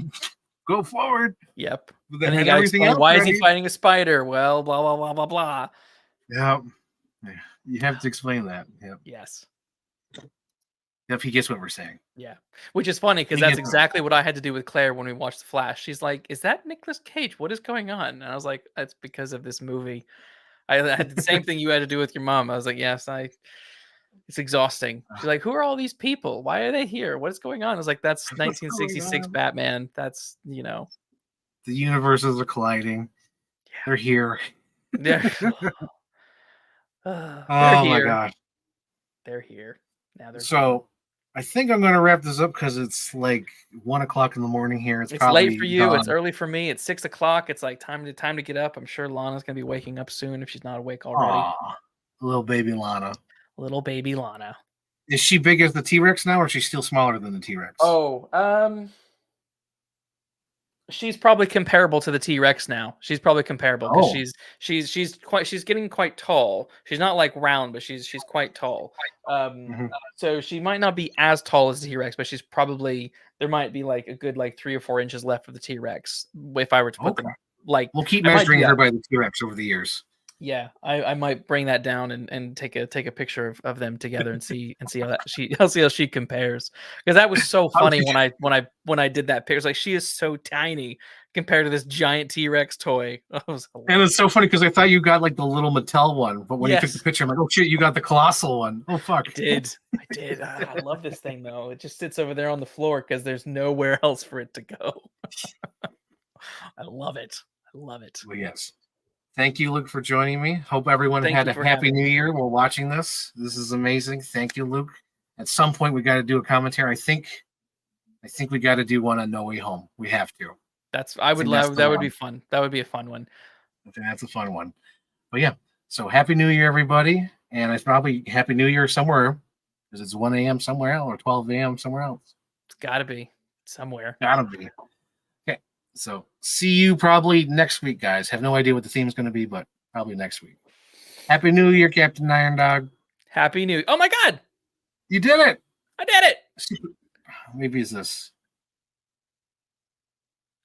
go forward. Yep. They had everything else why ready. is he fighting a spider? Well, blah blah blah blah blah. Yeah, you have to explain that. Yep. Yes. If he gets what we're saying. Yeah, which is funny because that's exactly what I had to do with Claire when we watched The Flash. She's like, "Is that Nicolas Cage? What is going on?" And I was like, "It's because of this movie." I had the same thing you had to do with your mom. I was like, "Yes, It's exhausting." She's like, "Who are all these people? Why are they here? What is going on?" I was like, "That's 1966 Batman. That's, The universes are colliding. Yeah. They're here. They're oh here. my god. They're here. Now they're so I think I'm gonna wrap this up because it's like 1 o'clock in the morning here. It's probably late for you. It's early for me. It's 6 o'clock. It's like time to get up. I'm sure Lana's gonna be waking up soon if she's not awake already. Aww, little baby Lana. Little baby Lana. Is she big as the T-Rex now, or is she still smaller than the T-Rex? Oh, she's probably comparable to the T-Rex now. She's probably comparable because she's getting quite tall. She's not like round, but she's quite tall. So she might not be as tall as the T-Rex, but she's probably, there might be like a good 3 or 4 inches left of the T-Rex if I were to put them like. We'll keep measuring her by the T-Rex over the years. Yeah, I might bring that down and take a picture of them together and see how she compares, because that was so funny when I did that picture. It's like, she is so tiny compared to this giant T-Rex toy. And it's so funny because I thought you got like the little Mattel one, but when you took the picture, I'm like, oh shit, you got the colossal one. Oh fuck. I did. I love this thing though. It just sits over there on the floor because there's nowhere else for it to go. I love it. Well, yes. Thank you, Luke, for joining me. Hope everyone had a happy new year while watching this. This is amazing. Thank you, Luke. At some point, we got to do a commentary. I think we got to do one on No Way Home. We have to. I would think that's love the that. Would one. be fun. That would be a fun one. I think that's a fun one. But yeah, so Happy New Year, everybody. And it's probably Happy New Year somewhere because it's 1 a.m. somewhere else or 12 a.m. somewhere else. It's got to be somewhere. Gotta be. Okay, so see you probably next week, guys. Have no idea what the theme is going to be, but probably next week. Happy New Year, Captain Iron Dog. Happy New. Oh my God! You did it. I did it. Maybe it's this.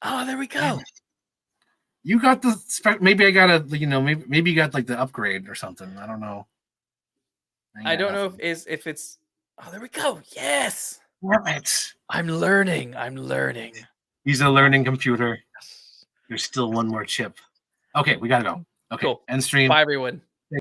Oh, there we go. You got the maybe I got a maybe you got like the upgrade or something. I don't know. I don't know if it's. Oh, there we go. Yes. Damn it. I'm learning. He's a learning computer. There's still one more chip. Okay, we gotta go. Okay, Cool. end stream. Bye, everyone.